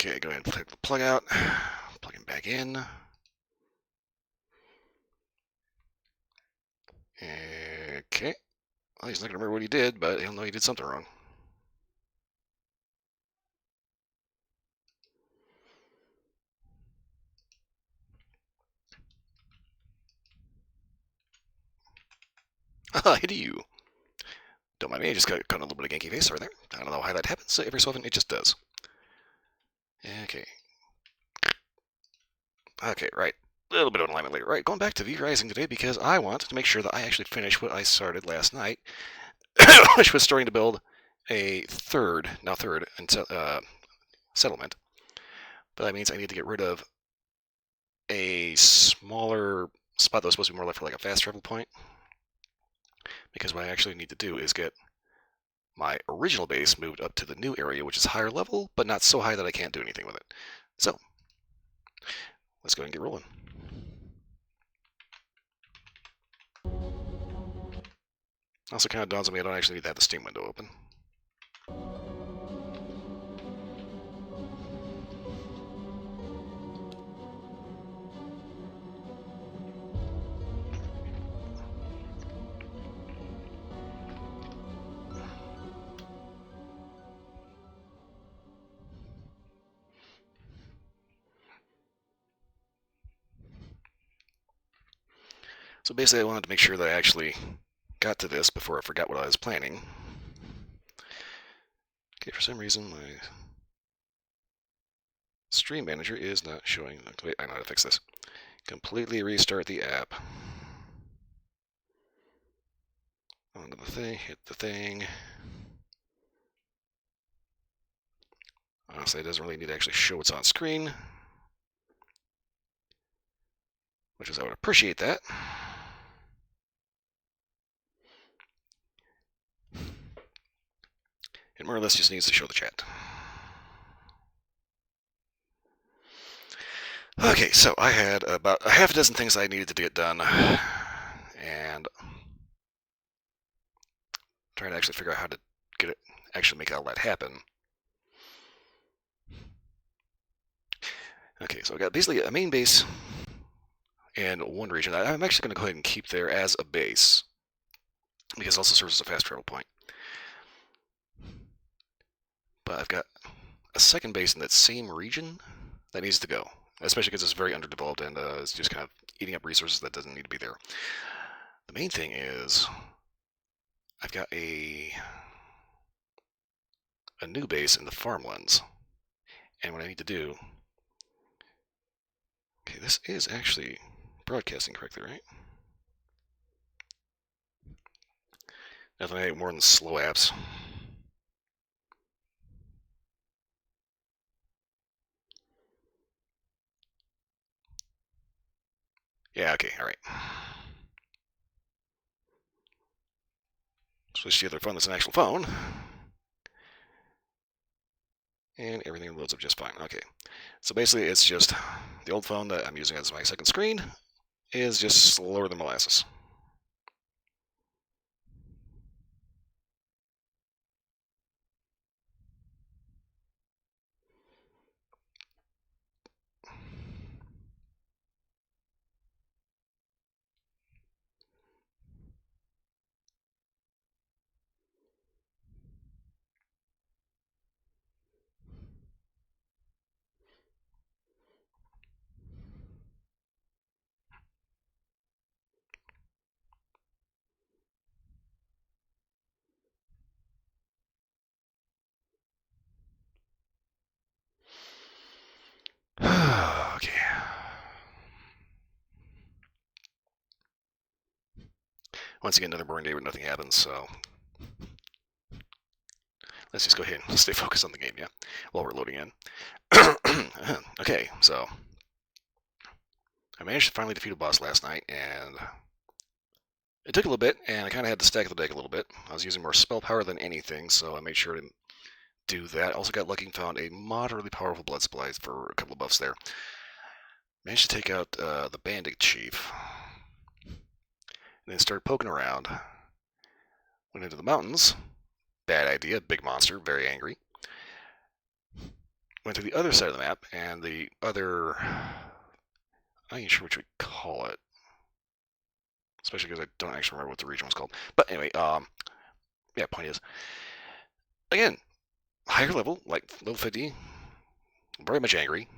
Okay, go ahead and take the plug out, plug him back in. Okay. Well, he's not going to remember what he did, but he'll know he did something wrong. Hit you. Don't mind me, I just got a little bit of ganky face right there. I don't know how that happens, every so often it just does. Okay. Okay, right. A little bit of alignment later. Right, going back to V-Rising today because I want to make sure that I actually finish what I started last night, which was starting to build a third settlement. But that means I need to get rid of a smaller spot that was supposed to be more like for like a fast travel point. Because what I actually need to do is get my original base moved up to the new area, which is higher level, but not so high that I can't do anything with it. So, let's go ahead and get rolling. Also kind of dawns on me I don't actually need to have the Steam window open. So basically I wanted to make sure that I actually got to this before I forgot what I was planning. Okay, for some reason my stream manager is not showing. Wait, I know how to fix this. Completely restart the app. Onto the thing, hit the thing. Honestly, it doesn't really need to actually show what's on screen, which is I would appreciate that. It more or less just needs to show the chat. Okay, so I had about a half a dozen things I needed to get done, and trying to actually figure out how to get it, actually make all that happen. Okay, so I got basically a main base and one region. I'm actually going to go ahead and keep there as a base, because it also serves as a fast travel point. But I've got a second base in that same region that needs to go, especially because it's very underdeveloped and it's just kind of eating up resources that doesn't need to be there. The main thing is I've got a new base in the farmlands, and what I need to do. Okay, this is actually broadcasting correctly, right? Definitely more than slow apps. Yeah, okay, alright. Switch to the other phone that's an actual phone. And everything loads up just fine. Okay, so basically it's just the old phone that I'm using as my second screen is just slower than molasses. Okay. Once again, another boring day where nothing happens, so let's just go ahead and stay focused on the game, yeah, while we're loading in. Okay, so I managed to finally defeat a boss last night, and it took a little bit, and I kind of had to stack the deck a little bit. I was using more spell power than anything, so I made sure to do that. Also got lucky and found a moderately powerful blood supply for a couple of buffs there. Managed to take out the bandit chief, and then started poking around. Went into the mountains. Bad idea. Big monster, very angry. went to the other side of the map, and the other... I'm not even sure what you would call it. Especially because I don't actually remember what the region was called. But anyway, yeah, point is, again, higher level, like level 50, very much angry.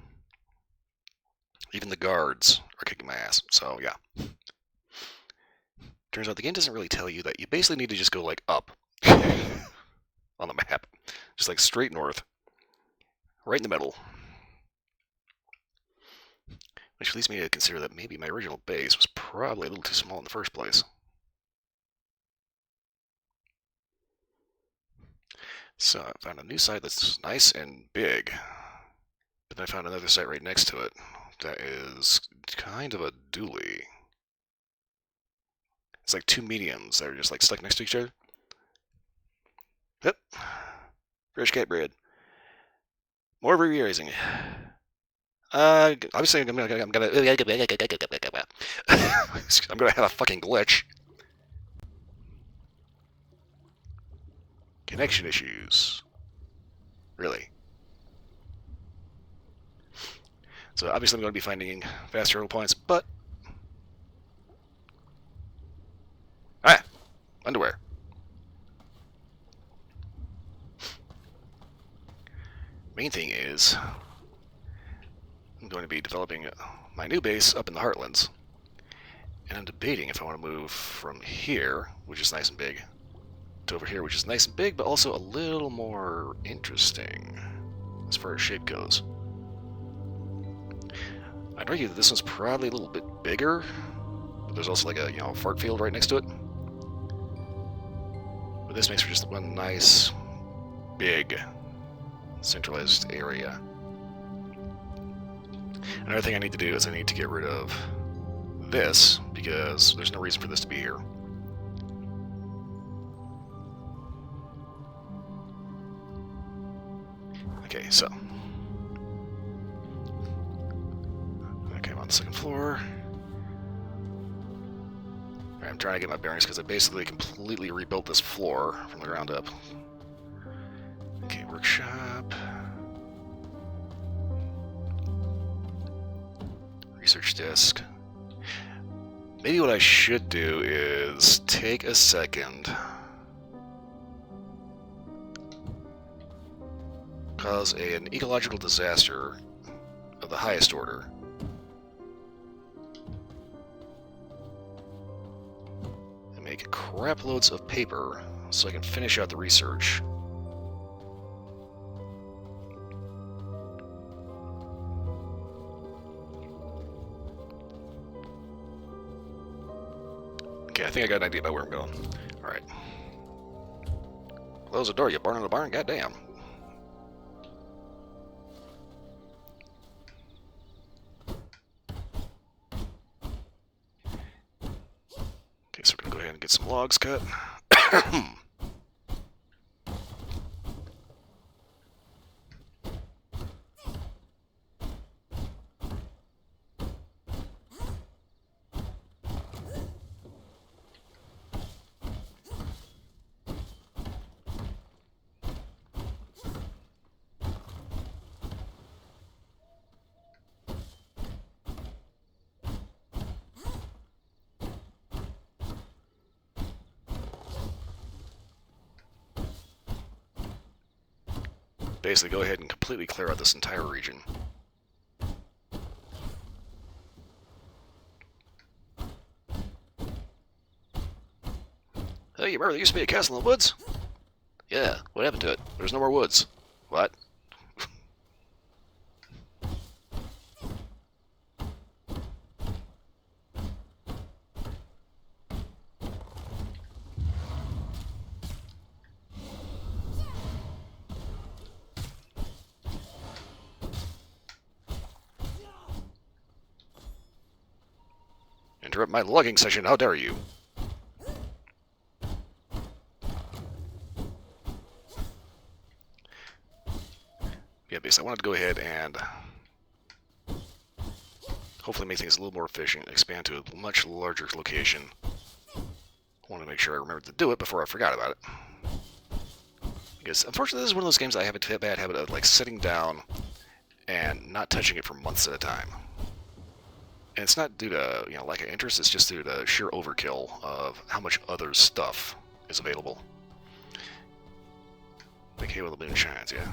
Even the guards are kicking my ass, so yeah. Turns out the game doesn't really tell you that. You basically need to just go, like, up on the map. Just, like, straight north. Right in the middle. Which leads me to consider that maybe my original base was probably a little too small in the first place. So I found a new site that's nice and big. But then I found another site right next to it that is kind of a dually. It's like two mediums that are just like stuck next to each other. Yep. Fresh cat bread. More re-raising. Obviously I'm gonna I'm gonna have a fucking glitch. Connection issues. Really. So obviously I'm going to be finding faster hurdle points, but... Ah! Underwear. Main thing is, I'm going to be developing my new base up in the Heartlands. And I'm debating if I want to move from here, which is nice and big, to over here, which is nice and big, but also a little more interesting as far as shape goes. I'd argue that this one's probably a little bit bigger, but there's also like a, fart field right next to it. But this makes for just one nice, big, centralized area. Another thing I need to do is I need to get rid of this, because there's no reason for this to be here. Okay, so... Okay, I'm on the second floor. Right, I'm trying to get my bearings because I basically completely rebuilt this floor from the ground up. Okay, workshop. Research desk. Maybe what I should do is take a second, cause an ecological disaster of the highest order, and make crap loads of paper so I can finish out the research. Okay, I think I got an idea about where I'm going. Alright. Close the door, you barn in the barn? Goddamn. Okay, so we're gonna go ahead and get some logs cut. Basically, go ahead and completely clear out this entire region. Hey, you remember there used to be a castle in the woods? Yeah, what happened to it? There's no more woods. What? Interrupt my logging session, how dare you? Yeah, basically, I wanted to go ahead and hopefully make things a little more efficient, expand to a much larger location. I want to make sure I remembered to do it before I forgot about it. Because, unfortunately, this is one of those games I have a bad habit of, like, sitting down and not touching it for months at a time. And it's not due to, lack of interest, it's just due to sheer overkill of how much other stuff is available. Like Halo the Moon Shines, yeah.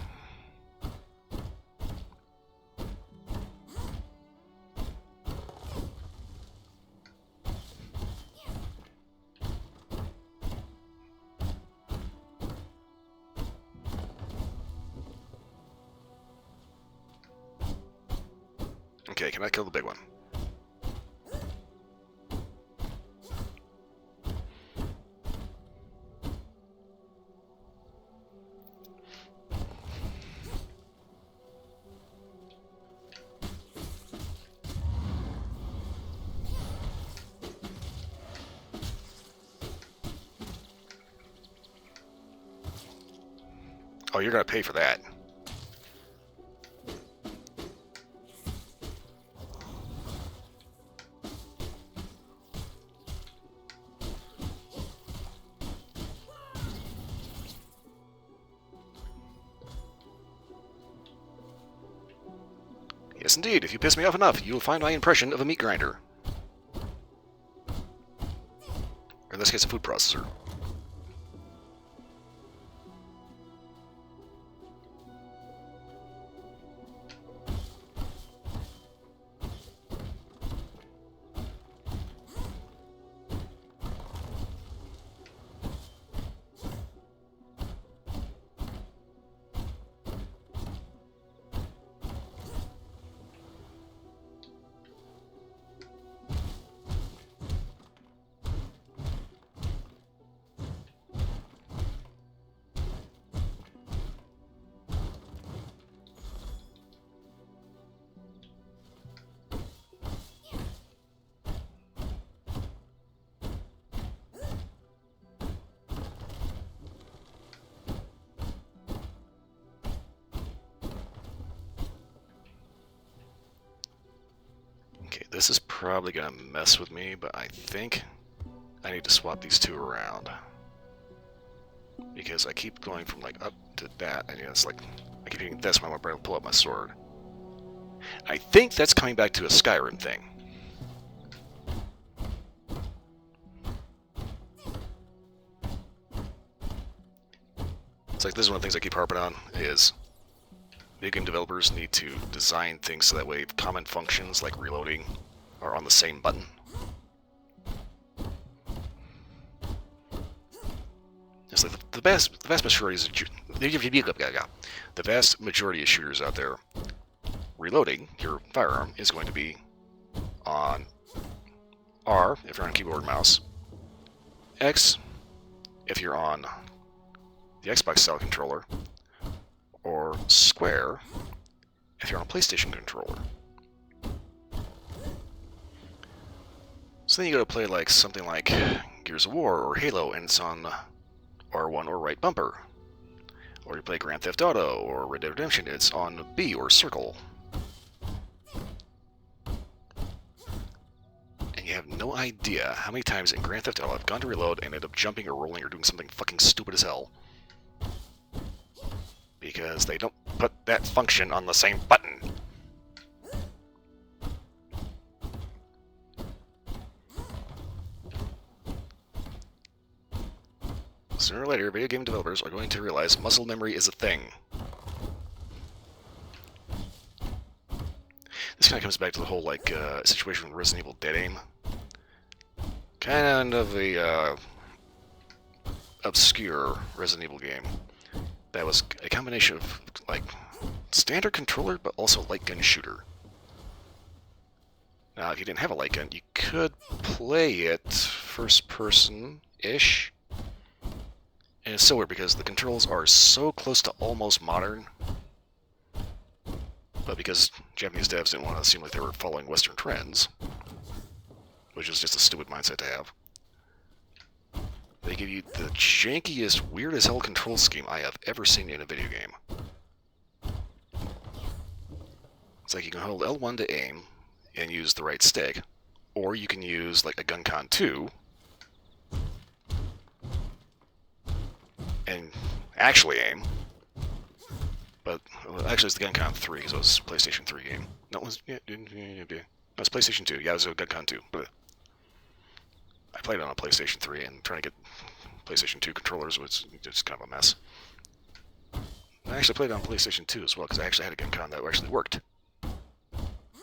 Okay, can I kill the big one? Oh, you're gonna pay for that. Yes, indeed. If you piss me off enough, you will find my impression of a meat grinder. Or in this case, a food processor. Okay, this is probably gonna mess with me, but I think I need to swap these two around. Because I keep going from like up to that, and it's like I keep hitting this when I'm about to pull up my sword. I think that's coming back to a Skyrim thing. It's like this is one of the things I keep harping on is video game developers need to design things so that way common functions like reloading are on the same button. It's like the vast majority of shooters out there, reloading your firearm is going to be on R if you're on keyboard and mouse, X if you're on the Xbox style controller, or square if you're on a PlayStation controller. So then you go to play like something like Gears of War or Halo and it's on R1 or right bumper. Or you play Grand Theft Auto or Red Dead Redemption, it's on B or circle. And you have no idea how many times in Grand Theft Auto I've gone to reload and ended up jumping or rolling or doing something fucking stupid as hell. Because they don't put that function on the same button. Sooner or later, video game developers are going to realize muscle memory is a thing. This kind of comes back to the whole, like, situation with Resident Evil Dead Aim. Kind of a, obscure Resident Evil game. That was a combination of, like, standard controller, but also light gun shooter. Now, if you didn't have a light gun, you could play it first person-ish. And it's so weird because the controls are so close to almost modern. But because Japanese devs didn't want to seem like they were following Western trends, which is just a stupid mindset to have, they give you the jankiest, weird as hell control scheme I have ever seen in a video game. It's like you can hold L1 to aim and use the right stick, or you can use like a Gun-Con 2 and actually aim. But Well, actually, it's the GunCon 3 because it was a PlayStation 3 game. No, it was it was PlayStation 2. Yeah, it was a GunCon 2. But I played it on a PlayStation 3, and trying to get PlayStation 2 controllers was just kind of a mess. I actually played it on PlayStation 2 as well because I actually had a GunCon that actually worked. But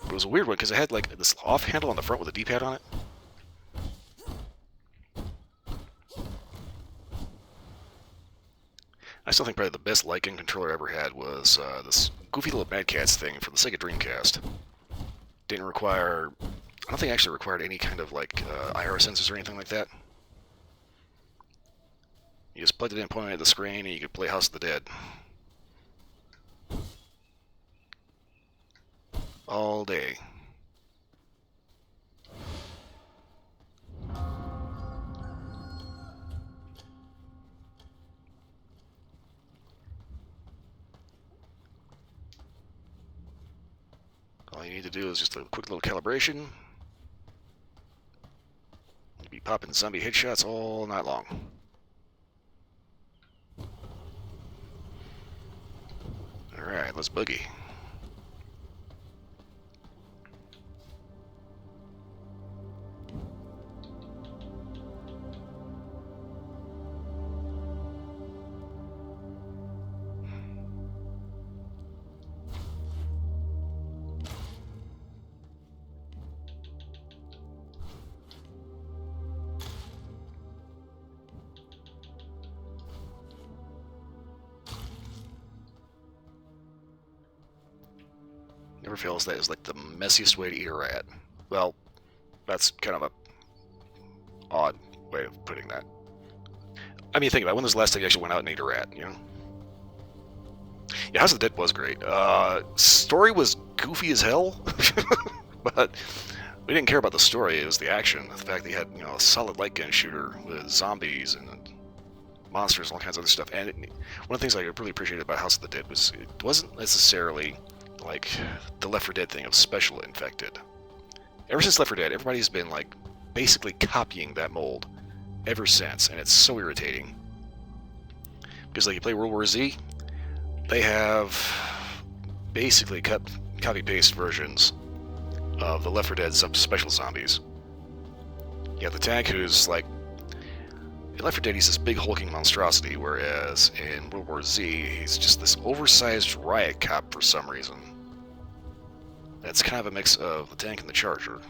it was a weird one because it had like this off handle on the front with a D-pad on it. I still think probably the best light gun controller I ever had was this goofy little Mad Catz thing for the Sega Dreamcast. Didn't require, I don't think it actually required any kind of like IR sensors or anything like that. You just plugged it in, pointed at the screen, and you could play House of the Dead. All day. All you need to do is just a quick little calibration. You'll be popping zombie headshots all night long. Alright, let's boogie. Never fails that is like the messiest way to eat a rat. Well, that's kind of a odd way of putting that. I mean, think about it. When was the last time you actually went out and ate a rat, you know? Yeah, House of the Dead was great. Story was goofy as hell, but we didn't care about the story. It was the action. The fact that you had, a solid light gun shooter with zombies and monsters and all kinds of other stuff. And one of the things I really appreciated about House of the Dead was it wasn't necessarily like the Left 4 Dead thing of special infected. Ever since Left 4 Dead, everybody's been like basically copying that mold ever since, and it's so irritating. Because like you play World War Z, they have basically copy-paste versions of the Left 4 Dead special zombies. You have the tank who's like, in Left 4 Dead he's this big hulking monstrosity, whereas in World War Z he's just this oversized riot cop for some reason. That's kind of a mix of the tank and the Charger.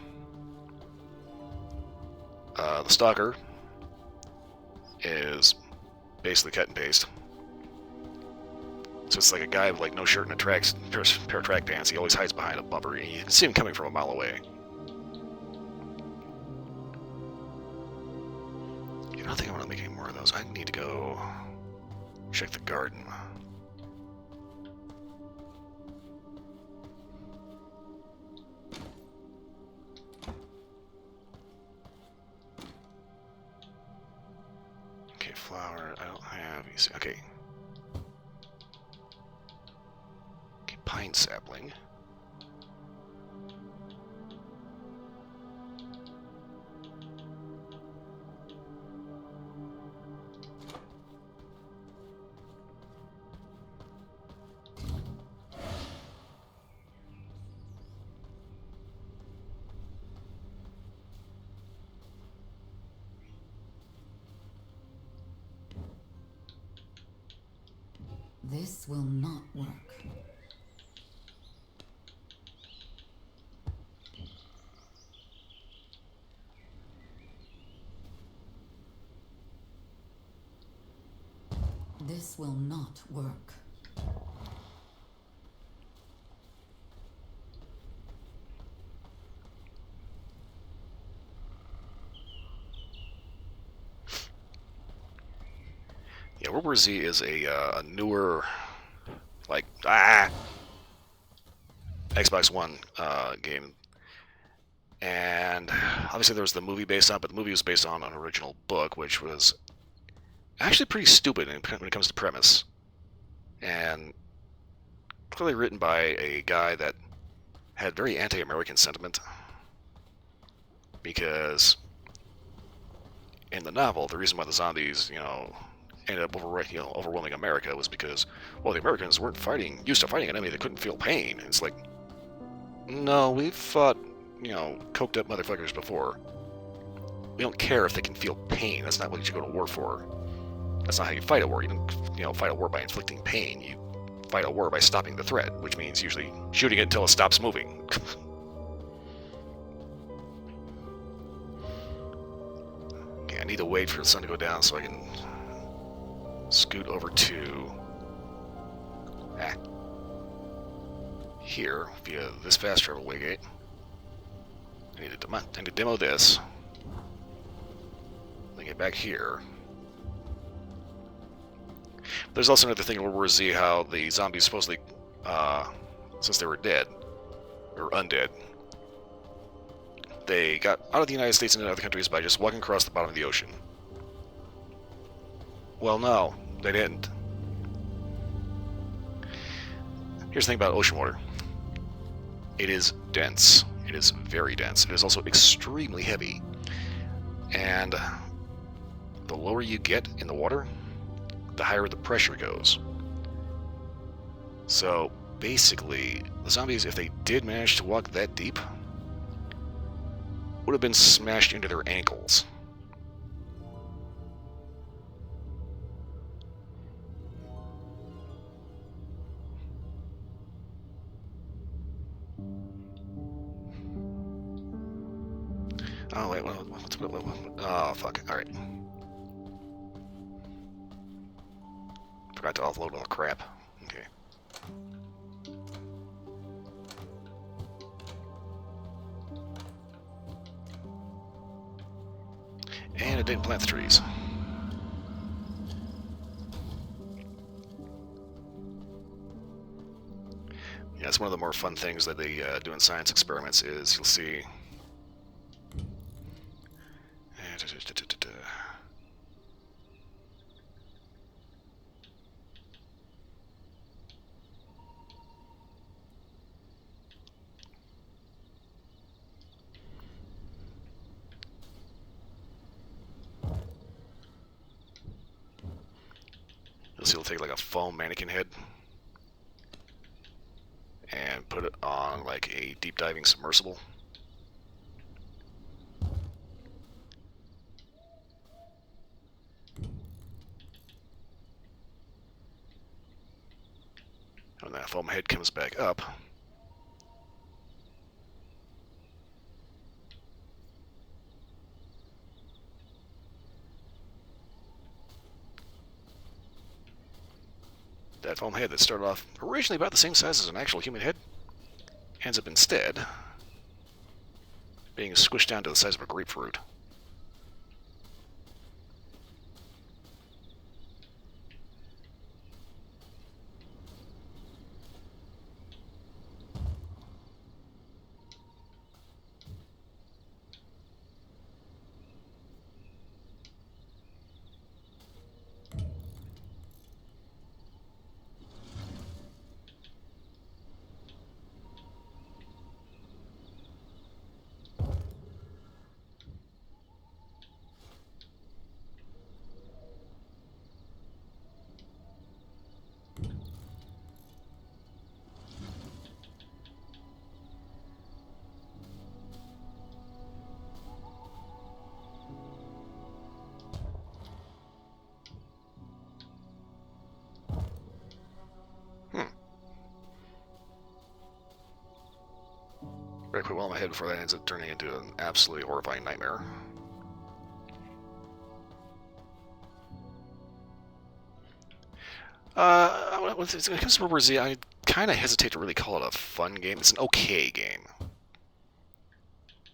The Stalker is basically cut and paste. So it's like a guy with like no shirt and a pair of track pants. He always hides behind a bumper. You can see him coming from a mile away. I don't think I want to make any more of those. I need to go check the garden. Okay, flower. I don't have. Okay. Okay, pine sapling. This will not work. This will not work. Yeah, World War Z is a newer, like, Xbox One game. And obviously there was the movie based on it, but the movie was based on an original book, which was actually pretty stupid when it comes to premise. And clearly written by a guy that had very anti-American sentiment. Because in the novel, the reason why the zombies, ended up overwhelming America was because, well, the Americans weren't used to fighting an enemy that couldn't feel pain. It's like, no, we've fought, coked up motherfuckers before. We don't care if they can feel pain. That's not what you go to war for. That's not how you fight a war. You don't, fight a war by inflicting pain. You fight a war by stopping the threat, which means usually shooting it until it stops moving. Okay, I need to wait for the sun to go down so I can scoot over to here via this fast travel waygate. I need to demo this. Then get back here. There's also another thing in World War Z how the zombies supposedly, since they were dead, or undead, they got out of the United States and into other countries by just walking across the bottom of the ocean. Well, no, they didn't. Here's the thing about ocean water. It is dense. It is very dense. It is also extremely heavy. And the lower you get in the water, the higher the pressure goes. So basically, the zombies, if they did manage to walk that deep, would have been smashed into their ankles. Oh, wait, oh, fuck. Alright. Forgot to offload all the crap. Okay. And it didn't plant the trees. Yeah, it's one of the more fun things that they do in science experiments is you'll see... You'll see, it'll take like a foam mannequin head and put it on like a deep diving submersible. When that foam head comes back up, that foam head that started off originally about the same size as an actual human head ends up instead being squished down to the size of a grapefruit. Better quit well in my head before that ends up turning into an absolutely horrifying nightmare. When it comes to World War Z, I kind of hesitate to really call it a fun game. It's an okay game.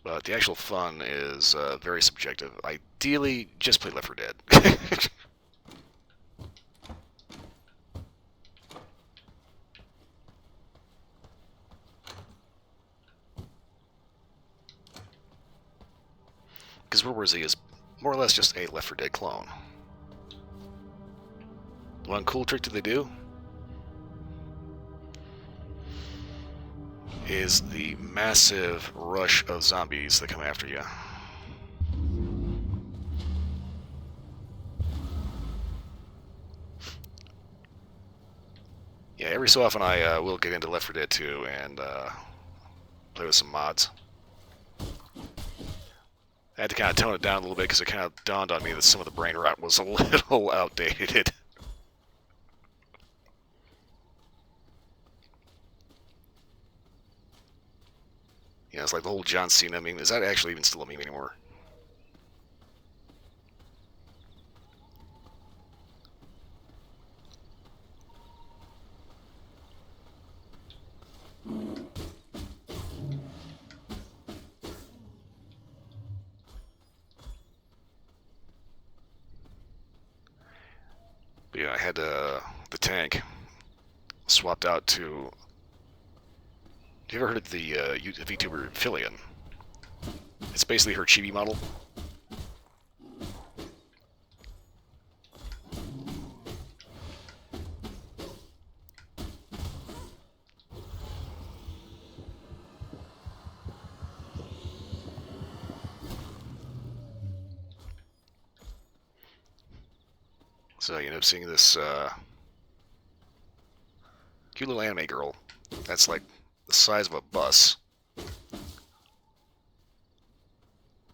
But the actual fun is very subjective. Ideally, just play Left 4 Dead. Because World War Z is more or less just a Left 4 Dead clone. One cool trick that they do is the massive rush of zombies that come after you. Yeah, every so often I will get into Left 4 Dead 2 and play with some mods. I had to kind of tone it down a little bit because it kind of dawned on me that some of the brain rot was a little outdated. You know, it's like the whole John Cena meme. Is that actually even still a meme anymore? But yeah, I had the tank swapped out to. Have you ever heard of the VTuber Fillion? It's basically her chibi model. So you end up seeing this cute little anime girl that's like the size of a bus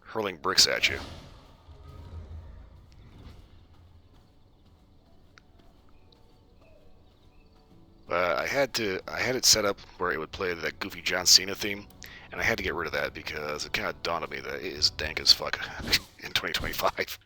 hurling bricks at you. I had it set up where it would play that goofy John Cena theme, and I had to get rid of that because it kind of dawned on me that it is dank as fuck in 2025.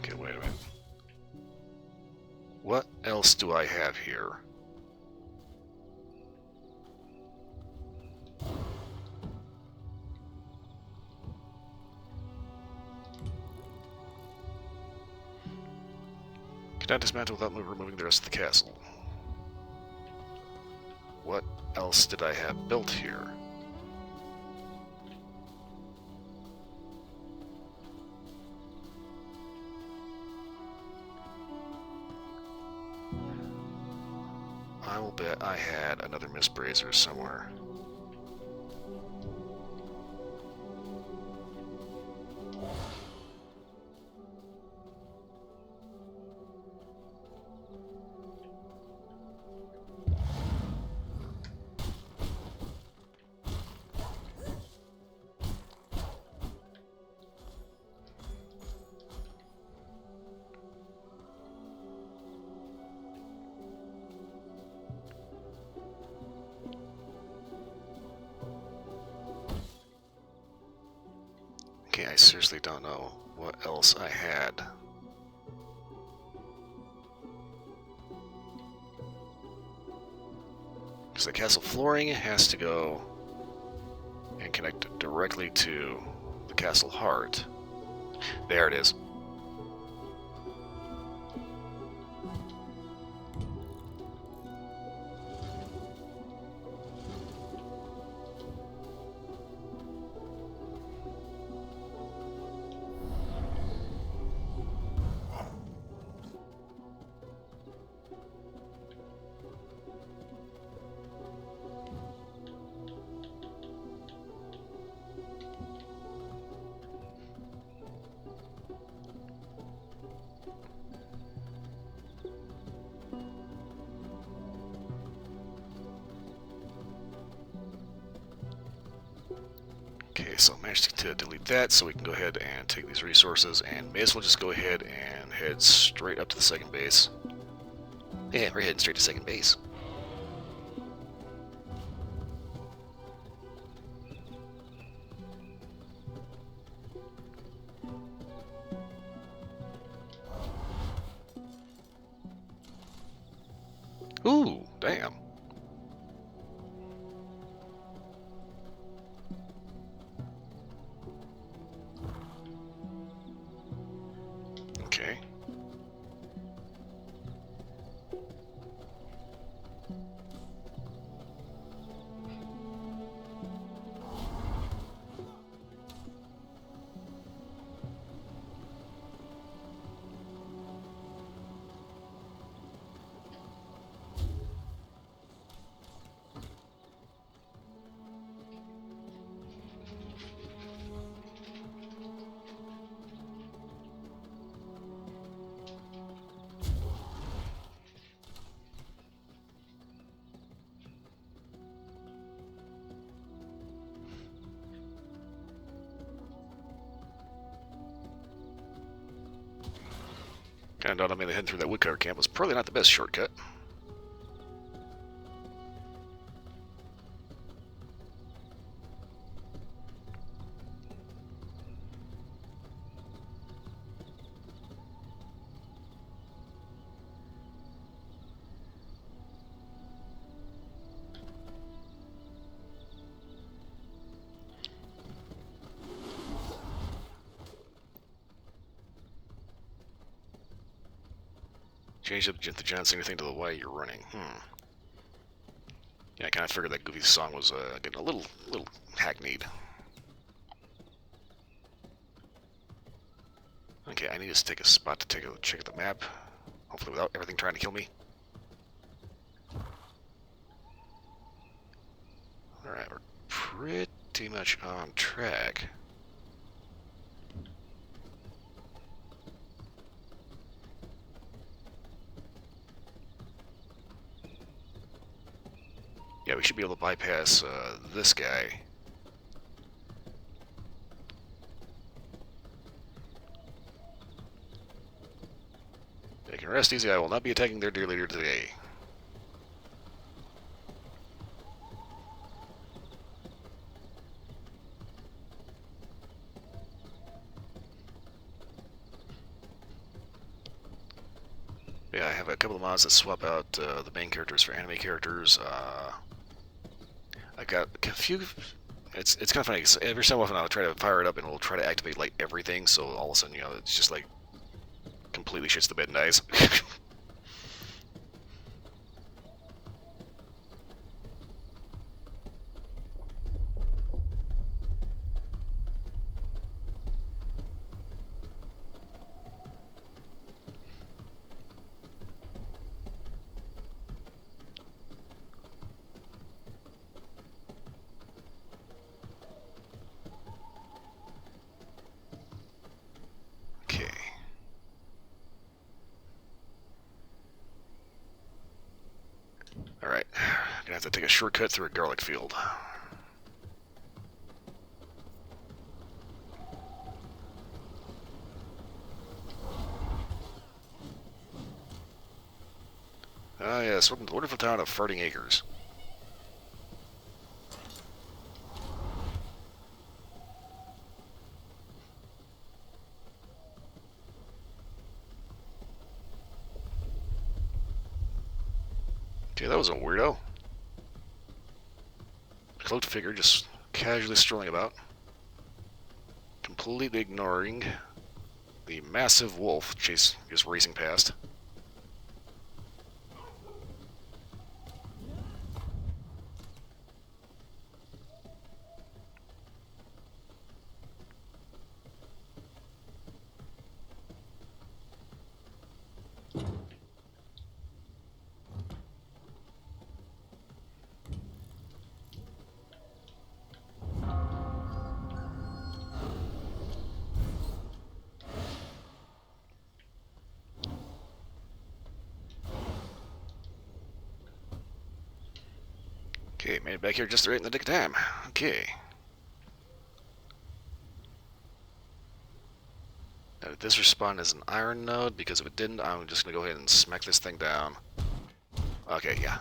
Okay, wait a minute. What else do I have here? Cannot dismantle without removing the rest of the castle. What else did I have built here? I will bet I had another Mistbrazer somewhere. Okay, I seriously don't know what else I had. Because the castle flooring has to go and connect directly to the castle heart. There it is. Okay, so I managed to delete that, so we can go ahead and take these resources, and may as well just go ahead and head straight up to the second base. Yeah, we're heading straight to second base. Ooh, damn. Okay. Found out I mean heading through that woodcutter camp was probably not the best shortcut. Change up the John Cena thing to the way you're running. Yeah, I kind of figured that Goofy song was getting a little hackneyed. Okay, I need to take a spot to take a check at the map. Hopefully without everything trying to kill me. Alright, we're pretty much on track. Yeah, we should be able to bypass this guy. They can rest easy, I will not be attacking their dear leader today. Yeah, I have a couple of mods that swap out the main characters for anime characters. I got a few. It's kind of funny because every so often I'll try to fire it up and it'll try to activate like everything. So all of a sudden, it's just like completely shits the bed and dies. Okay. All right. Gonna have to take a shortcut through a garlic field. Ah, yes, welcome to the wonderful town of Farting Acres. Okay, that was a weirdo. Cloaked figure just casually strolling about, completely ignoring the massive wolf just racing past. Okay, made it back here just right in the nick of time. Okay. Now, did this respond as an iron node? Because if it didn't, I'm just going to go ahead and smack this thing down. Okay, yeah.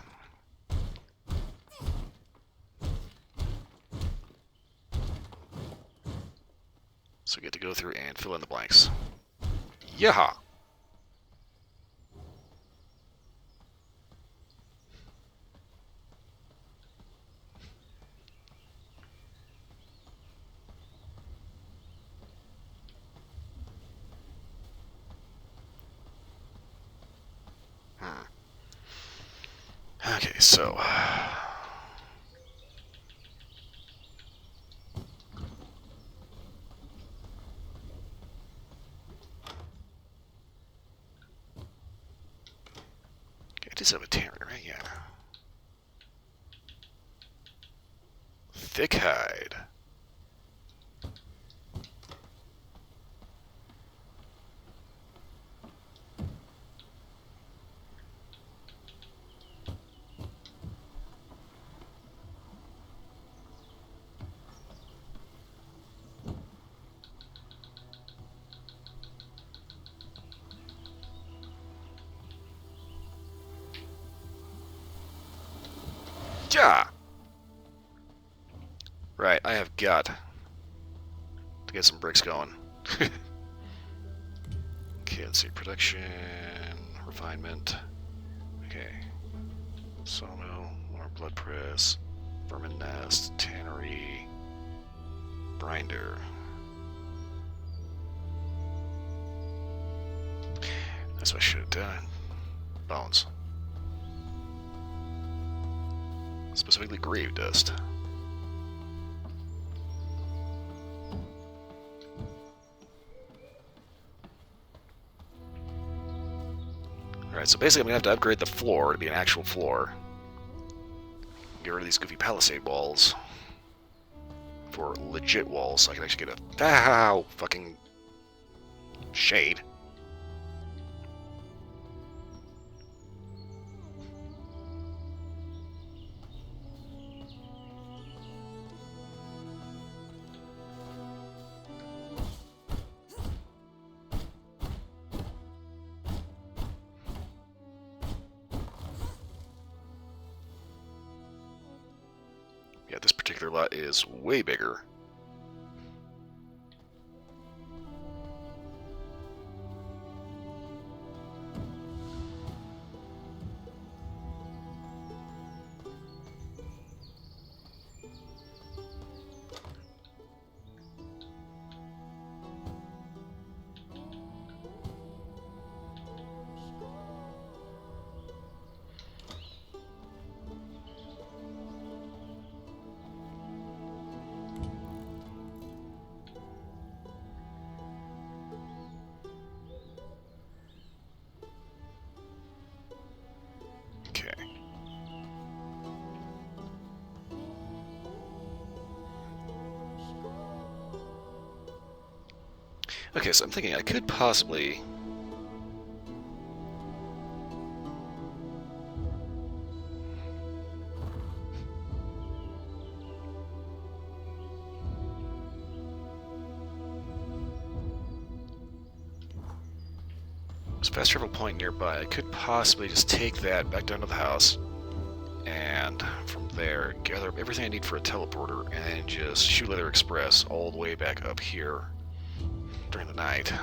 So we get to go through and fill in the blanks. Yaha! Okay, so... Okay, I just have a Terran, right? Yeah. Thick hide. Ja! Right, I have got to get some bricks going. Okay, let's see. Production, refinement. Okay. Sawmill, more blood press, vermin nest, tannery, grinder. That's what I should have done. Bones. Specifically grave dust. Alright, so basically I'm going to have to upgrade the floor to be an actual floor. Get rid of these goofy palisade walls. For legit walls, so I can actually get a... Ow! Fucking... shade. Yeah, this particular lot is way bigger. Okay. Okay, so I'm thinking I could possibly... There's a fast travel point nearby. I could possibly just take that back down to the house, and from there gather up everything I need for a teleporter, and just shoot Leather Express all the way back up here during the night.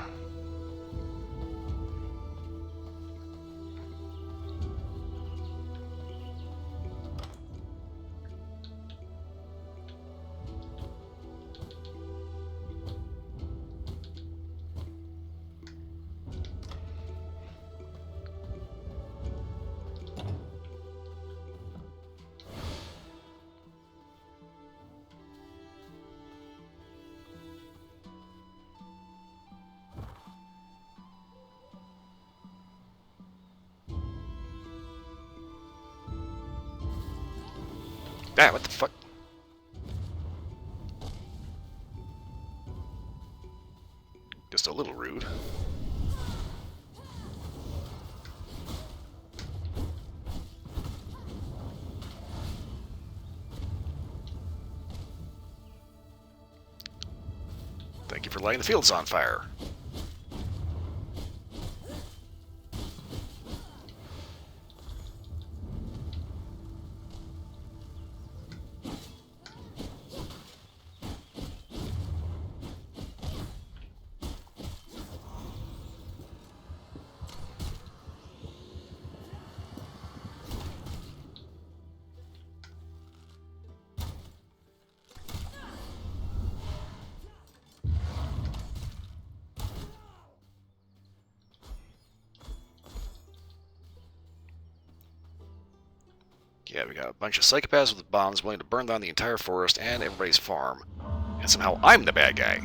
Ah, what the fuck? Just a little rude. Thank you for lighting the fields on fire. Yeah, we got a bunch of psychopaths with bombs willing to burn down the entire forest and everybody's farm. And somehow I'm the bad guy.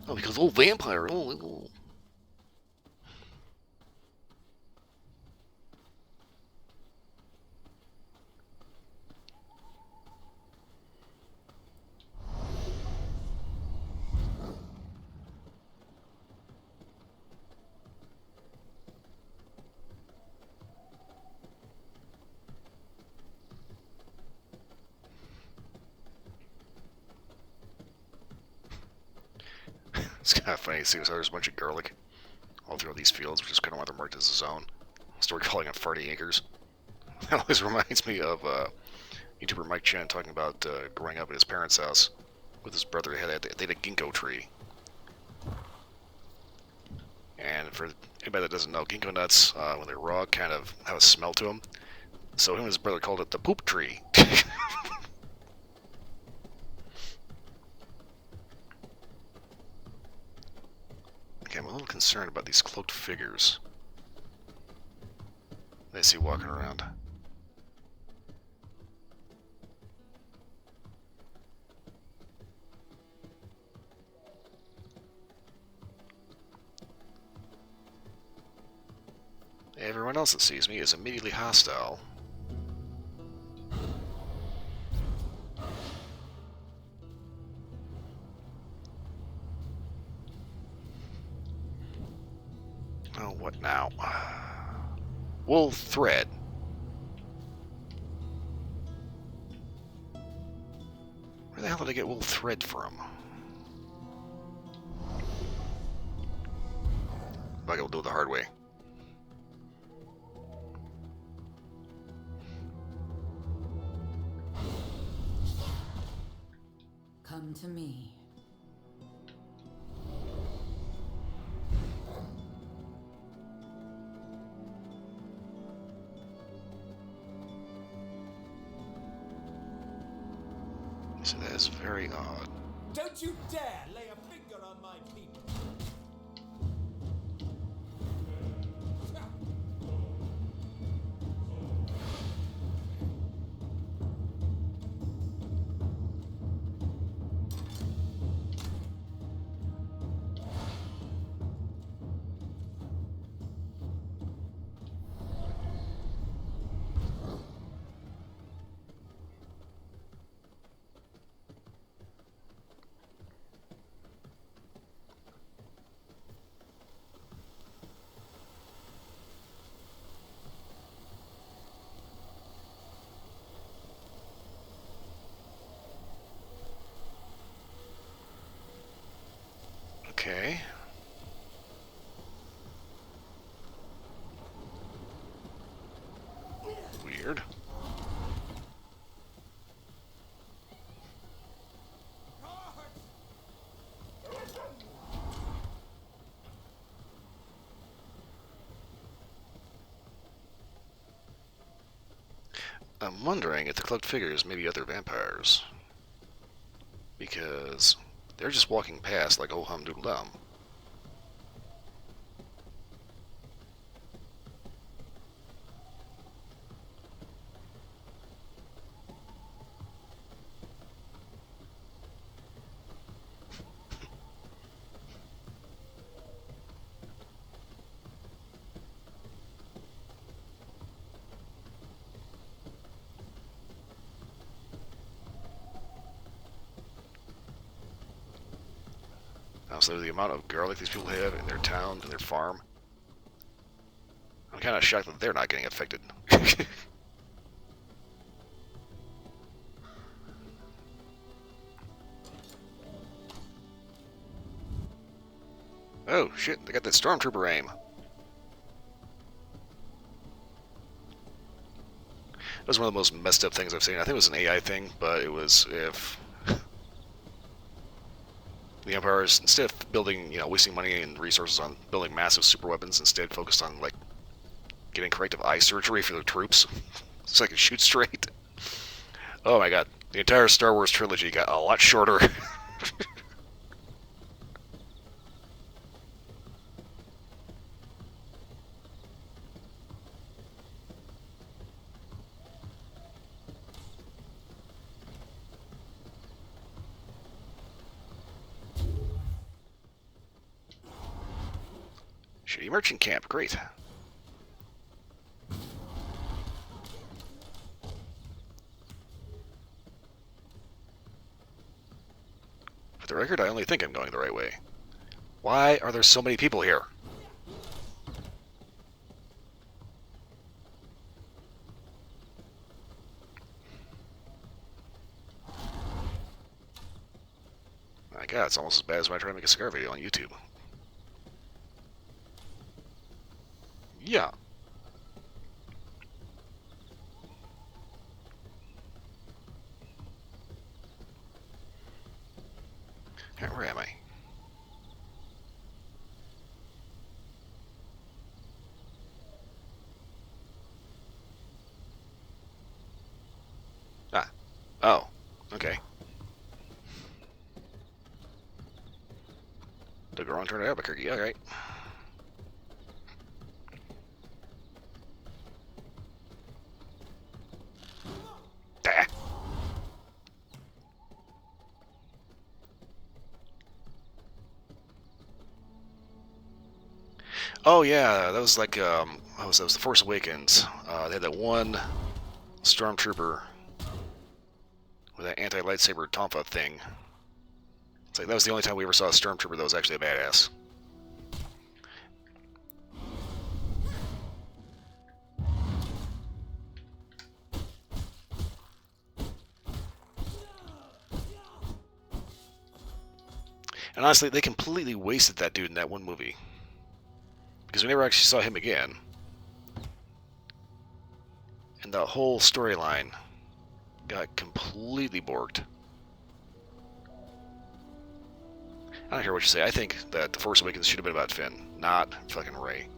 Oh, because old vampire. Oh. It's kind of funny to see there's a bunch of garlic all through these fields, which is kind of why they're marked as a zone. Still recalling on farty acres. That always reminds me of YouTuber Mike Chen talking about growing up at his parents' house with his brother. They had a ginkgo tree, and for anybody that doesn't know, ginkgo nuts when they're raw kind of have a smell to them. So him and his brother called it the poop tree. Okay, I'm a little concerned about these cloaked figures I see walking around. Everyone else that sees me is immediately hostile. Oh, what now? Wool thread. Where the hell did I get wool thread from? I gotta do it the hard way. Come to me. So that is very odd. Don't you dare lay a finger on my people! Okay. Weird. I'm wondering if the cloaked figures may be other vampires. Because they're just walking past like oh hum doodle dum. So the amount of garlic these people have in their town and their farm, I'm kind of shocked that they're not getting affected. Oh shit, they got that stormtrooper aim. That was one of the most messed up things I've seen. I think it was an AI thing, but it was if the Empires, instead of building, wasting money and resources on building massive super weapons, instead focused on, like, getting corrective eye surgery for their troops so I can shoot straight. Oh my god. The entire Star Wars trilogy got a lot shorter. Shitty merchant camp, great. For the record, I only think I'm going the right way. Why are there so many people here? My god, it's almost as bad as when I try to make a Scar video on YouTube. Yeah. Oh, okay. The girl turned to Albuquerque. All right. Ah. Oh yeah, that was like that was the Force Awakens. They had that one stormtrooper with that anti-lightsaber tonfa thing. It's like that was the only time we ever saw a stormtrooper that was actually a badass. And honestly, they completely wasted that dude in that one movie because we never actually saw him again. And the whole storyline got completely borked. I don't care what you say. I think that The Force Awakens should have been about Finn, not fucking Rey.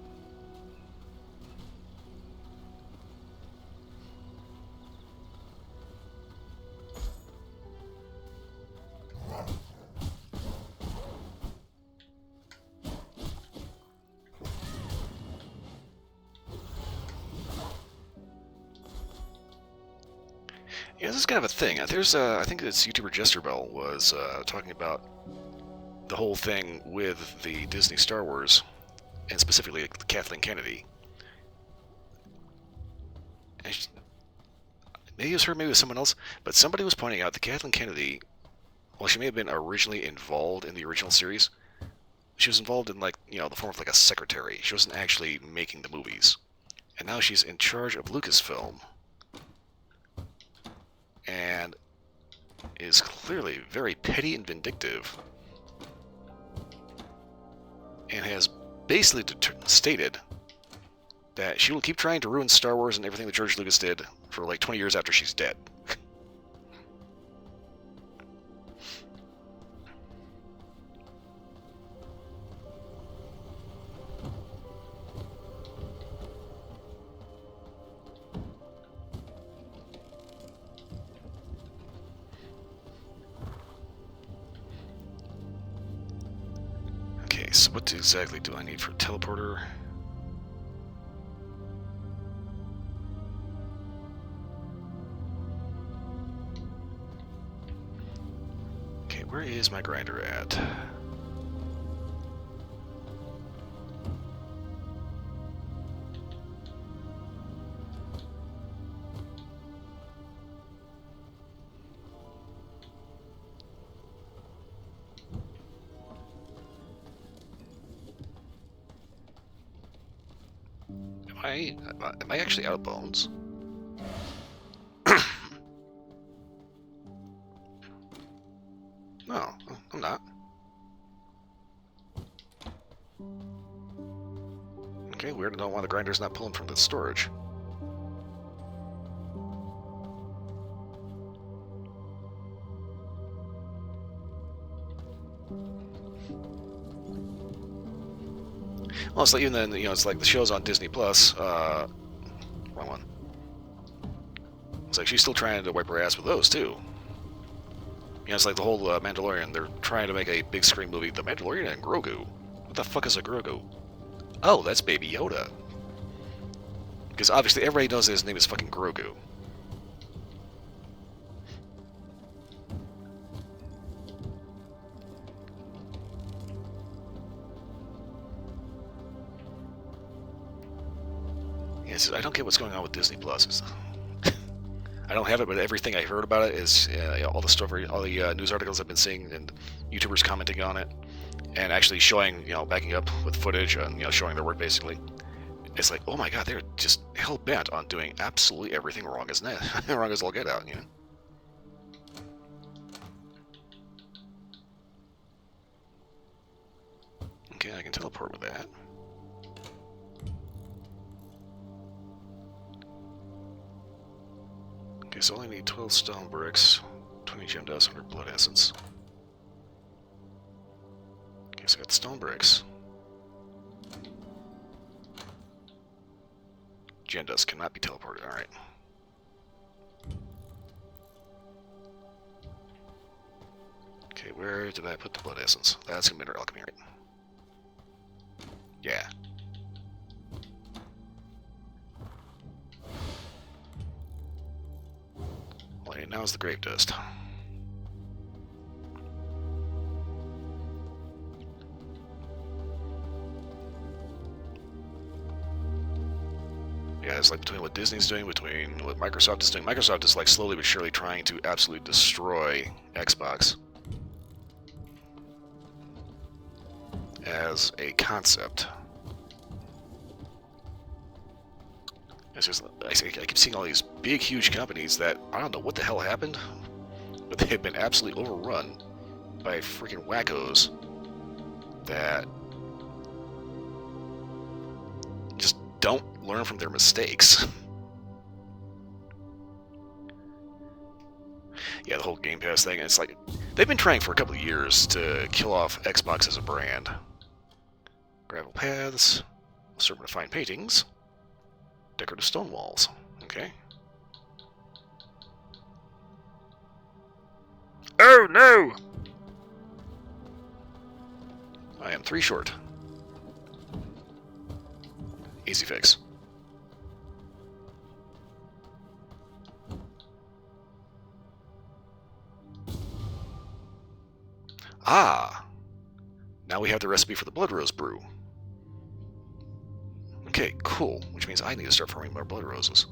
Yeah, this is kind of a thing. There's, I think it's YouTuber Jesterbell was talking about the whole thing with the Disney Star Wars, and specifically Kathleen Kennedy. And she, maybe it was her, maybe it was someone else, but somebody was pointing out that Kathleen Kennedy, while she may have been originally involved in the original series, she was involved in, like, the form of like a secretary. She wasn't actually making the movies. And now she's in charge of Lucasfilm, and is clearly very petty and vindictive, and has basically stated that she will keep trying to ruin Star Wars and everything that George Lucas did for like 20 years after she's dead. Okay, so what exactly do I need for a teleporter? Okay, where is my grinder at? Am I actually out of bones? No, I'm not. Okay, weird. I don't know why the grinder's not pulling from the storage. Well, it's like even then, it's like the shows on Disney Plus. Wrong one. It's like she's still trying to wipe her ass with those too. It's like the whole Mandalorian. They're trying to make a big screen movie, The Mandalorian and Grogu. What the fuck is a Grogu? Oh, that's Baby Yoda. Because obviously everybody knows that his name is fucking Grogu. Yes, I don't get what's going on with Disney Plus. I don't have it, but everything I heard about it is all the story, all the news articles I've been seeing, and YouTubers commenting on it, and actually showing, backing up with footage and showing their work basically. It's like, oh my god, they're just hell bent on doing absolutely everything wrong as wrong as all get out, Okay, I can teleport with that. Okay, so I only need 12 stone bricks, 20 gem dust, 100 blood essence. Okay, so I got the stone bricks. Gem dust cannot be teleported, alright. where did I put the blood essence? That's gonna be under alchemy, right? Yeah. Well, hey, now's the grave dust. Yeah, it's like between what Disney's doing, between what Microsoft is doing. Microsoft is like slowly but surely trying to absolutely destroy Xbox as a concept. It's just, I keep seeing all these big, huge companies that I don't know what the hell happened, but they have been absolutely overrun by freaking wackos that just don't learn from their mistakes. Yeah, the whole Game Pass thing, it's like they've been trying for a couple of years to kill off Xbox as a brand. Gravel paths, certain refined paintings, decorative stone walls. Okay. Oh no! I am 3 short. Easy fix. Ah! Now we have the recipe for the Blood Rose brew. Okay, cool. Which means I need to start farming more blood roses.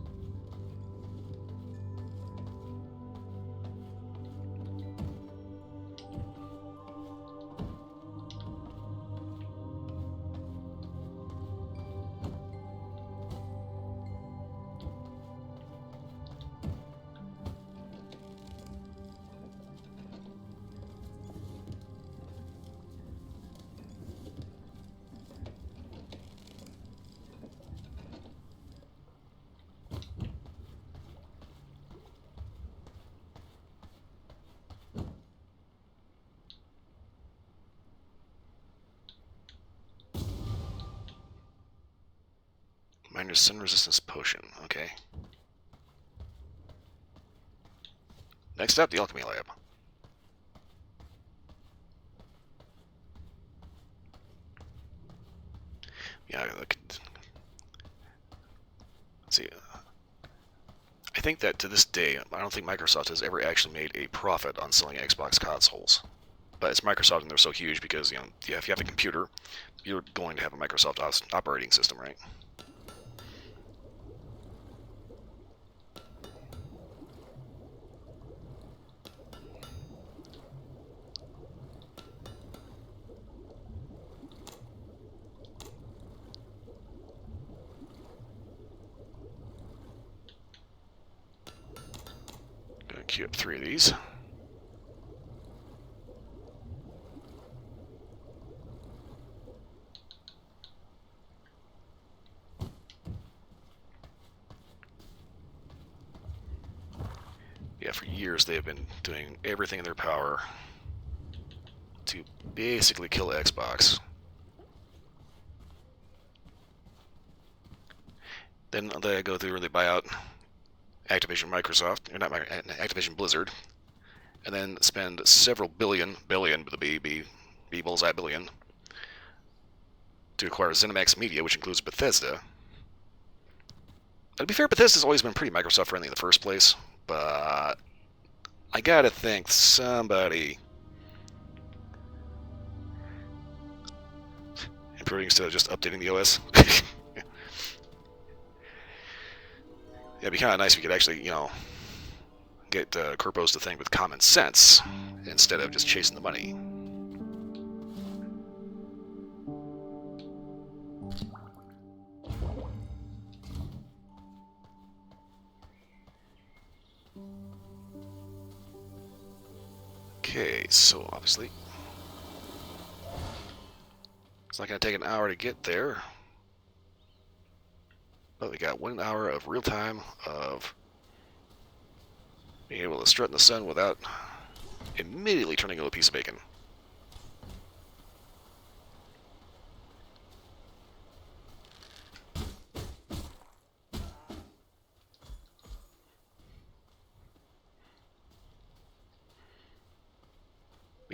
Miner's Sun Resistance Potion. Okay. Next up, the Alchemy Lab. Yeah, let's see. I think that to this day, I don't think Microsoft has ever actually made a profit on selling Xbox consoles. But it's Microsoft and they're so huge because, you know, yeah, if you have a computer, you're going to have a Microsoft operating system, right? Gonna queue up 3 of these. Yeah, for years they have been doing everything in their power to basically kill Xbox. Then they go through and they buy out Activision Microsoft, or not Activision Blizzard, and then spend several billion with a B bullseye billion, to acquire ZeniMax Media, which includes Bethesda. To be fair, Bethesda's always been pretty Microsoft friendly in the first place, but I gotta think somebody improving instead of just updating the OS. Yeah, it'd be kind of nice if you could actually, you know, get Kerpos to think with common sense instead of just chasing the money. Okay, so obviously it's not going to take an hour to get there, but we got 1 hour of real time of being able to strut in the sun without immediately turning into a piece of bacon.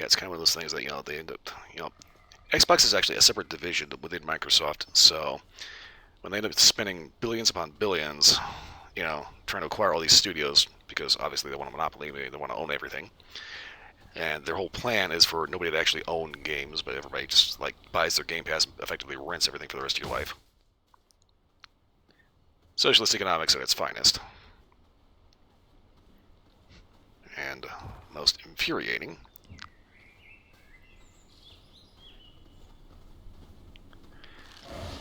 Yeah, it's kind of one of those things that, they end up, Xbox is actually a separate division within Microsoft, so when they end up spending billions upon billions, trying to acquire all these studios, because obviously they want a monopoly, they want to own everything, and their whole plan is for nobody to actually own games, but everybody just, like, buys their Game Pass and effectively rents everything for the rest of your life. Socialist economics at its finest. And most infuriating.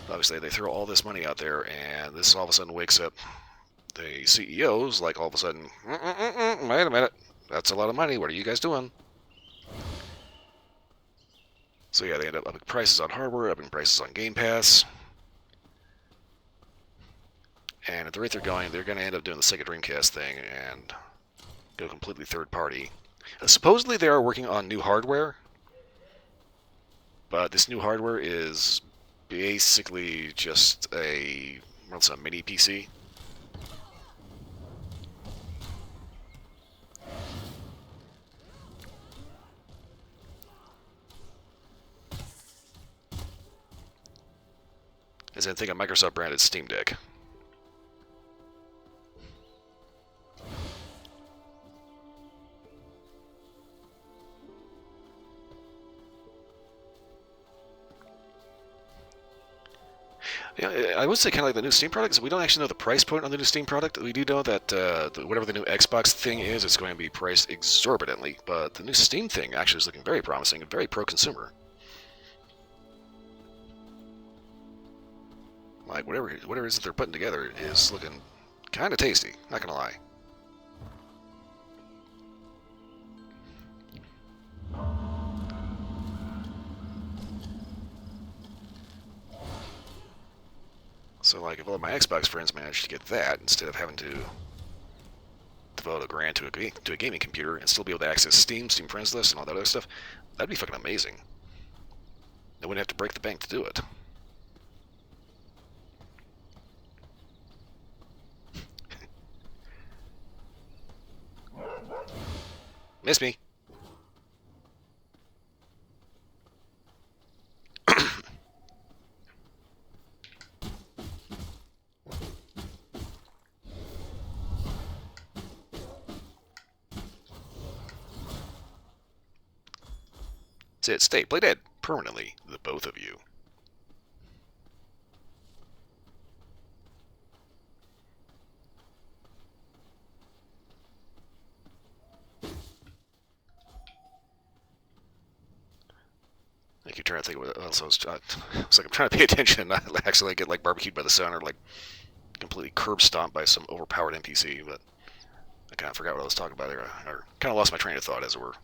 Obviously, they throw all this money out there, and this all of a sudden wakes up the CEOs, like, all of a sudden, wait a minute, that's a lot of money, what are you guys doing? So yeah, they end up upping prices on hardware, upping prices on Game Pass. And at the rate they're going to end up doing the Sega Dreamcast thing and go completely third party. Supposedly they are working on new hardware, but this new hardware is basically just a mini PC. As in, think of Microsoft branded Steam Deck. Yeah, I would say kind of like the new Steam product, because we don't actually know the price point on the new Steam product. We do know that whatever the new Xbox thing is, it's going to be priced exorbitantly. But the new Steam thing actually is looking very promising and very pro-consumer. Like, whatever it is that they're putting together is looking kind of tasty, not gonna lie. So, like, if all of my Xbox friends managed to get that, instead of having to devote $1,000 to a gaming computer and still be able to access Steam Friends List, and all that other stuff, that'd be fucking amazing. They wouldn't have to break the bank to do it. Miss me. That's it. Stay. Play dead. Permanently. The both of you. I keep trying to think of what else I was. It's like I'm trying to pay attention and not actually get like barbecued by the sun or like completely curb stomped by some overpowered NPC. But I kind of forgot what I was talking about there, or kind of lost my train of thought, as it were.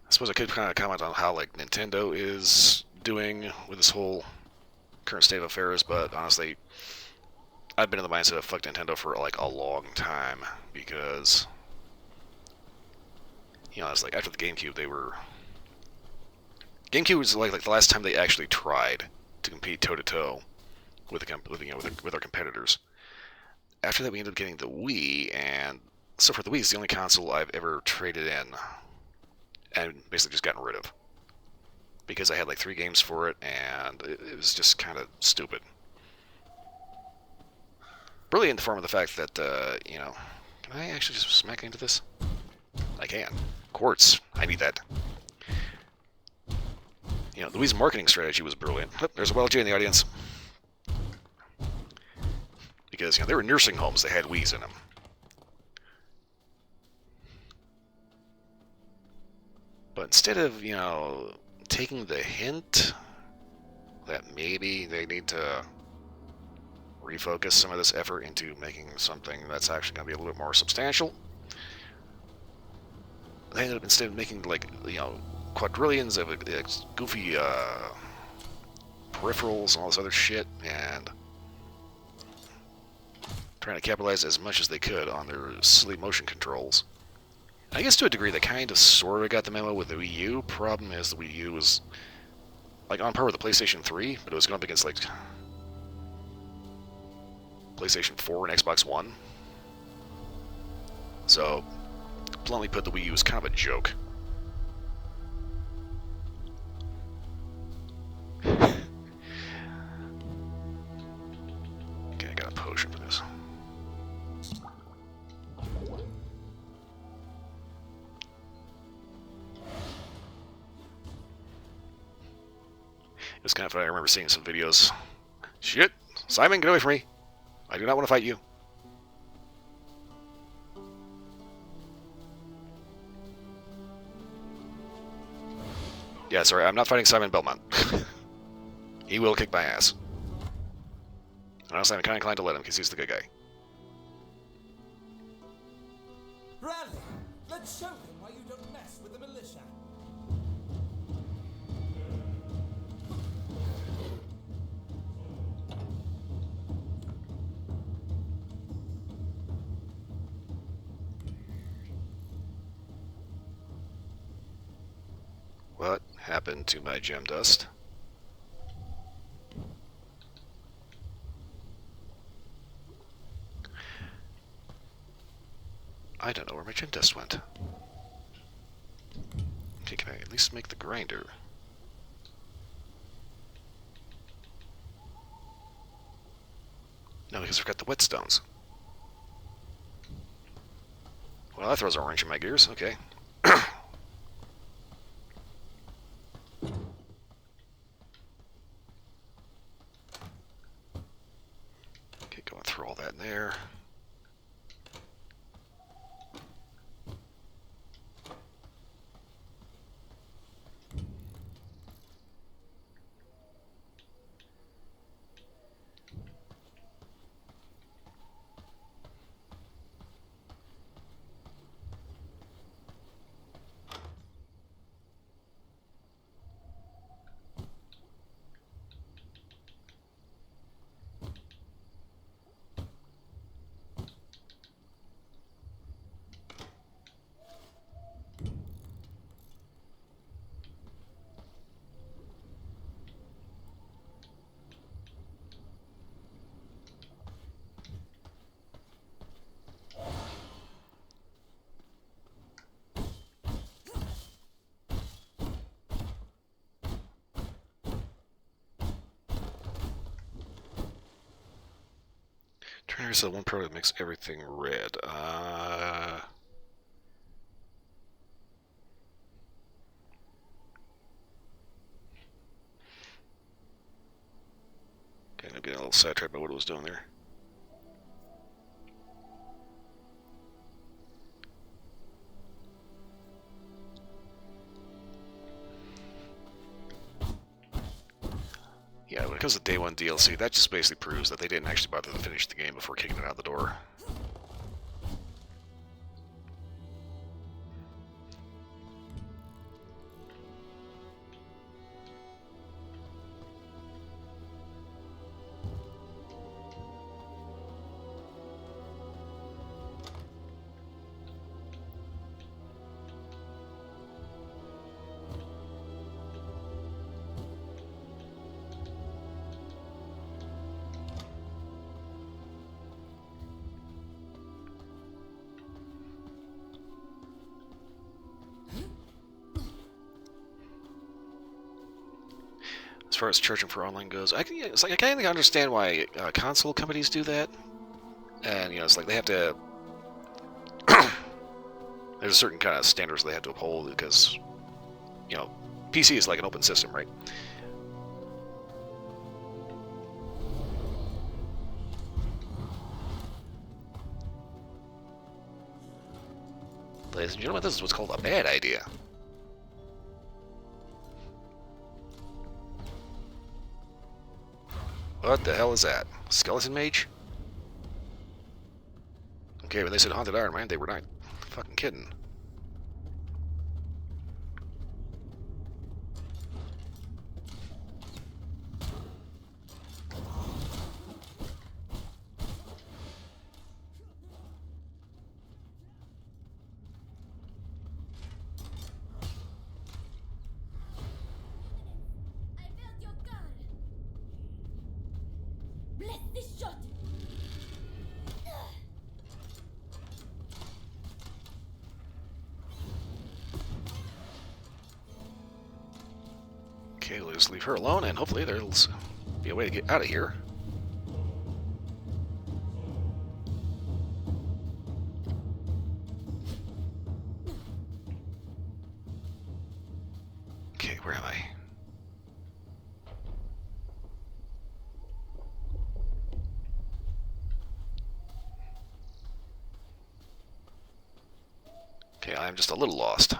I suppose I could kind of comment on how like Nintendo is doing with this whole current state of affairs, but honestly, I've been in the mindset of fuck Nintendo for like a long time, because it's like after the GameCube, GameCube was like the last time they actually tried to compete toe to toe with with our competitors. After that, we ended up getting the Wii, and so for the Wii, it's the only console I've ever traded in and basically just gotten rid of, because I had like 3 games for it, and it was just kind of stupid. Really in the form of the fact that, can I actually just smack into this? I can. Quartz. I need that. The Wii's marketing strategy was brilliant. Oh, there's a J in the audience. Because, there were nursing homes that had Wii's in them. But instead of, taking the hint that maybe they need to refocus some of this effort into making something that's actually going to be a little bit more substantial, they ended up instead of making, like, quadrillions of goofy peripherals and all this other shit, and trying to capitalize as much as they could on their silly motion controls. I guess to a degree they kind of sort of got the memo with the Wii U. Problem is the Wii U was like on par with the PlayStation 3, but it was going up against like PlayStation 4 and Xbox One. So, bluntly put, the Wii U is kind of a joke. Okay, I got a potion for this. It's kind of funny. I remember seeing some videos. Shit! Simon, get away from me! I do not want to fight you. Yeah, sorry, I'm not fighting Simon Belmont. He will kick my ass. Honestly, I'm kind of inclined to let him because he's the good guy. Rally! Let's show them why you don't mess with the militia. What happened to my gem dust? I don't know where my gem dust went. Okay, can I at least make the grinder? No, because I forgot the whetstones. Well, that throws a wrench in my gears. Okay. Okay, go and throw all that in there. Turn so one product makes everything red. Okay, I'm getting a little sidetracked by what it was doing there. Yeah, when it comes to Day 1 DLC, that just basically proves that they didn't actually bother to finish the game before kicking it out the door. As far as charging for online goes, it's like I kind of understand why console companies do that, and it's like they have to. There's a certain kind of standards they have to uphold because, PC is like an open system, right? Ladies and gentlemen, this is what's called a bad idea. What the hell is that? Skeleton mage? Okay, when they said haunted Iron Man, they were not fucking kidding. Bless this shot! Okay, we'll just leave her alone, and hopefully there'll be a way to get out of here. Okay, where am I? Okay, I'm just a little lost.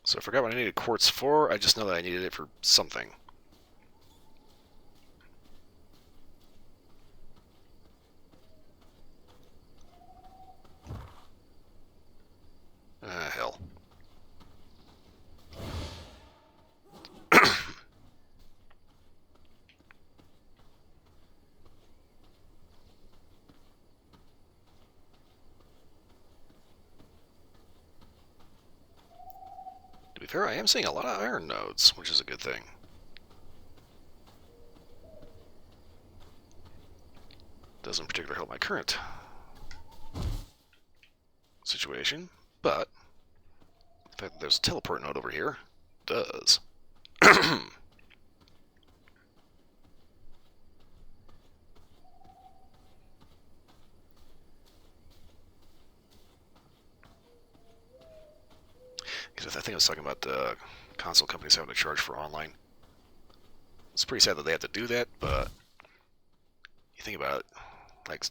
So I forgot what I needed quartz for. I just know that I needed it for something. Hell. To be fair, I am seeing a lot of iron nodes, which is a good thing. Doesn't particularly help my current situation, but the fact that there's a teleport node over here does. Because I think I was talking about console companies having to charge for online. It's pretty sad that they have to do that, but you think about it, like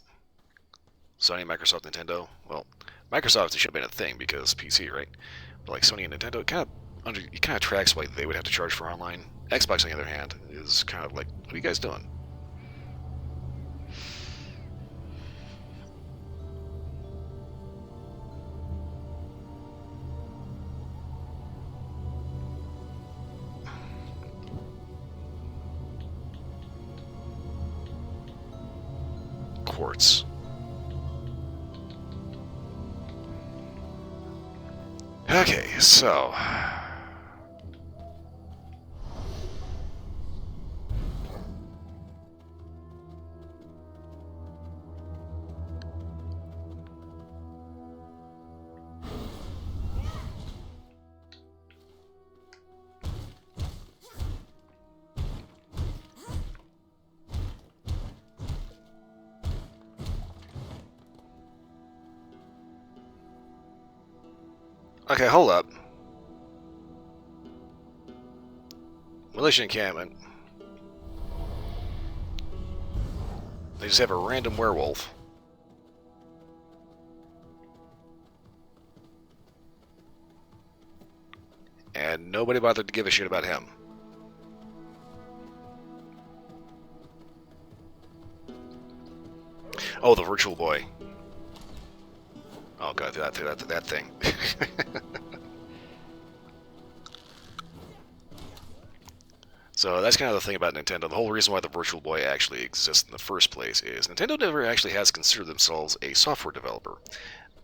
Sony, Microsoft, Nintendo. Well, Microsoft it should have been a thing because PC, right? But like Sony and Nintendo, it kind of tracks why they would have to charge for online. Xbox, on the other hand, is kind of like, what are you guys doing? Quartz. Okay, so okay, hold up. Militia encampment. They just have a random werewolf. And nobody bothered to give a shit about him. Oh, the virtual boy. Oh god, that thing. So that's kind of the thing about Nintendo. The whole reason why the Virtual Boy actually exists in the first place is Nintendo never actually has considered themselves a software developer.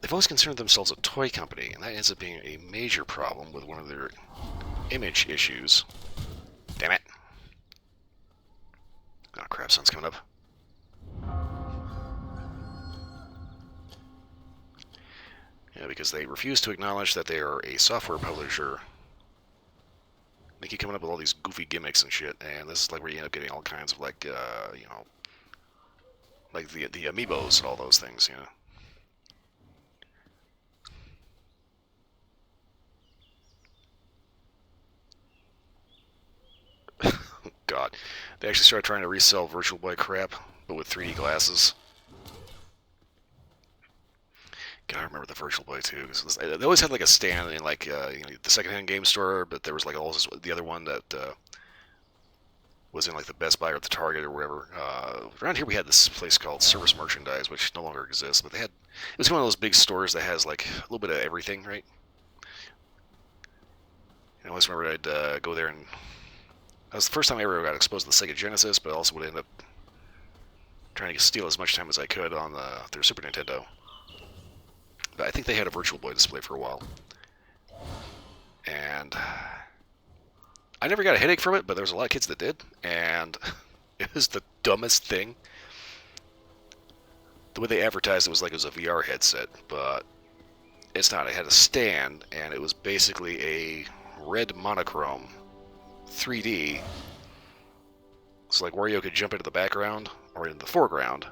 They've always considered themselves a toy company, and that ends up being a major problem with one of their image issues. Damn it. Oh crap, sun's coming up. Yeah, because they refuse to acknowledge that they are a software publisher. They keep coming up with all these goofy gimmicks and shit, and this is like where you end up getting all kinds of like, like the amiibos and all those things, you know. God, they actually started trying to resell Virtual Boy crap, but with 3D glasses. God, I remember the Virtual Boy too. They always had like a stand in like the secondhand game store, but there was like always the other one that was in like the Best Buy or the Target or wherever. Around here we had this place called Service Merchandise, which no longer exists, but it was one of those big stores that has like a little bit of everything, right? And I always remember I'd go there, and that was the first time I ever got exposed to the Sega Genesis, but I also would end up trying to steal as much time as I could on their Super Nintendo. But I think they had a Virtual Boy display for a while. And I never got a headache from it, but there was a lot of kids that did, and it was the dumbest thing. The way they advertised it was like it was a VR headset, but it's not. It had a stand, and it was basically a red monochrome 3D. So like Wario could jump into the background or into the foreground,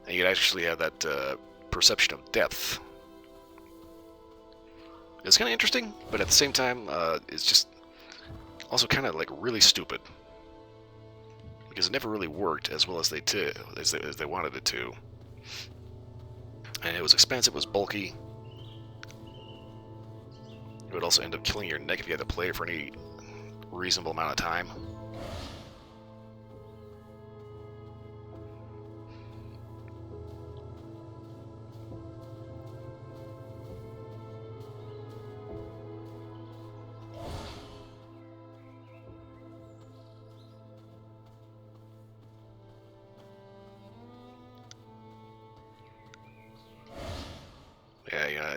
and you'd actually have that perception of depth. It's kind of interesting, but at the same time, it's just also kind of like really stupid because it never really worked as well as they wanted it to, and it was expensive. It was bulky. It would also end up killing your neck if you had to play it for any reasonable amount of time. Yeah,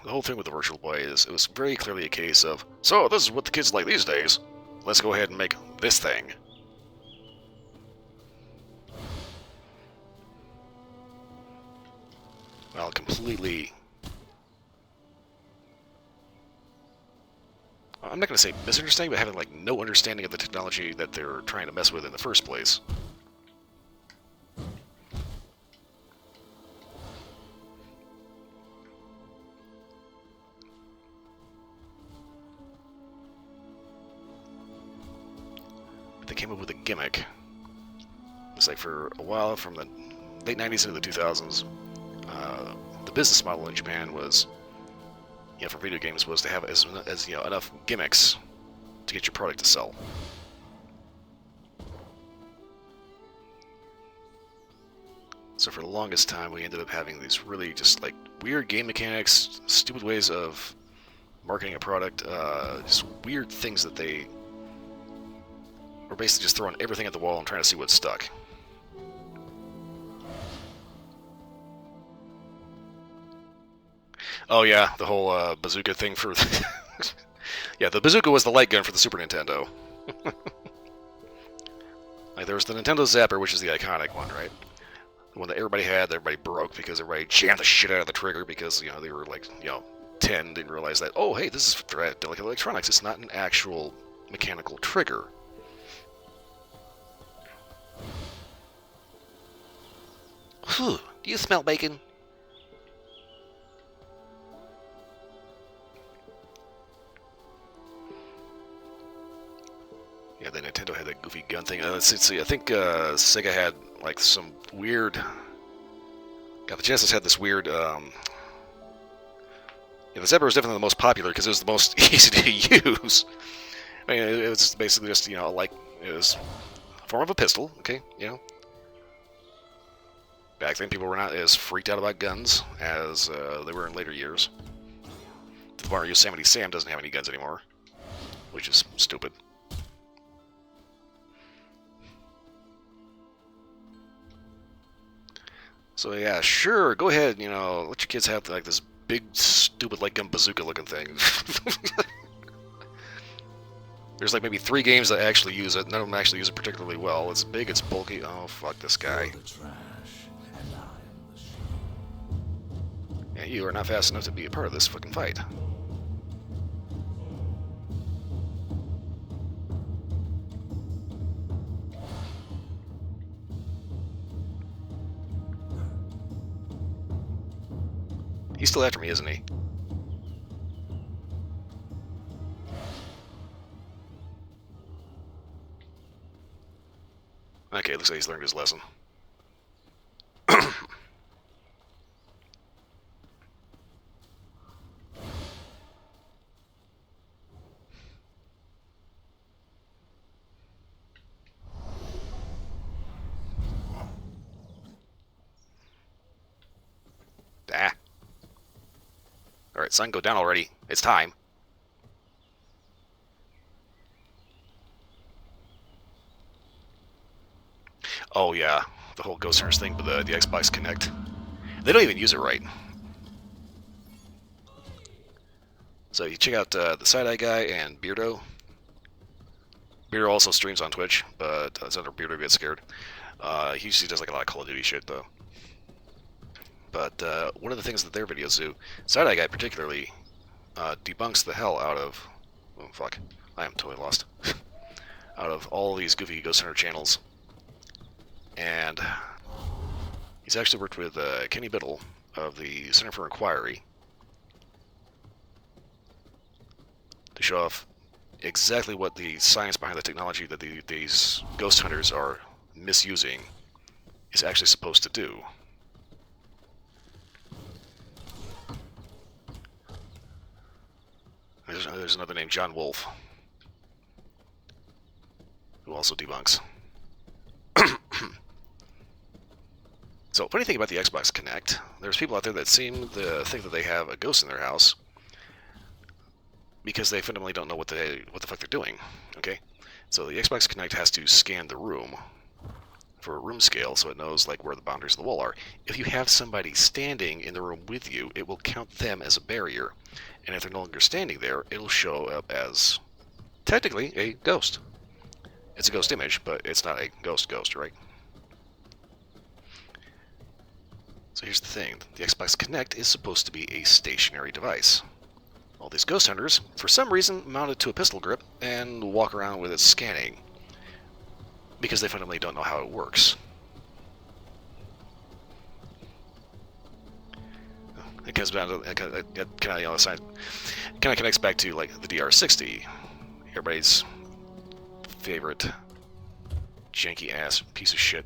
the whole thing with the Virtual Boy is it was very clearly a case of, so this is what the kids like these days. Let's go ahead and make this thing. Well, completely... I'm not going to say misunderstanding, but having like no understanding of the technology that they're trying to mess with in the first place. They came up with a gimmick. It's like for a while, from the late 90s into the 2000s, the business model in Japan was, for video games, was to have as enough gimmicks to get your product to sell. So for the longest time, we ended up having these really just like weird game mechanics, stupid ways of marketing a product, just weird things that they were basically just throwing everything at the wall and trying to see what stuck. Oh yeah, the whole bazooka thing for... Yeah, the bazooka was the light gun for the Super Nintendo. Like, there was the Nintendo Zapper, which is the iconic one, right? The one that everybody had, that everybody broke because everybody jammed the shit out of the trigger because, they were like, 10, didn't realize that, oh, hey, this is delicate electronics. It's not an actual mechanical trigger. Whew, do you smell bacon? Yeah, the Nintendo had that goofy gun thing. Let's see, I think Sega had like some weird... Yeah, the Genesis had this weird... Yeah, the Zebra was definitely the most popular because it was the most easy to use. I mean, it was basically just, like... It was a form of a pistol, okay, Back then, people were not as freaked out about guns as they were in later years. The Mario Yosemite Sam doesn't have any guns anymore, which is stupid. So yeah, sure, go ahead, let your kids have like this big, stupid light gun bazooka looking thing. There's like maybe 3 games that actually use it. None of them actually use it particularly well. It's big, it's bulky. Oh, fuck this guy. Yeah, you are not fast enough to be a part of this fucking fight. He's still after me, isn't he? Okay, looks like he's learned his lesson. Ah. Alright, son, go down already. It's time. Oh yeah, the whole Ghost Hunters thing with the Xbox Kinect. They don't even use it right. So you check out the Side-Eye guy and Beardo. Beardo also streams on Twitch, but it's under Beardo Get Scared. He usually does like a lot of Call of Duty shit though. But one of the things that their videos do, Side-Eye Guy particularly, debunks the hell out of... Oh, fuck. I am totally lost. Out of all these goofy Ghost Hunter channels. And he's actually worked with Kenny Biddle of the Center for Inquiry to show off exactly what the science behind the technology that these ghost hunters are misusing is actually supposed to do. There's another named John Wolfe who also debunks. So, funny thing about the Xbox Kinect, there's people out there that seem to think that they have a ghost in their house because they fundamentally don't know what the fuck they're doing. Okay, so the Xbox Kinect has to scan the room for a room scale, so it knows like where the boundaries of the wall are. If you have somebody standing in the room with you, it will count them as a barrier, and if they're no longer standing there, it'll show up as technically a ghost. It's a ghost image, but it's not a ghost, right? So here's the thing, the Xbox Kinect is supposed to be a stationary device. All these ghost hunters, for some reason, mount it to a pistol grip and walk around with it scanning, because they fundamentally don't know how it works. It comes down to it kind of connects back to like the DR60, everybody's favorite janky ass piece of shit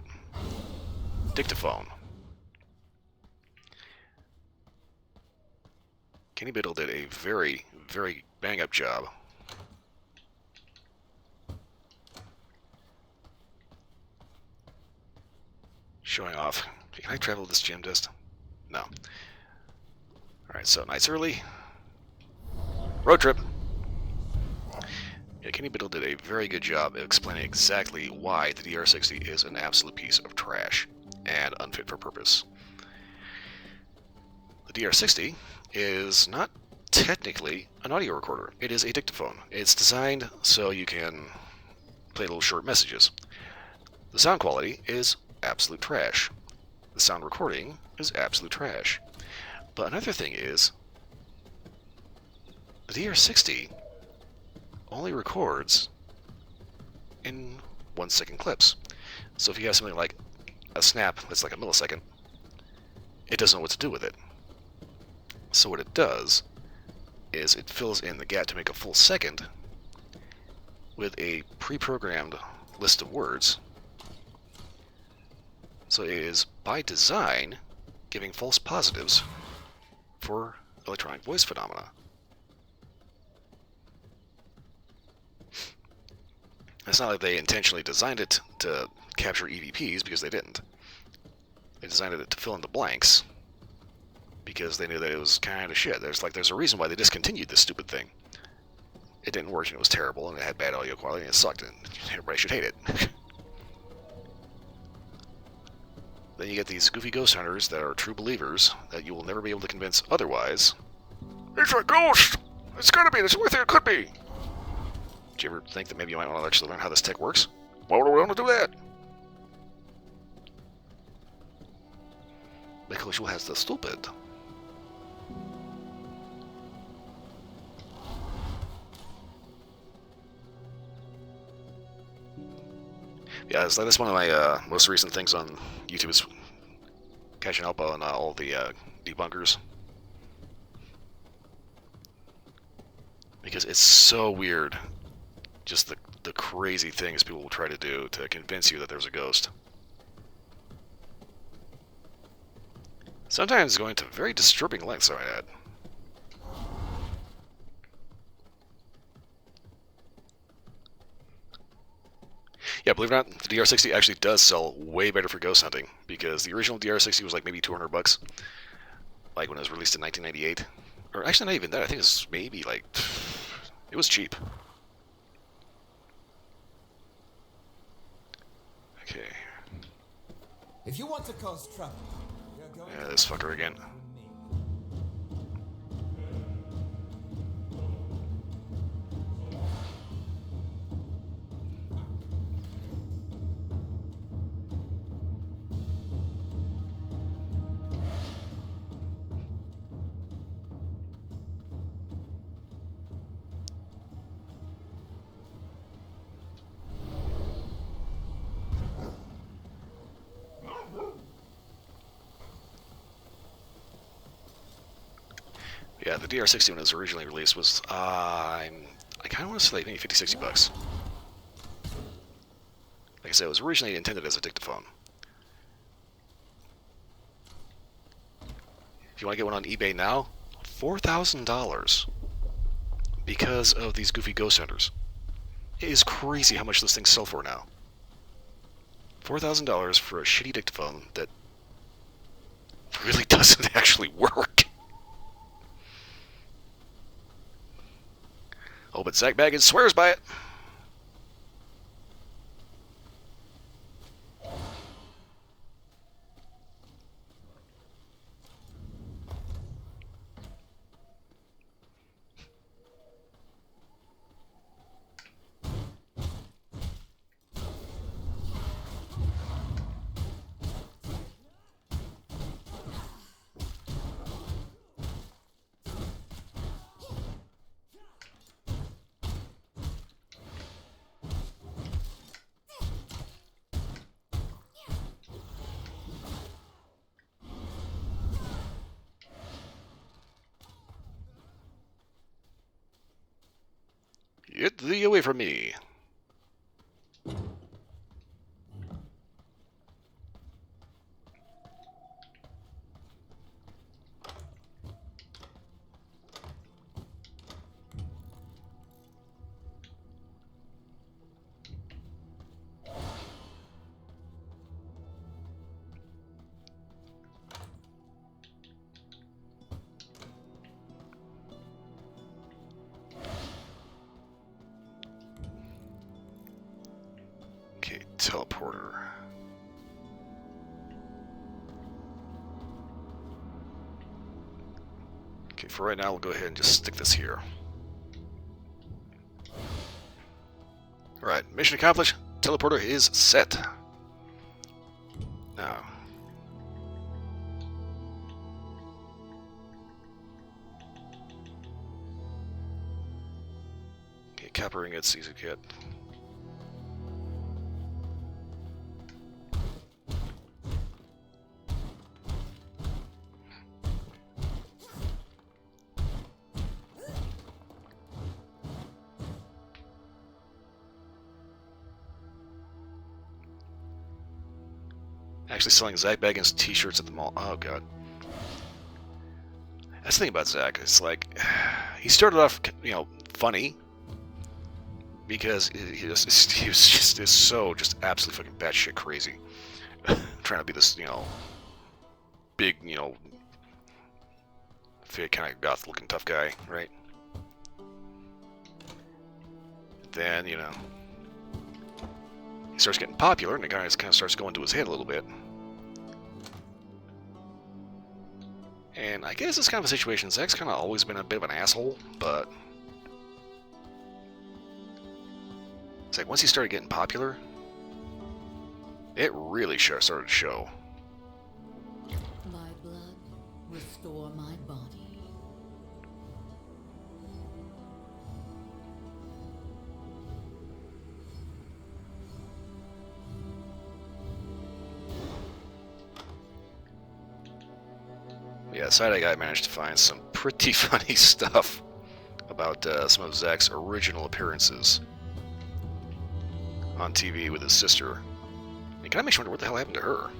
dictaphone. Kenny Biddle did a very, very bang-up job showing off. Can I travel this gym dist? No. Alright, so nights early. Road trip. Yeah, Kenny Biddle did a very good job of explaining exactly why the DR60 is an absolute piece of trash and unfit for purpose. The DR60 is not technically an audio recorder. It is a dictaphone. It's designed so you can play little short messages. The sound quality is absolute trash. The sound recording is absolute trash. But another thing is, the DR60 only records in 1 second clips. So if you have something like a snap that's like a millisecond, it doesn't know what to do with it. So what it does is it fills in the gap to make a full second with a pre-programmed list of words. So it is, by design, giving false positives for electronic voice phenomena. It's not like they intentionally designed it to capture EVPs, because they didn't. They designed it to fill in the blanks because they knew that it was kind of shit. There's a reason why they discontinued this stupid thing. It didn't work and it was terrible and it had bad audio quality and it sucked and everybody should hate it. Then you get these goofy ghost hunters that are true believers that you will never be able to convince otherwise. It's a ghost! It's gotta be! It's the only thing it could be! Did you ever think that maybe you might want to actually learn how this tech works? Why would we want to do that? Because you has the stupid. Yeah, that's one of my most recent things on YouTube is catching up on all the debunkers. Because it's so weird, just the crazy things people will try to do to convince you that there's a ghost. Sometimes going to very disturbing lengths, I might add. Yeah, believe it or not, the DR60 actually does sell way better for ghost hunting, because the original DR60 was like maybe $200, like when it was released in 1998. Or actually not even that, I think it's maybe like, it was cheap. Okay. If you want to cause trouble, you're going Yeah, this fucker again. Yeah, the DR60 when it was originally released was, I kind of want to say like maybe 50, 60 bucks. Like I said, it was originally intended as a dictaphone. If you want to get one on eBay now, $4,000 because of these goofy ghost hunters. It is crazy how much those things sell for now. $4,000 for a shitty dictaphone that really doesn't actually work. Oh, but Zach Baggins swears by it. Get thee away from me. Okay, teleporter. Okay, for right now, we'll go ahead and just stick this here. Alright, mission accomplished. Teleporter is set. Now, okay, copper ingots, easy to get. Actually selling Zach Baggins t-shirts at the mall. Oh, God. That's the thing about Zach. It's like, he started off, funny. Because he was just so absolutely fucking batshit crazy. Trying to be this, big, fit kind of goth-looking tough guy, right? Then, he starts getting popular, and the guy kind of starts going to his head a little bit. And I guess it's kind of a situation. Zach's kind of always been a bit of an asshole, but it's like once he started getting popular, it really started to show. My blood, restore my body. Yeah, Side Eye Guy managed to find some pretty funny stuff about some of Zach's original appearances on TV with his sister. It kind of makes you wonder what the hell happened to her.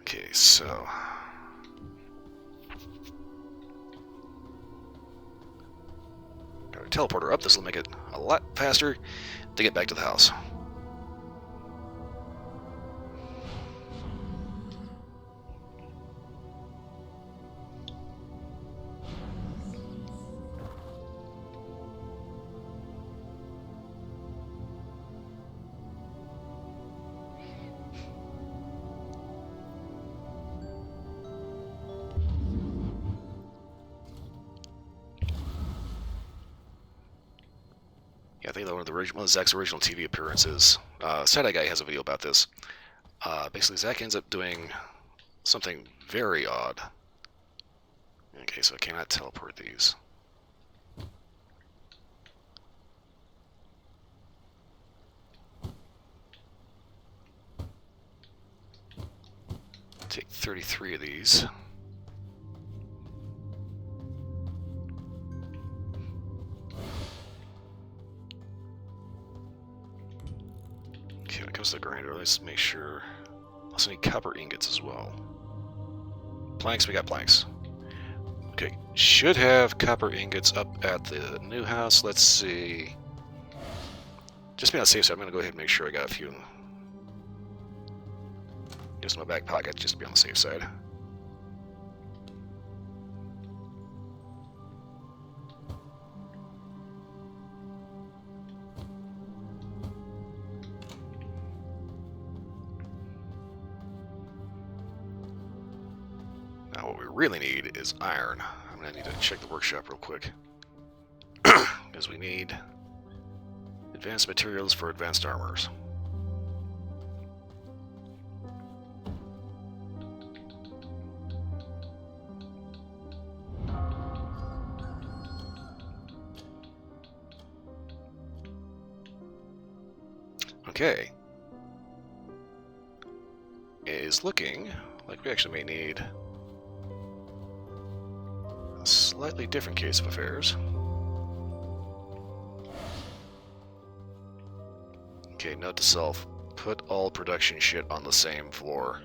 Okay, so got a teleporter up. This will make it a lot faster to get back to the house. Yeah, I think that one of Zach's original TV appearances. Side-Eye Guy has a video about this. Basically, Zach ends up doing something very odd. Okay, so I cannot teleport these. Take 33 of these. Okay, when it comes to the grinder, let's make sure. Also need copper ingots as well. Planks, we got planks. Okay, should have copper ingots up at the new house. Let's see. Just be on the safe side, I'm going to go ahead and make sure I got a few. Just in my back pocket, just to be on the safe side. Now what we really need is iron. I'm going to need to check the workshop real quick. Because we need advanced materials for advanced armors. Okay. It is looking like we actually may need a slightly different case of affairs. Okay, note to self, put all production shit on the same floor.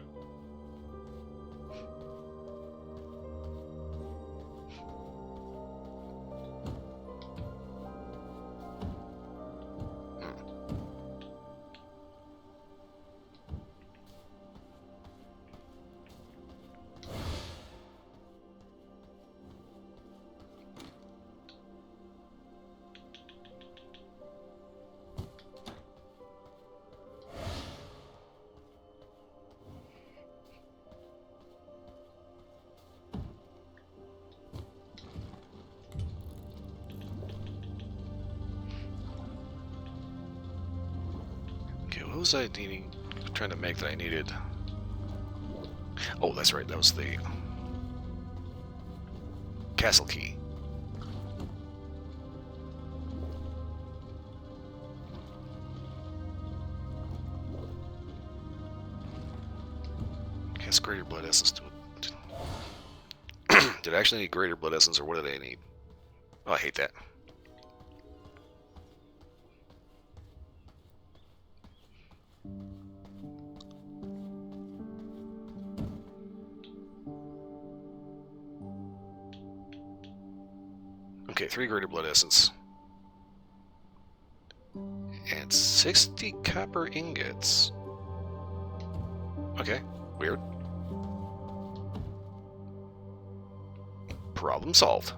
Okay, what was I trying to make that I needed? Oh, that's right, that was the castle key. Cast greater blood essence to it. Did I actually need greater blood essence, or what do they need? Oh, I hate that. Okay, 3 greater blood essence. And 60 copper ingots. Okay, weird. Problem solved.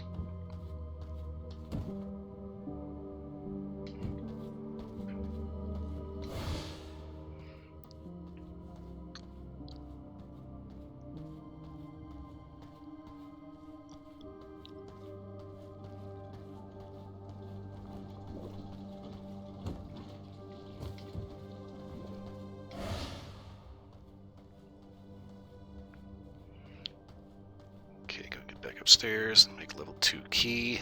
Okay, go get back upstairs and make level 2 key.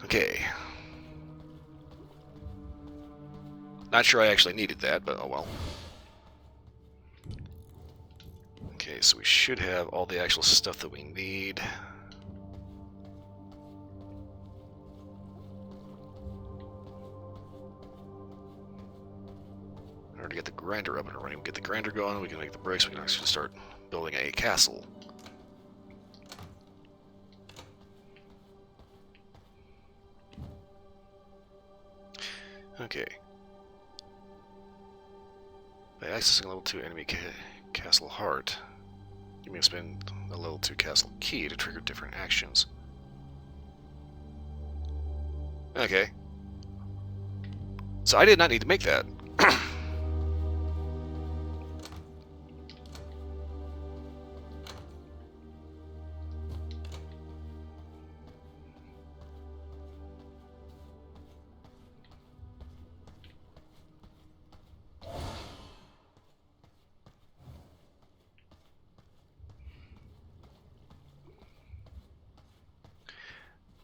Okay. Not sure I actually needed that, but oh well. Okay, so we should have all the actual stuff that we need. In order to get the grinder up and running, we get the grinder going, we can make the bricks, we can actually start building a castle. Okay. By accessing level 2 enemy Castle Heart. You may spend a level 2 castle key to trigger different actions. Okay. So I did not need to make that.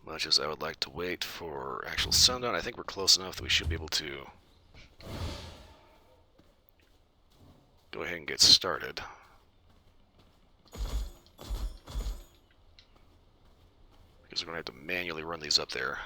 Much as I would like to wait for actual sundown, I think we're close enough that we should be able to go ahead and get started. Because we're going to have to manually run these up there.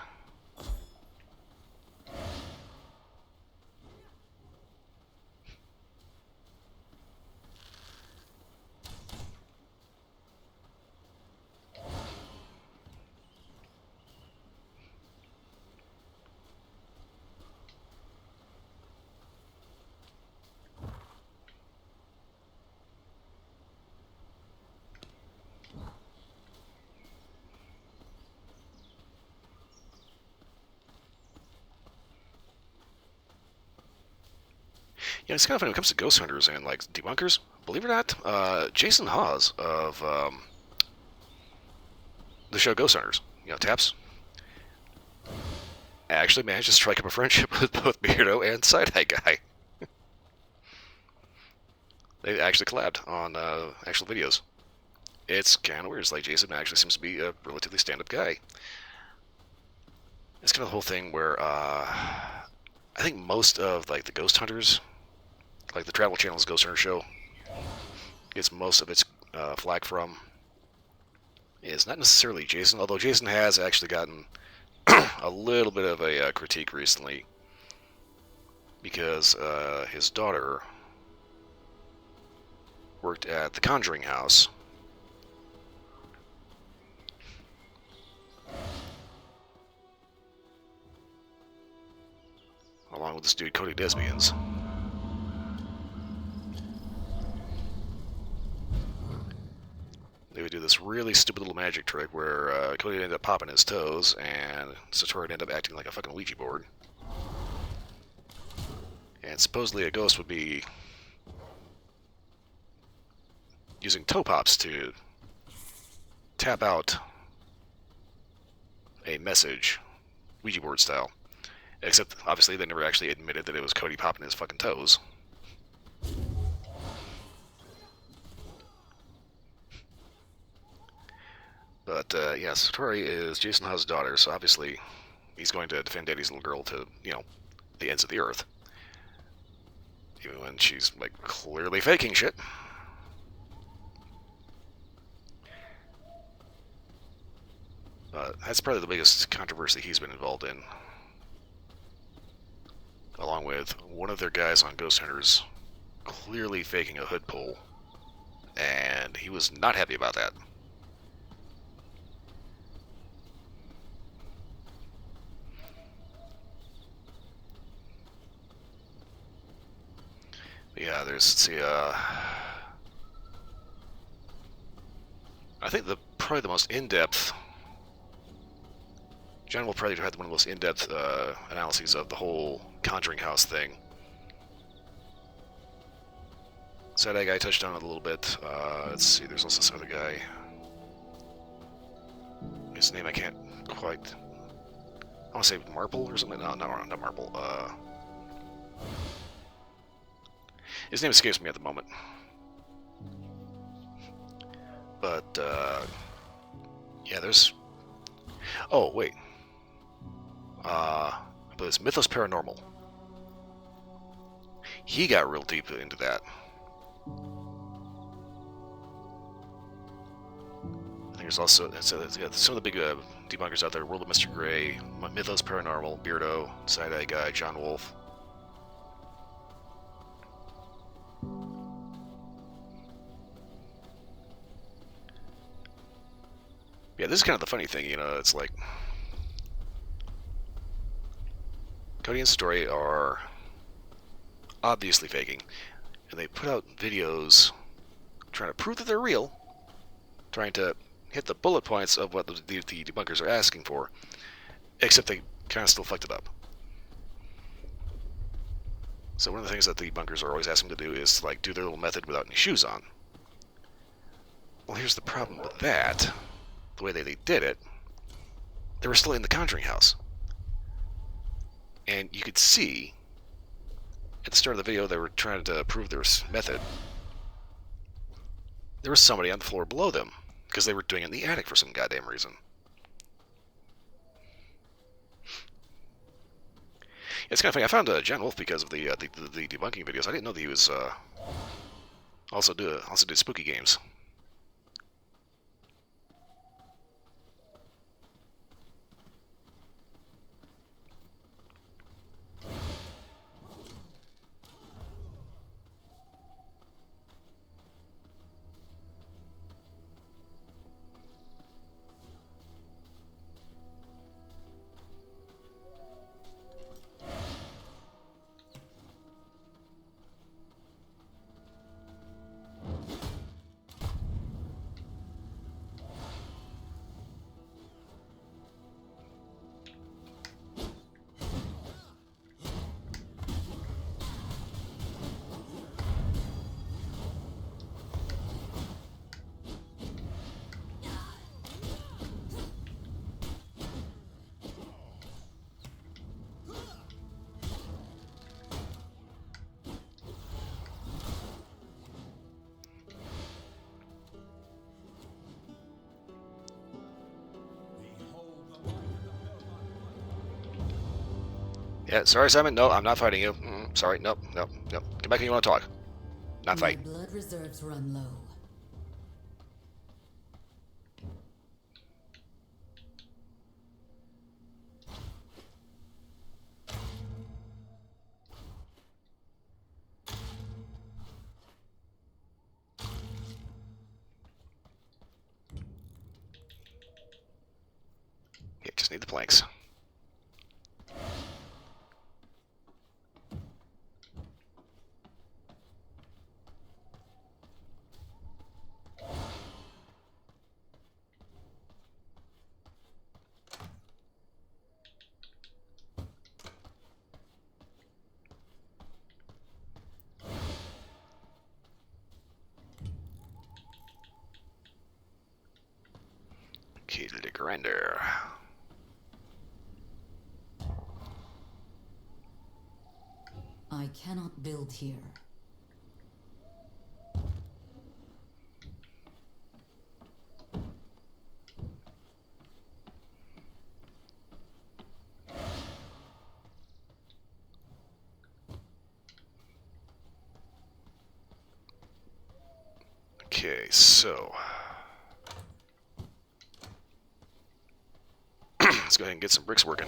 Yeah, it's kind of funny when it comes to ghost hunters and like debunkers. Believe it or not, Jason Hawes of the show Ghost Hunters, Taps, actually managed to strike up a friendship with both Beardo and Side-Eye Guy. They actually collabed on actual videos. It's kind of weird. It's like Jason actually seems to be a relatively stand-up guy. It's kind of the whole thing where I think most of like the ghost hunters, like the Travel Channel's Ghost Hunter show, gets most of its flack from is not necessarily Jason, although Jason has actually gotten a little bit of a critique recently because his daughter worked at the Conjuring House. Along with this dude, Cody Desbians. They would do this really stupid little magic trick where Cody ended up popping his toes and Satori would end up acting like a fucking Ouija board. And supposedly a ghost would be using toe pops to tap out a message, Ouija board style. Except, obviously, they never actually admitted that it was Cody popping his fucking toes. But, yeah, Satori is Jason Hawes' daughter, so obviously he's going to defend Daddy's little girl to, the ends of the earth. Even when she's, like, clearly faking shit. That's probably the biggest controversy he's been involved in. Along with one of their guys on Ghost Hunters clearly faking a hood pull. And he was not happy about that. But yeah, there's, let's see, I think probably the most in-depth, John will probably have one of the most in-depth analyses of the whole Conjuring House thing. Side-Eye Guy touched on it a little bit. Let's see, there's also this other guy. His name I can't quite... I want to say Marple or something? No, not Marple. His name escapes me at the moment. But, yeah, there's... Oh, wait. But it's Mythos Paranormal. He got real deep into that. I think there's also some of the big debunkers out there: World of Mr. Gray, Mythos Paranormal, Beardo, Side-Eye Guy, John Wolfe. Yeah, this is kind of the funny thing, it's like Cody and Story are obviously faking, and they put out videos trying to prove that they're real, trying to hit the bullet points of what the debunkers are asking for, except they kind of still fucked it up. So one of the things that the debunkers are always asking to do is like do their little method without any shoes on. Well, here's the problem with that. The way they did it, they were still in the Conjuring house. And you could see, at the start of the video, they were trying to prove their method. There was somebody on the floor below them, because they were doing it in the attic for some goddamn reason. It's kind of funny. I found John Wolf because of the debunking videos. I didn't know that he was also did spooky games. Yeah, sorry, Simon. No, I'm not fighting you. Sorry, nope. Come back when you want to talk. Not My fight. blood reserves run low. Okay, just need the planks. Okay, the grinder. I cannot build here. Okay, so let's go ahead and get some bricks working.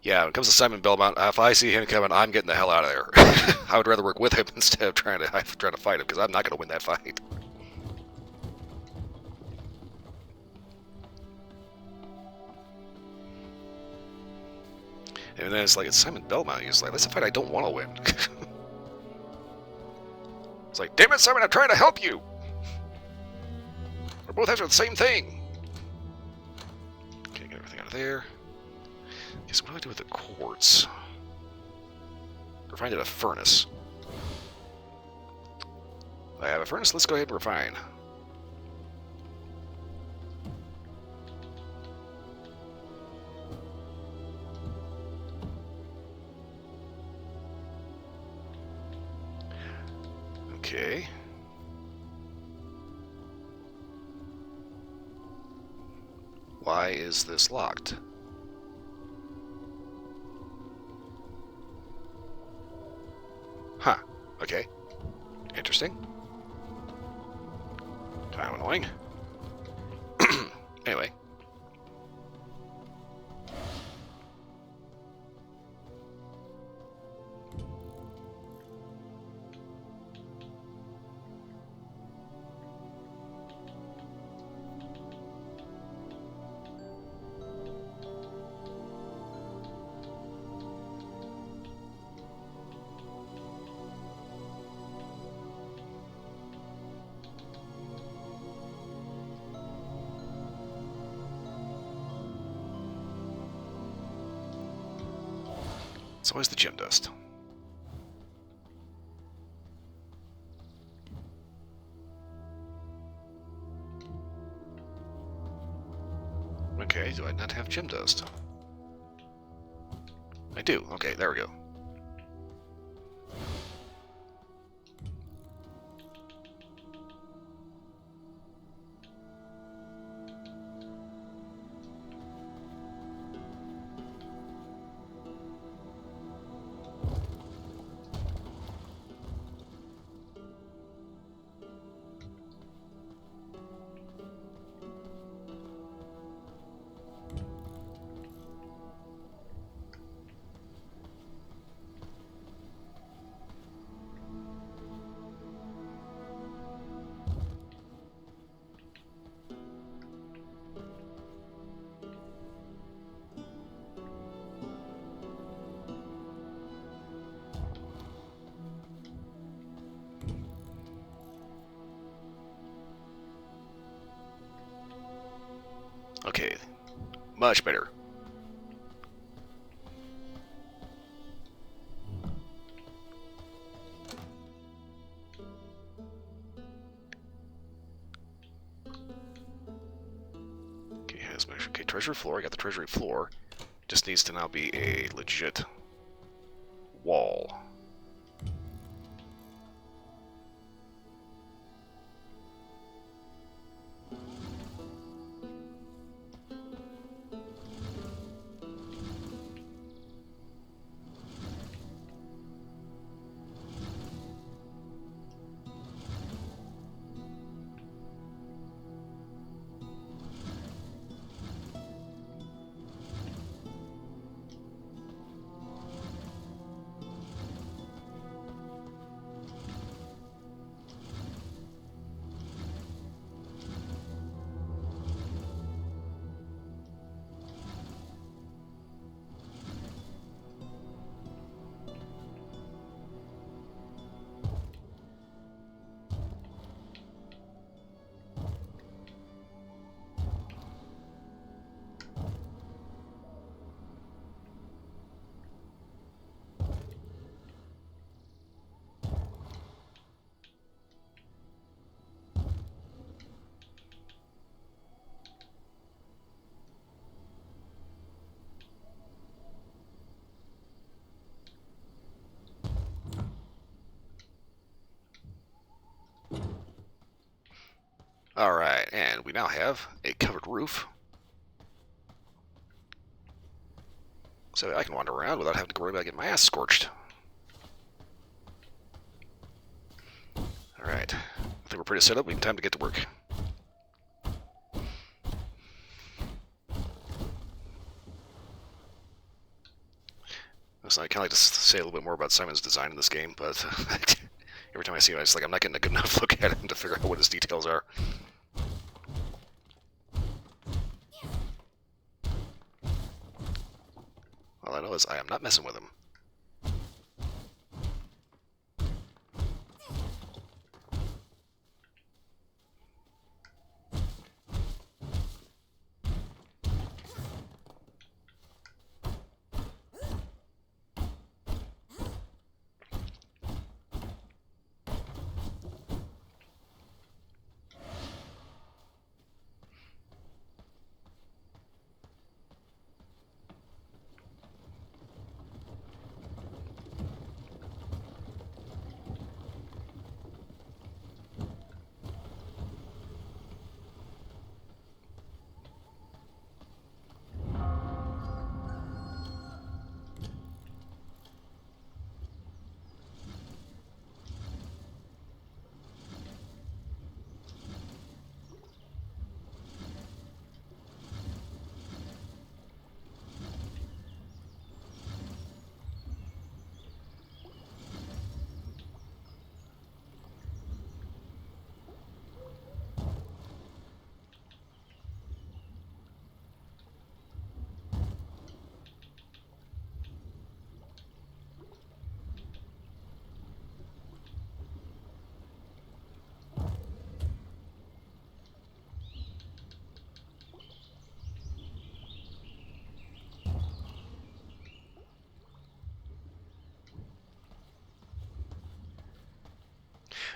Yeah, when it comes to Simon Belmont, if I see him coming, I'm getting the hell out of there. I would rather work with him instead of trying to fight him, because I'm not going to win that fight. And then it's like, it's Simon Belmont. He's like, that's a fight I don't want to win. It's like, damn it, Simon, I'm trying to help you. We're both after the same thing. Okay, get everything out of there. Okay, so what do I do with the quartz? Refined at a furnace. I have a furnace, let's go ahead and refine. Okay. Why is this locked? Huh. Okay. Interesting. Kind of annoying. Anyway. It's always the gem dust. Okay, do I not have gem dust? I do. Okay, there we go. Okay, much better. Okay, treasury floor. I got the treasury floor. Just needs to now be a legit wall. Alright, and we now have a covered roof. So I can wander around without having to worry about getting my ass scorched. Alright, I think we're pretty set up. We have time to get to work. So I kind of like to say a little bit more about Simon's design in this game, but every time I see him, I'm not getting a good enough look at him to figure out what his details are. All I know is I am not messing with him.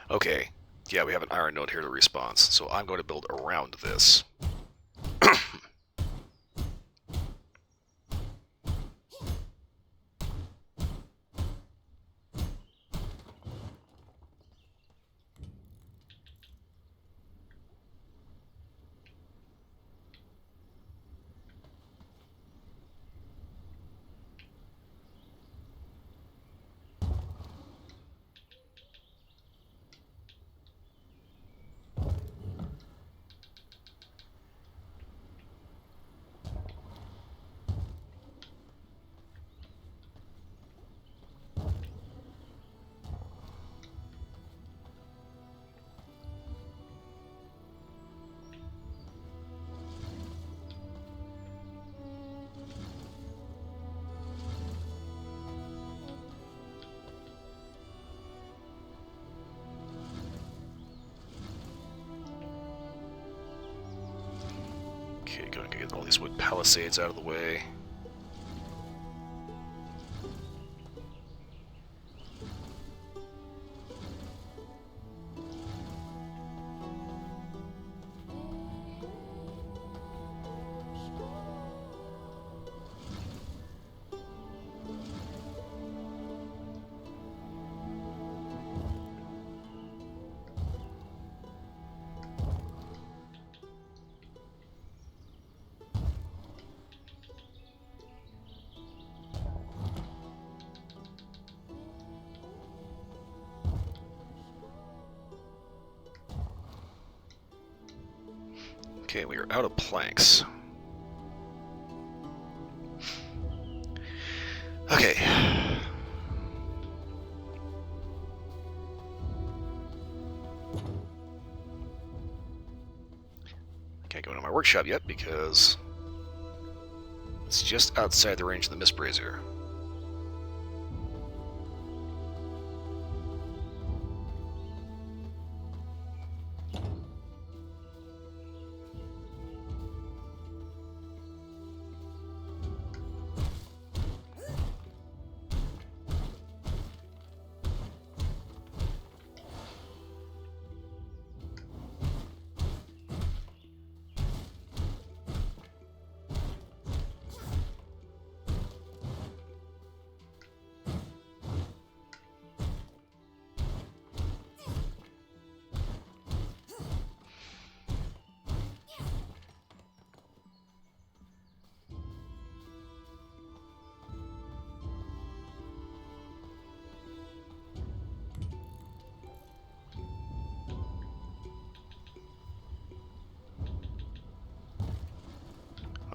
Okay, yeah, we have an iron node here to response, so I'm going to build around this. Okay, going to get all these wood palisades out of the way. Okay, we are out of planks. Okay. Can't go into my workshop yet because it's just outside the range of the Mist Brazier.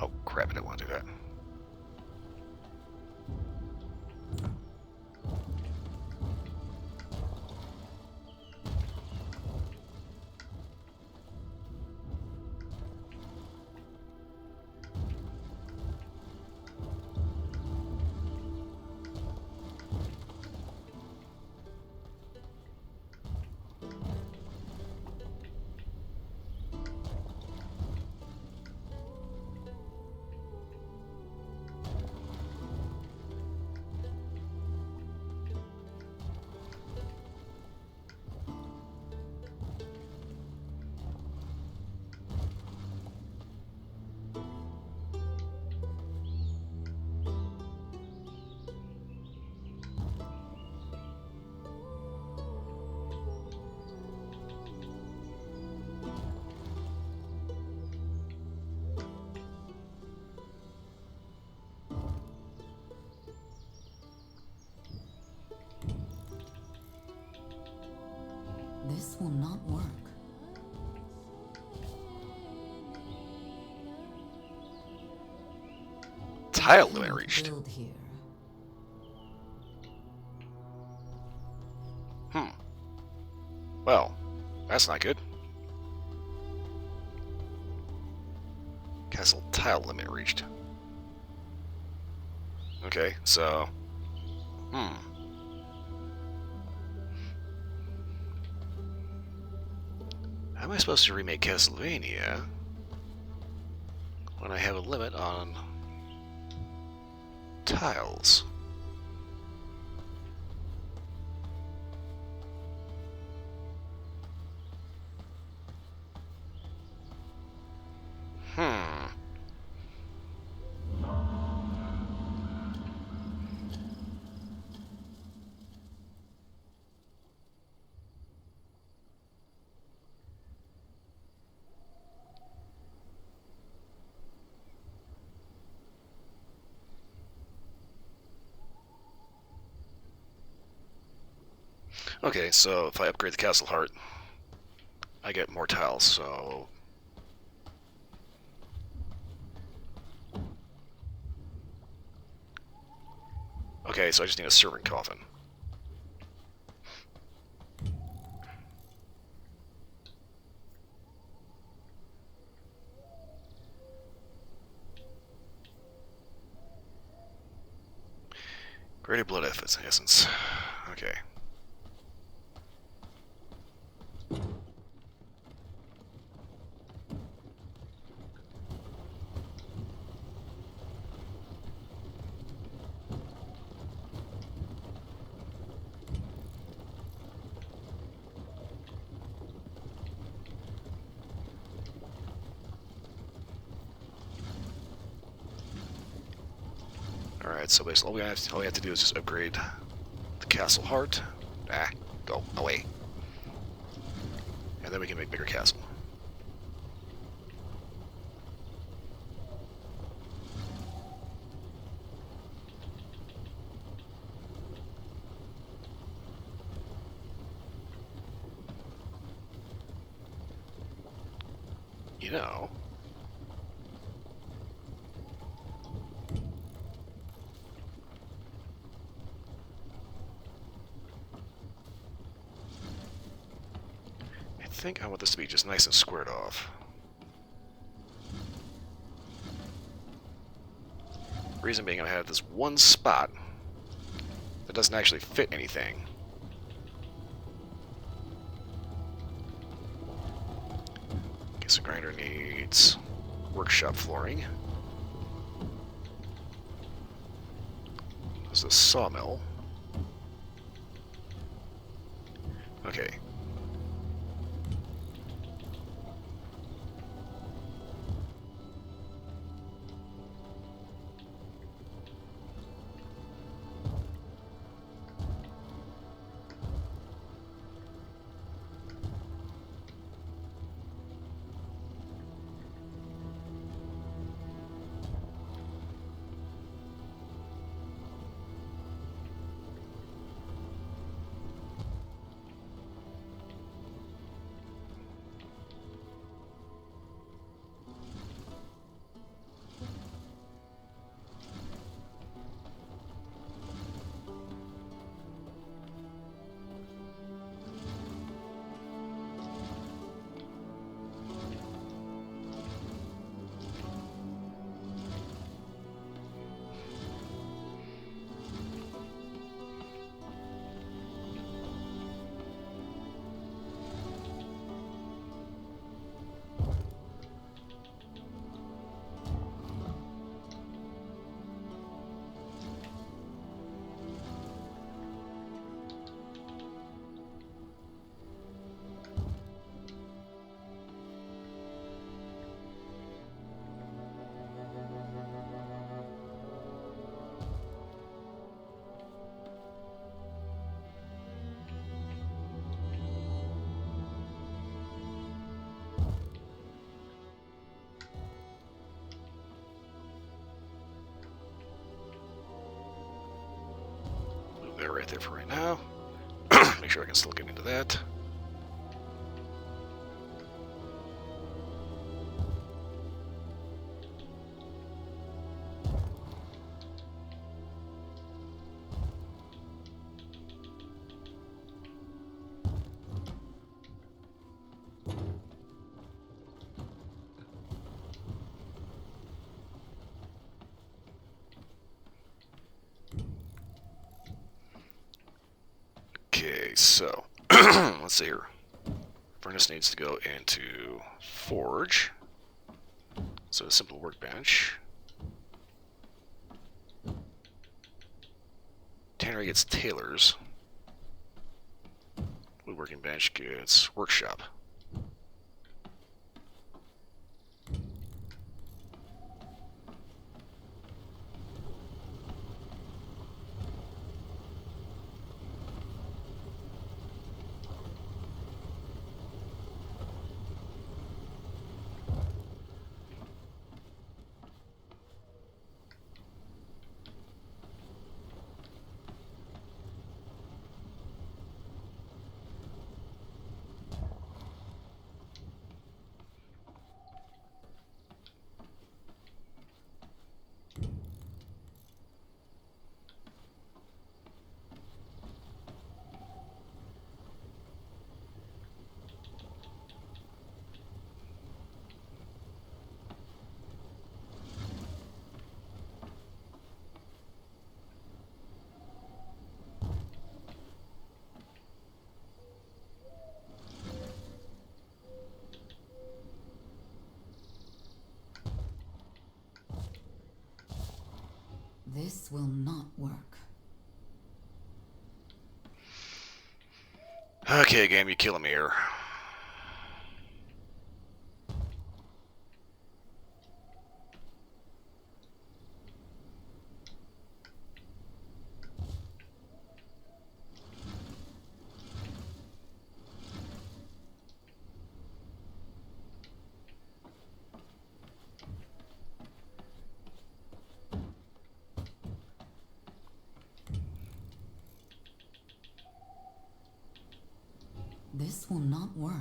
Oh crap, I didn't want to do that. This will not work. Tile I limit cannot reached. build here. Well, that's not good. Castle tile limit reached. Okay, so... How am I supposed to remake Castlevania when I have a limit on tiles? Okay, so if I upgrade the castle heart, I get more tiles, so... Okay, so I just need a servant coffin. Greater blood essence. Okay. Alright, so basically all we have to do is just upgrade the castle heart. Ah, go away. And then we can make bigger castle. You know... I think I want this to be just nice and squared off. Reason being, I have this one spot that doesn't actually fit anything. Okay, so grinder needs workshop flooring. There's a sawmill. Okay. Move that right there for right now. Make sure I can still get into that. Okay, so let's see here. Furnace needs to go into forge. So a simple workbench. Tannery gets tailors. Woodworking bench gets workshop. Okay, game, you killing me here. This will not work.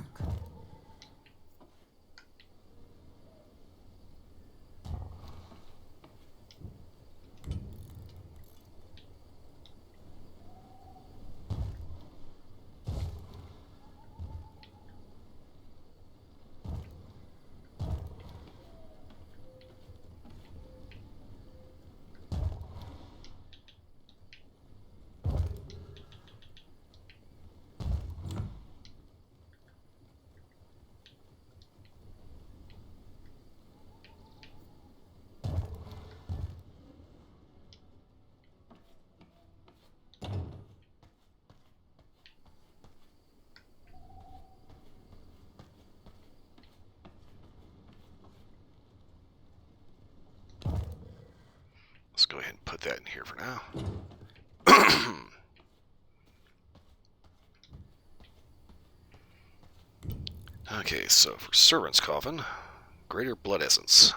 Let's go ahead and put that in here for now. Okay, so for Servant's Coffin, Greater Blood Essence.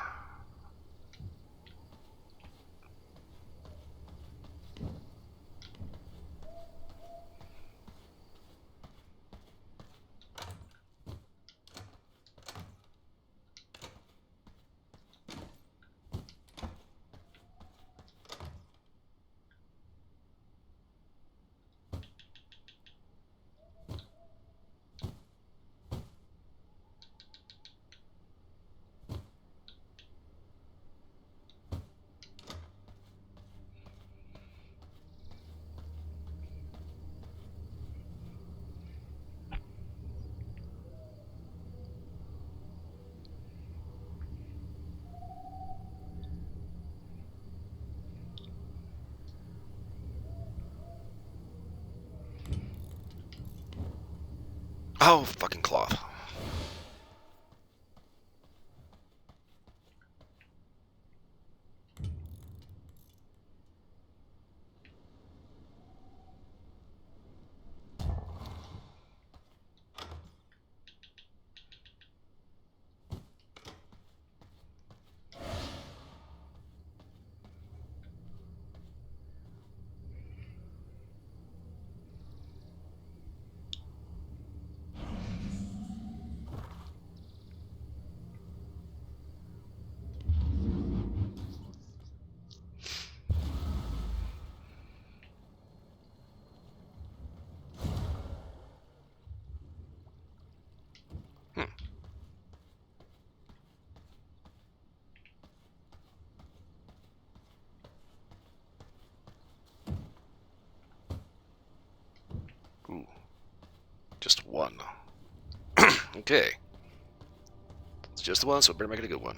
Oh, fucking cloth. Hmm. Ooh, just one. Okay. It's just one, so better make it a good one.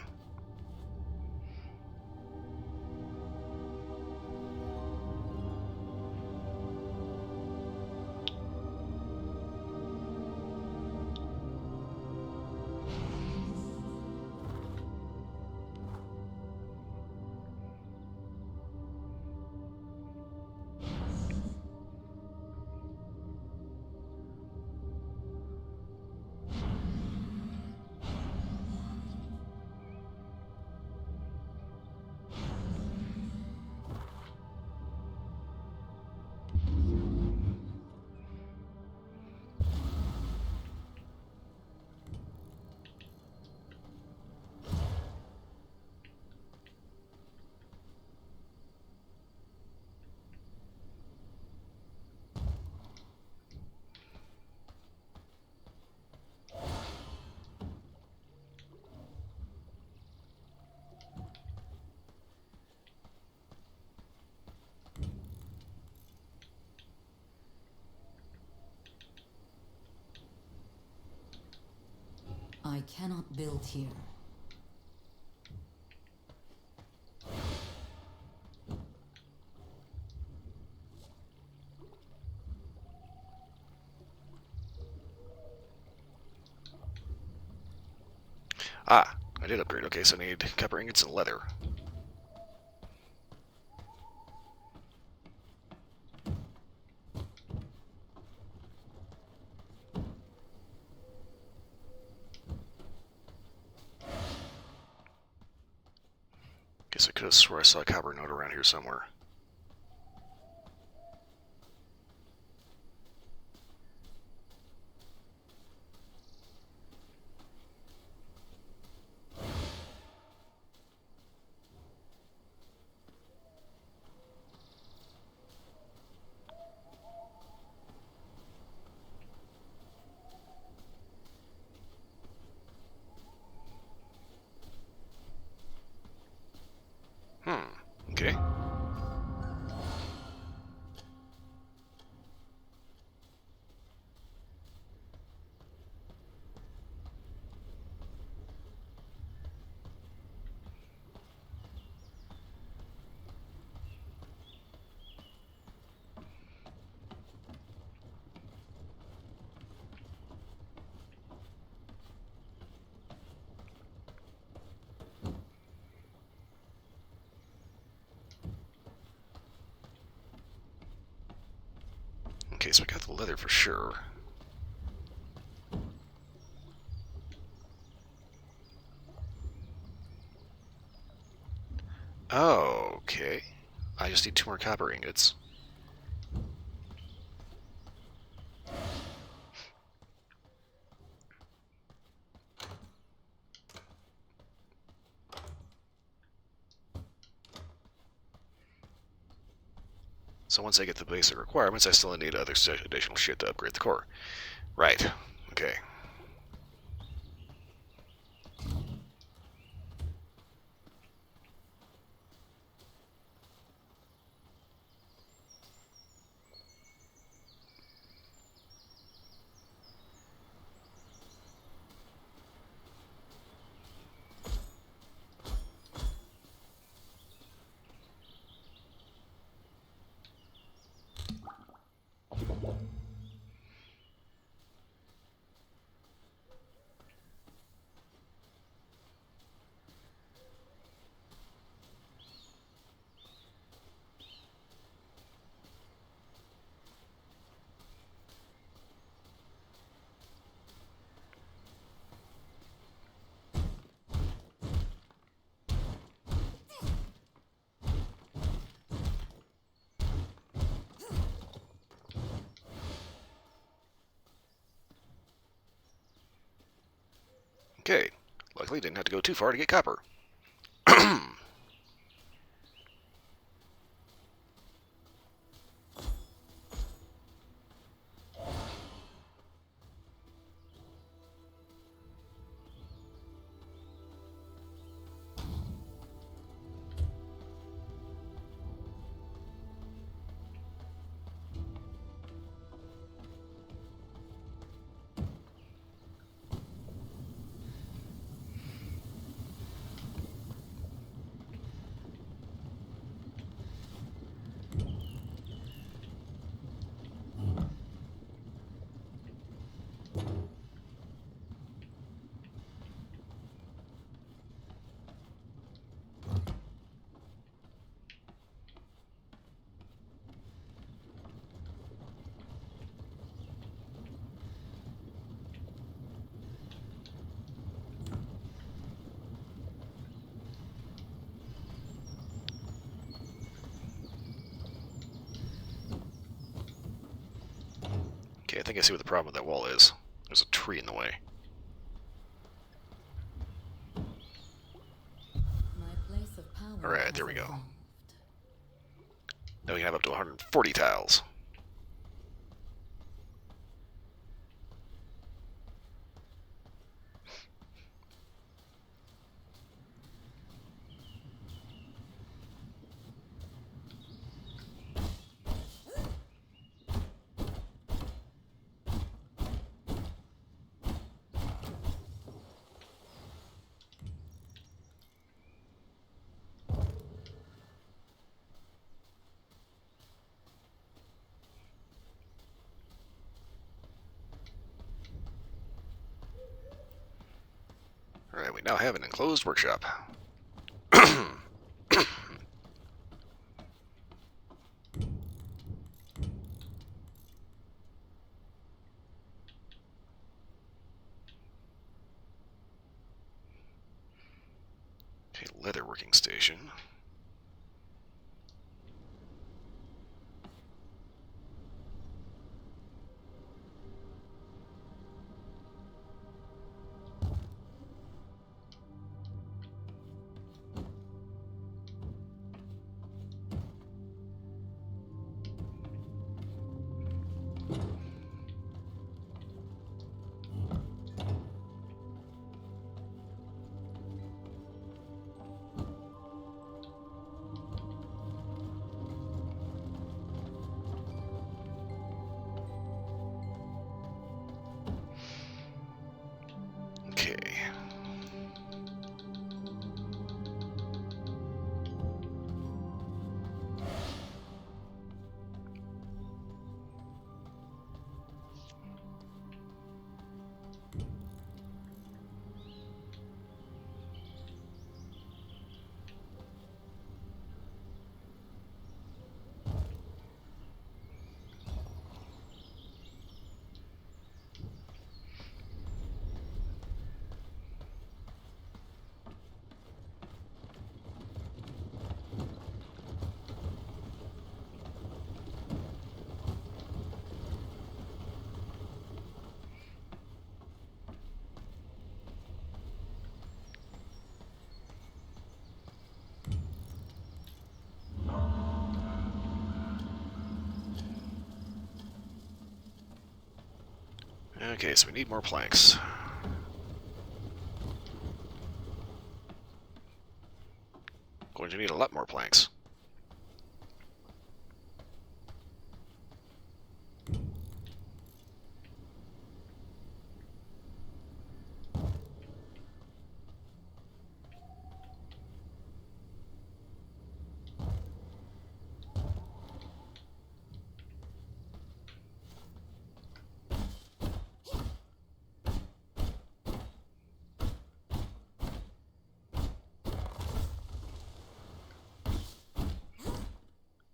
I cannot build here. Ah, I did upgrade. Okay, so I need copper ingots and leather. Guess I could have swore I saw a copper node around here somewhere. Okay. Okay, so we got the leather for sure. Okay. I just need 2 more copper ingots. So once I get the basic requirements, I still need other additional shit to upgrade the core. Right. Okay. Okay. Luckily, didn't have to go too far to get copper. Okay, I think I see what the problem with that wall is. There's a tree in the way. My place of power Alright, has there we go. evolved. Now we can have up to 140 tiles. we now have an enclosed workshop. Okay, leather working station. Okay. Okay, so we need more planks. Going to need a lot more planks.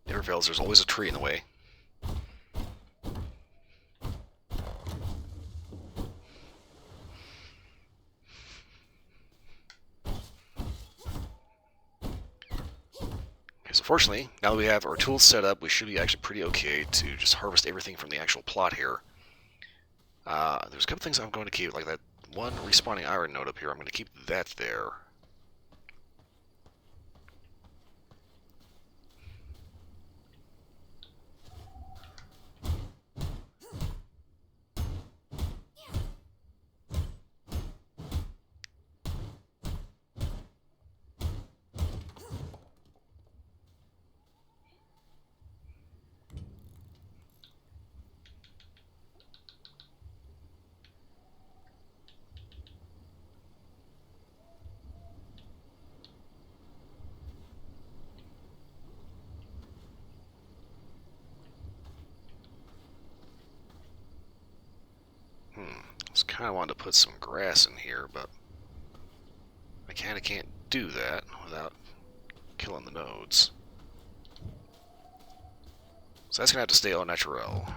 Never fails, there's always a tree in the way. So fortunately, now that we have our tools set up, we should be actually pretty okay to just harvest everything from the actual plot here. There's a couple things I'm going to keep, like that one respawning iron node up here. I'm going to keep that there. Just kind of wanted to put some grass in here, but I kind of can't do that without killing the nodes. So that's going to have to stay au naturel.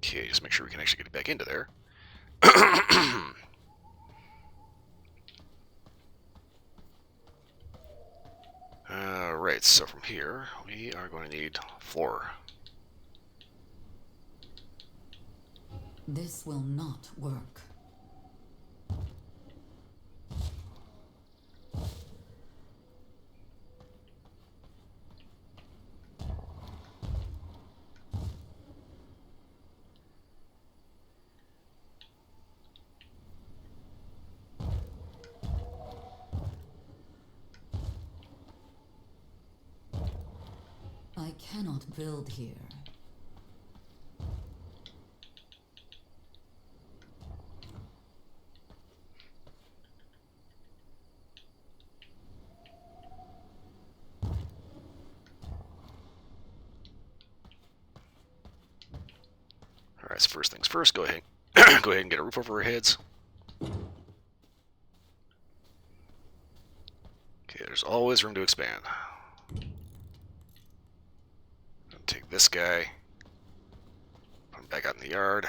Okay, just make sure we can actually get it back into there. Alright, Alright, so from here, we are going to need floor. This will not work. I cannot build here. Alright, so first things first, go ahead go ahead and get a roof over our heads. Okay, there's always room to expand. Take this guy, put him back out in the yard.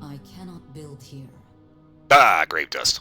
I cannot build here. Ah, grave dust.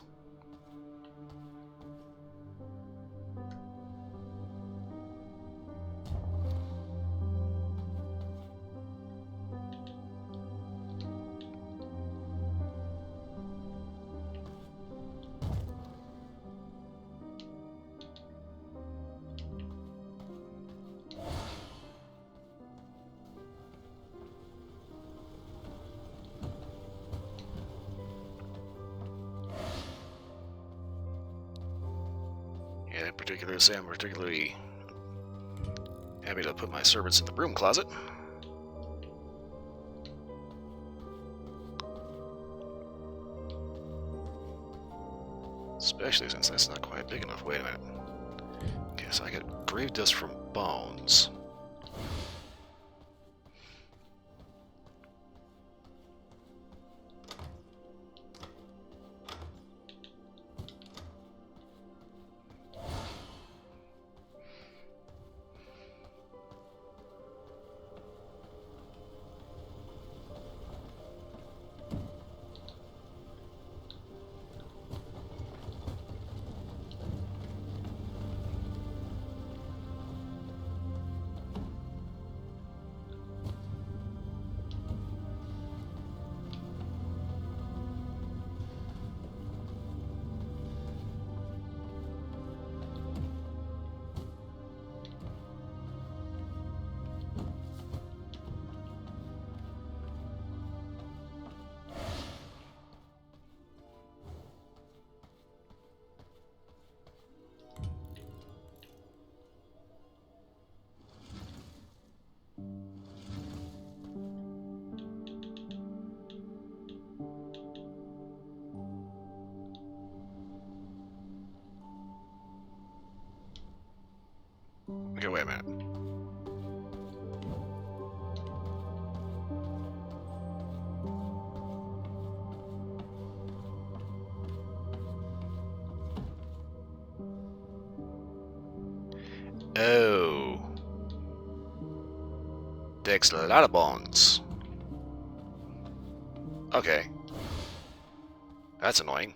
And in particular, say I'm particularly happy to put my servants in the broom closet. Especially since that's not quite big enough. Wait a minute. Okay, so I got grave dust from bones. Okay, wait a minute. Oh. Takes a lot of bones. Okay. That's annoying.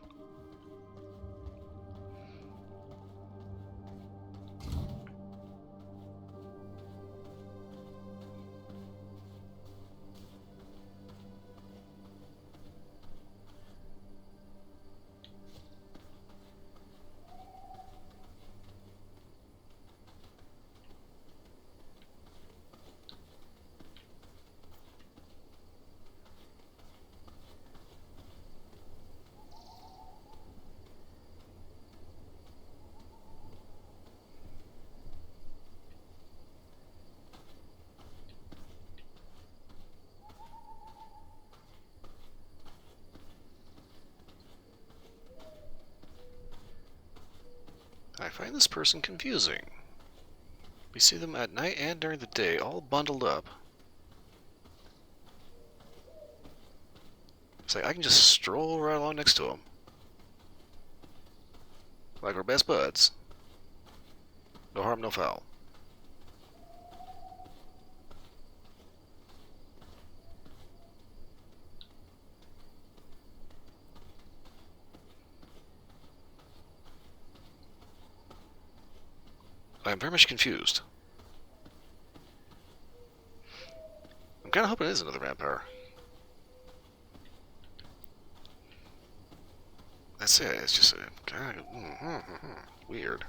find this person confusing. We see them at night and during the day, all bundled up. It's like I can just stroll right along next to them. Like we're best buds. No harm, no foul. I am very much confused. I'm kind of hoping it is another vampire. That's it. It's just kind of weird.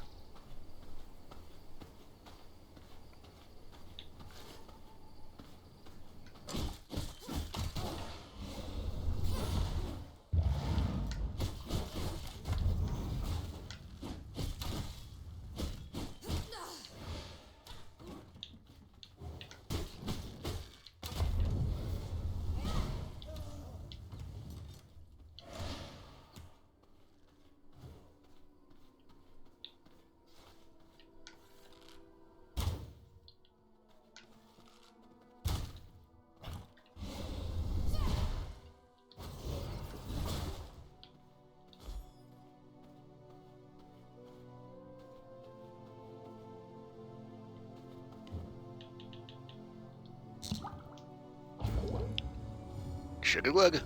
Sugar glug.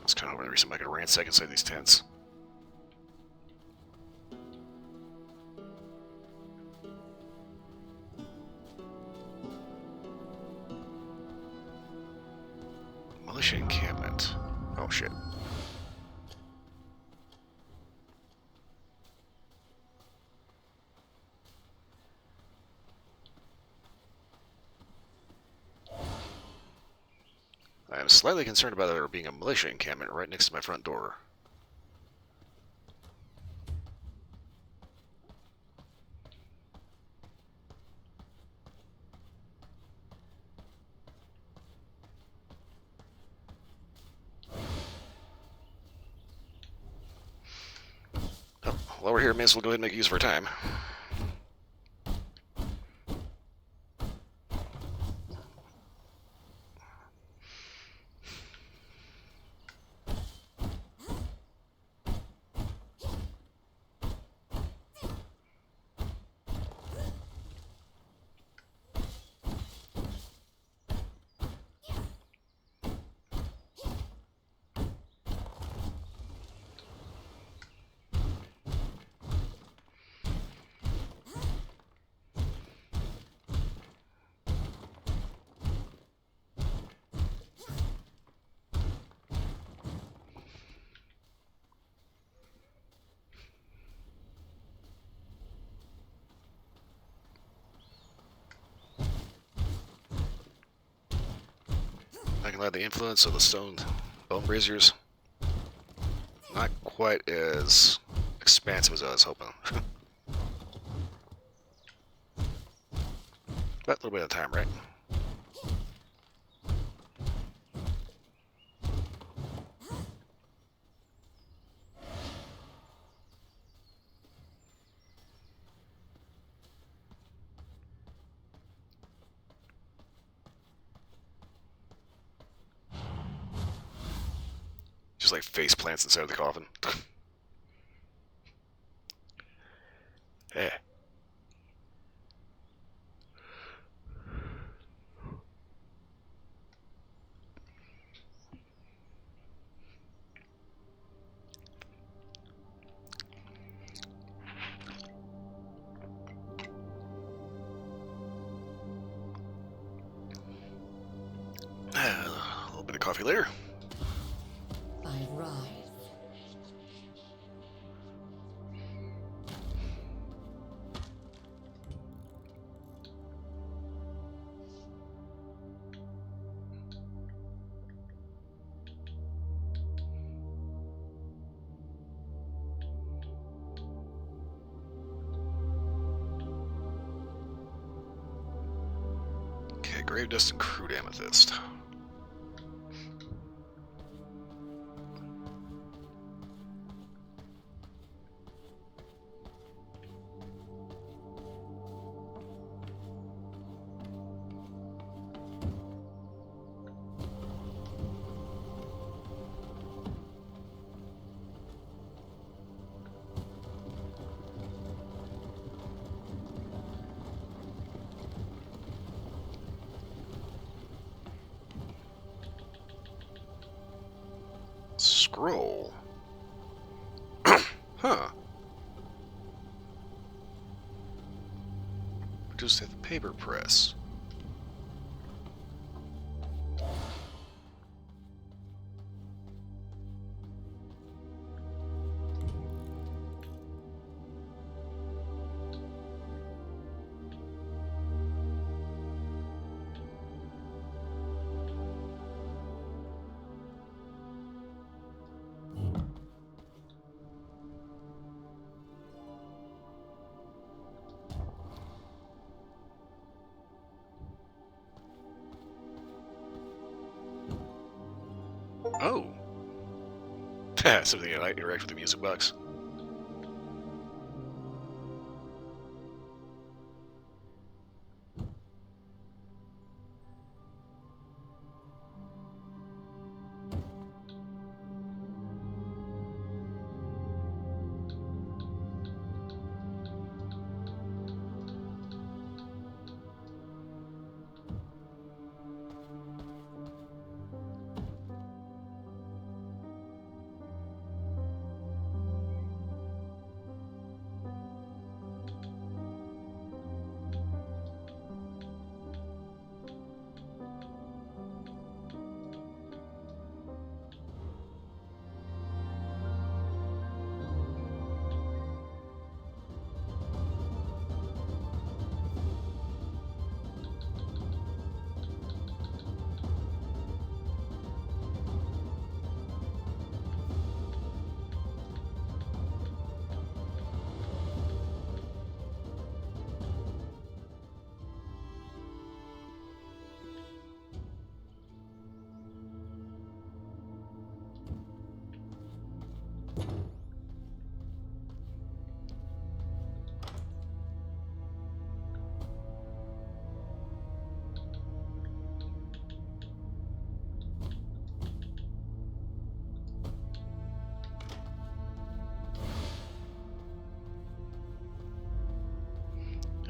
That's kind of the only reason I could ransack inside these tents. Militia encampment. Oh shit. I am slightly concerned about there being a militia encampment right next to my front door. Oh, while we're here, may as well go ahead and make use of our time. I can let the influence of the stone bone braziers. Not quite as expansive as I was hoping. But a little bit of time, right? Just like face plants inside of the coffin. Eh. A little bit of coffee later. I rise. Okay, grave dust and crude amethyst. Scroll. Huh. Just at the paper press. Oh. Something I like interact with the music box.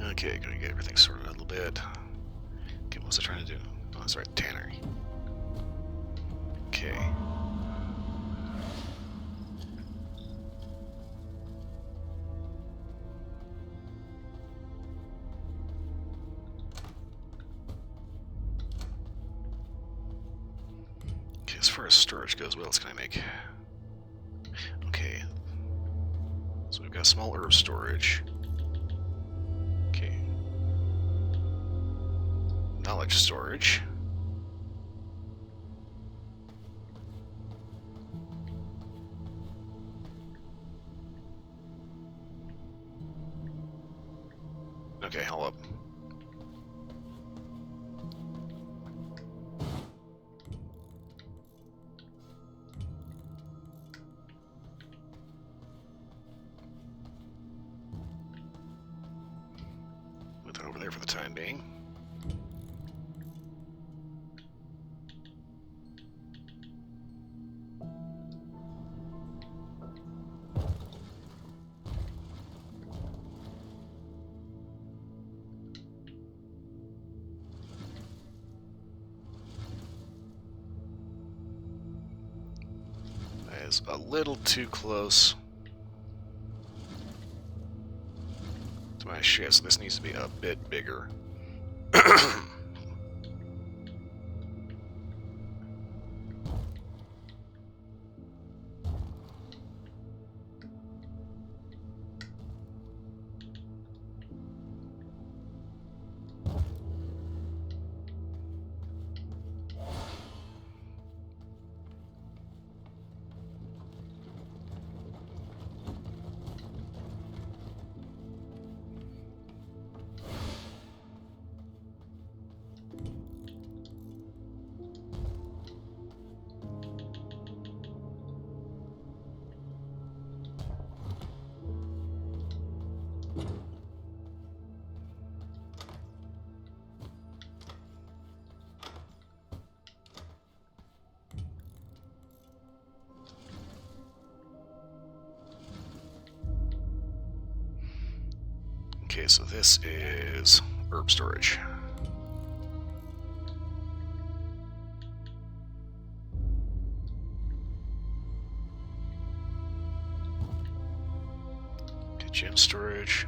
Okay, gonna get everything sorted out a little bit. Okay, what was I trying to do? Oh, that's right, tannery. Okay. Okay, as far as storage goes, what else can I make? Okay. So we've got small herb storage. Okay. Knowledge storage. Okay, hold up. Put that over there for the time being. is a little too close to my ship, so this needs to be a bit bigger. Okay, so this is herb storage. Okay, gem storage,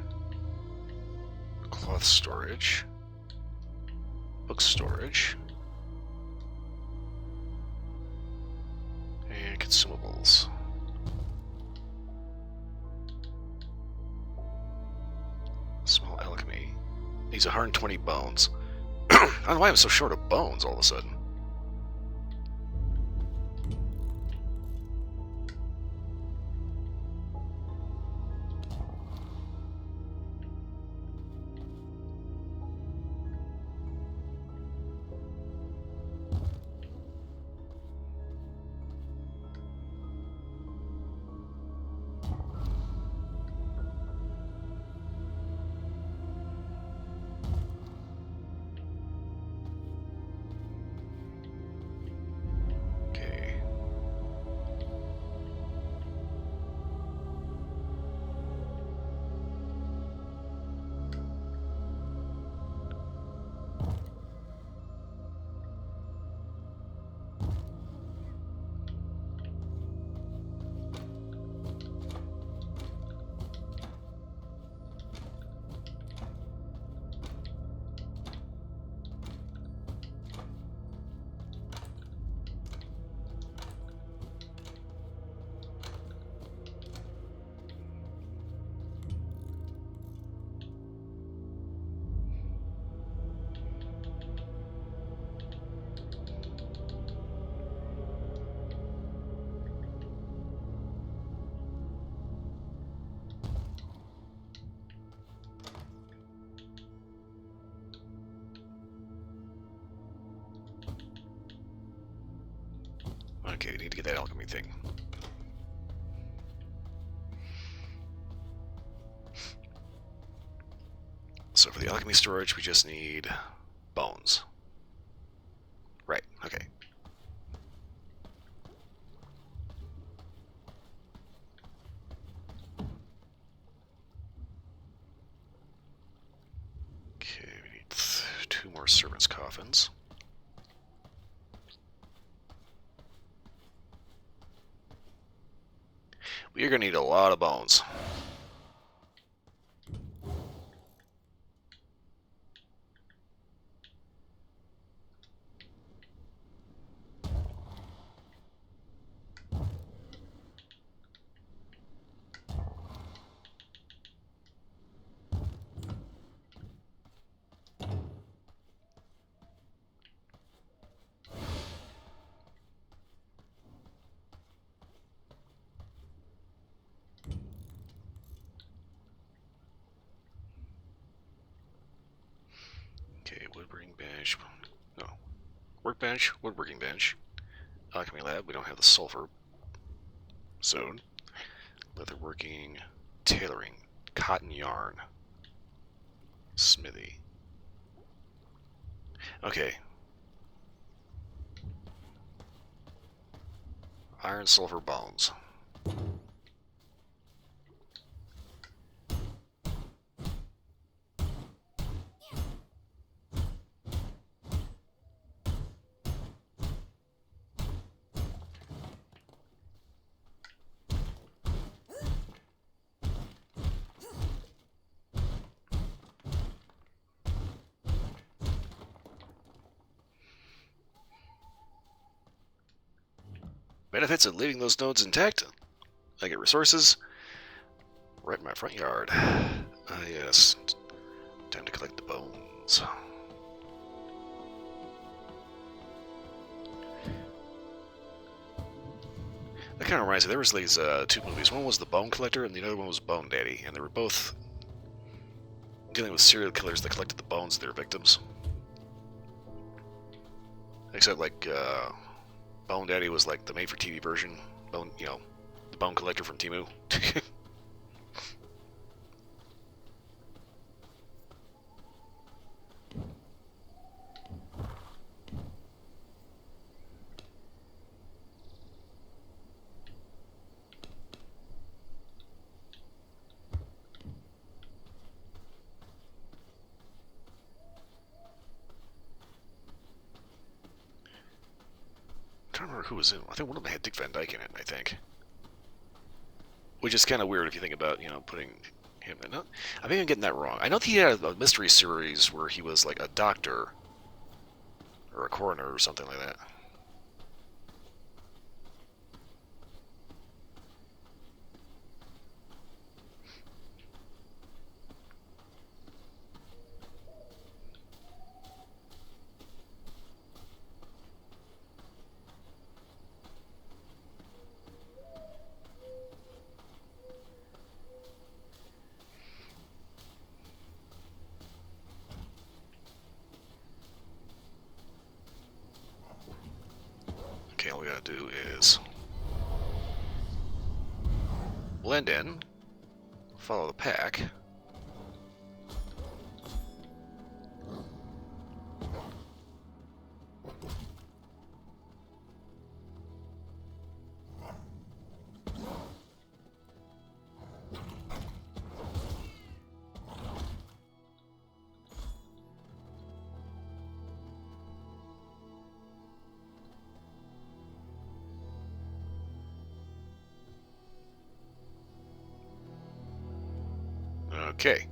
cloth storage, book storage, and consumables. Small alchemy. Needs 120 bones. I don't know why I'm so short of bones all of a sudden. Okay. Okay, we need to get that alchemy thing. So for the alchemy storage, we just need bones. Right, okay. Okay, we need 2 more servants' coffins. We are going to need a lot of bones. Okay, woodworking bench. No. Workbench, woodworking bench. Alchemy lab, we don't have the sulfur zone. Leatherworking, tailoring, cotton yarn, smithy. Okay. Iron, sulfur, bones. Benefits of leaving those nodes intact. I get resources. Right in my front yard. Ah, yes. Time to collect the bones. That kind of reminds me, there was these two movies. One was The Bone Collector, and the other one was Bone Daddy, and they were both dealing with serial killers that collected the bones of their victims. Except, like, Bone Daddy was like the made-for-TV version. The Bone Collector from Timu. I don't remember who was in. I think one of them had Dick Van Dyke in it. I think, which is kind of weird if you think about putting him in. I'm even getting that wrong. I know that he had a mystery series where he was like a doctor or a coroner or something like that. Okay, all we gotta do is blend in, follow the pack. Okay.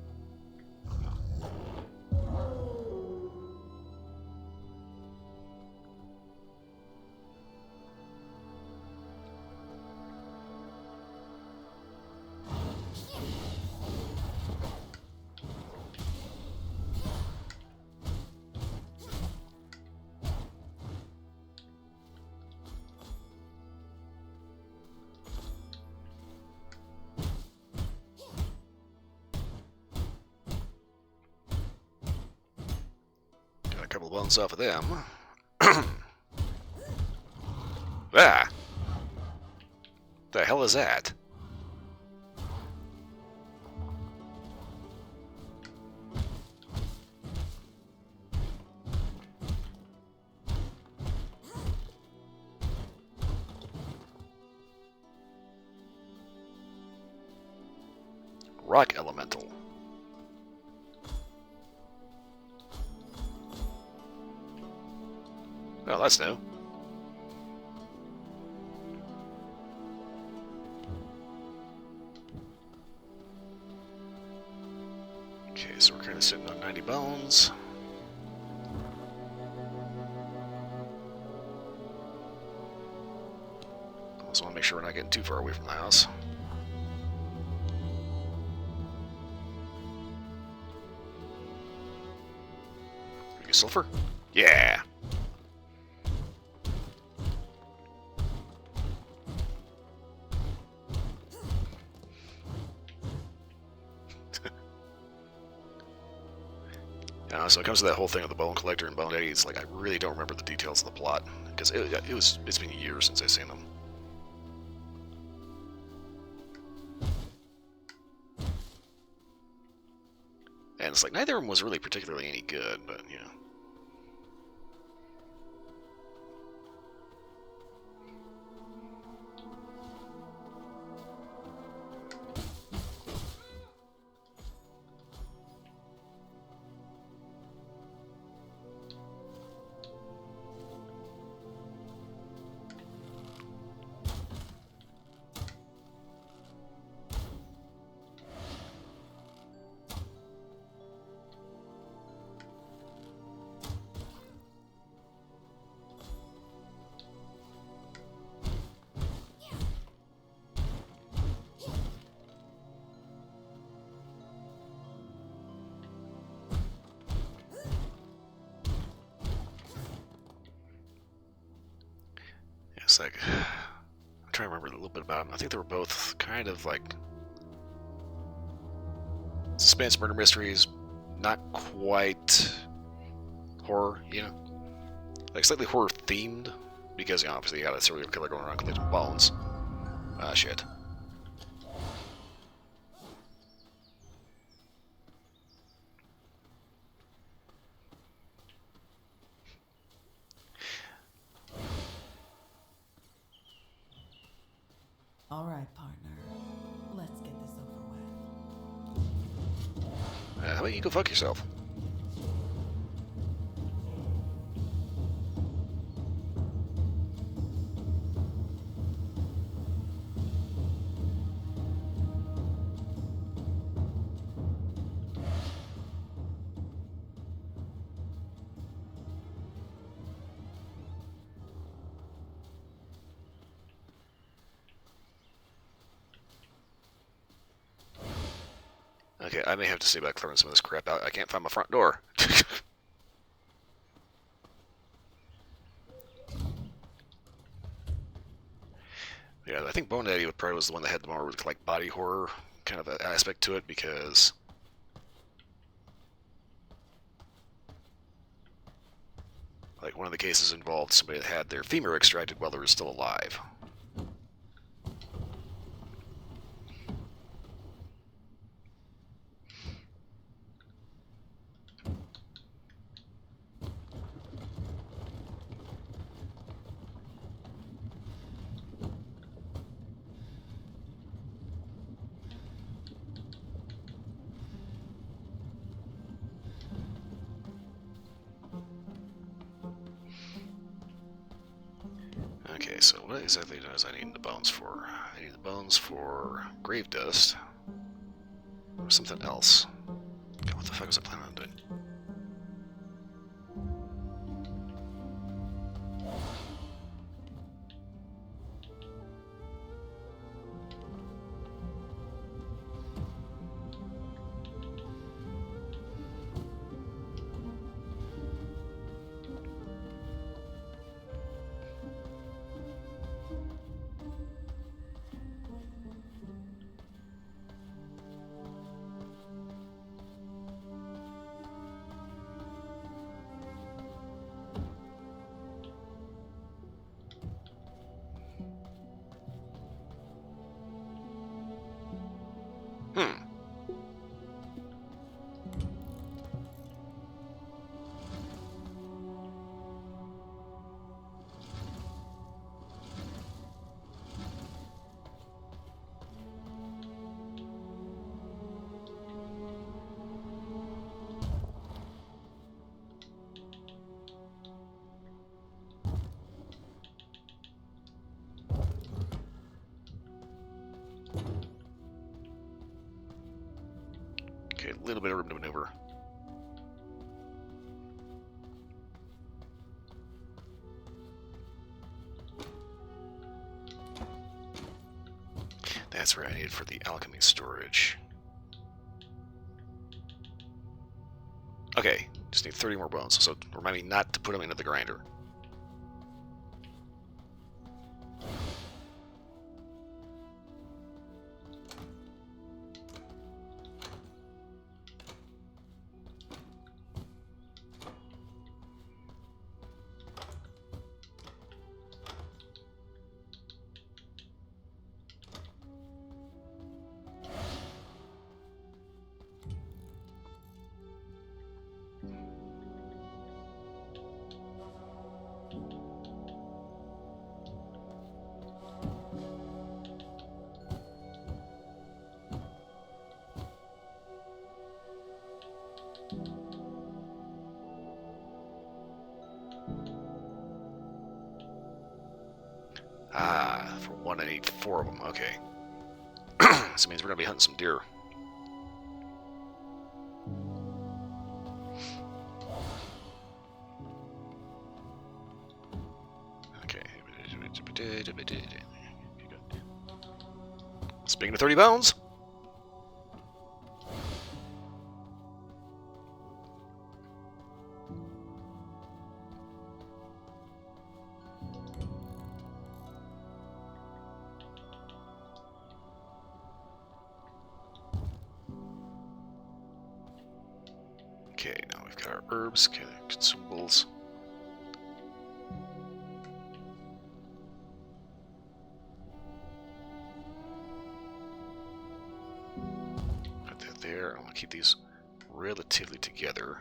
Got a couple of bones off of them. Ah! The hell is that? Rock Elemental. Oh, that's new. Okay, so we're kind of sitting on 90 bones. Also want to make sure we're not getting too far away from the house. Sulfur? Yeah! So it comes to that whole thing of the Bone Collector and Bone Daddy. It's like I really don't remember the details of the plot because it's been years since I've seen them. And it's like neither of them was really particularly any good, but you know. like I'm trying to remember a little bit about them. I think they were both kind of like suspense murder mysteries, not quite horror, you know, like slightly horror themed because obviously you got a serial killer going around collecting bones. Ah, shit. All right, partner. Let's get this over with. How about you go fuck yourself? Okay, I may have to see about clearing some of this crap out. I can't find my front door. Yeah, I think Bone Daddy probably was the one that had the more like body horror kind of aspect to it because like one of the cases involved somebody that had their femur extracted while they were still alive. Okay, so what exactly does I need the bones for? I need the bones for grave dust or something else. God, what the fuck was I planning on doing? Hmm. Okay, a little bit of room to maneuver. That's what I need for the alchemy storage. Okay, just need 30 more bones, so remind me not to put them into the grinder. Ah, for one I need 4 of them, okay. This means we're gonna be hunting some deer. Okay. Speaking of 30 bones. Okay, now we've got our herbs, consumables. Put that there. I want to keep these relatively together.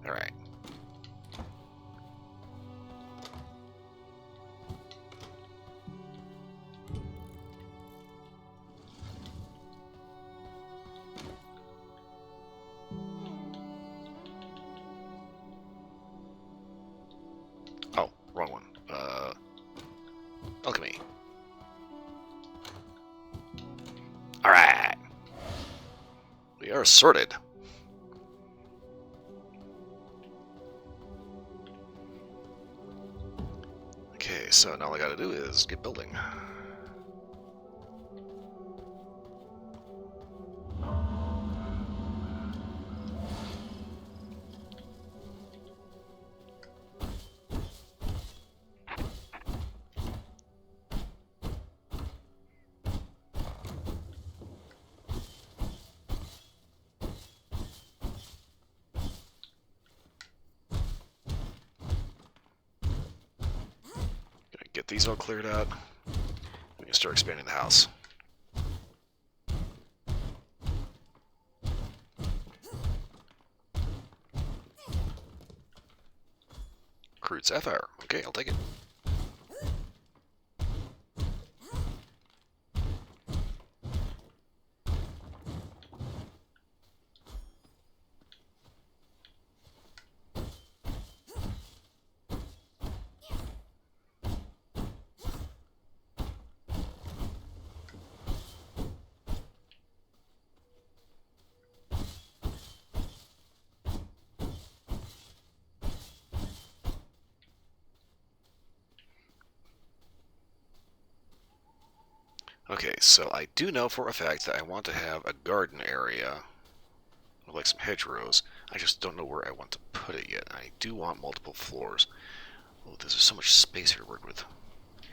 Alright. Oh, wrong one. Alchemy. Alright. We are sorted. Okay, so now all I gotta do is get building. Get these all cleared out. We can start expanding the house. Crude sapphire. Okay, I'll take it. Okay, so I do know for a fact that I want to have a garden area with like some hedgerows. I just don't know where I want to put it yet. I do want multiple floors. Oh, there's so much space here to work with.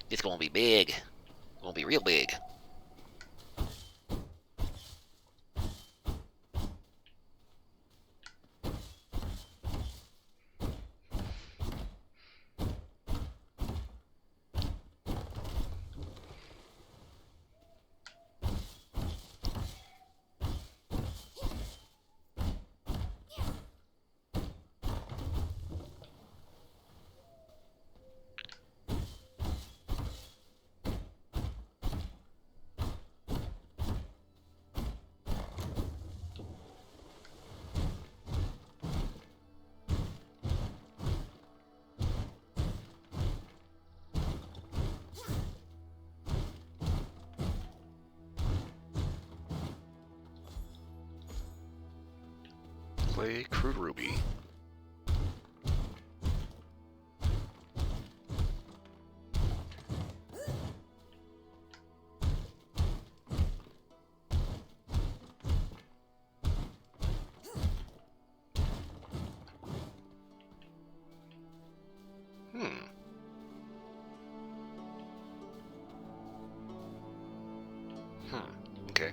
It's gonna be big. It's gonna be real big. Play crude ruby. Okay.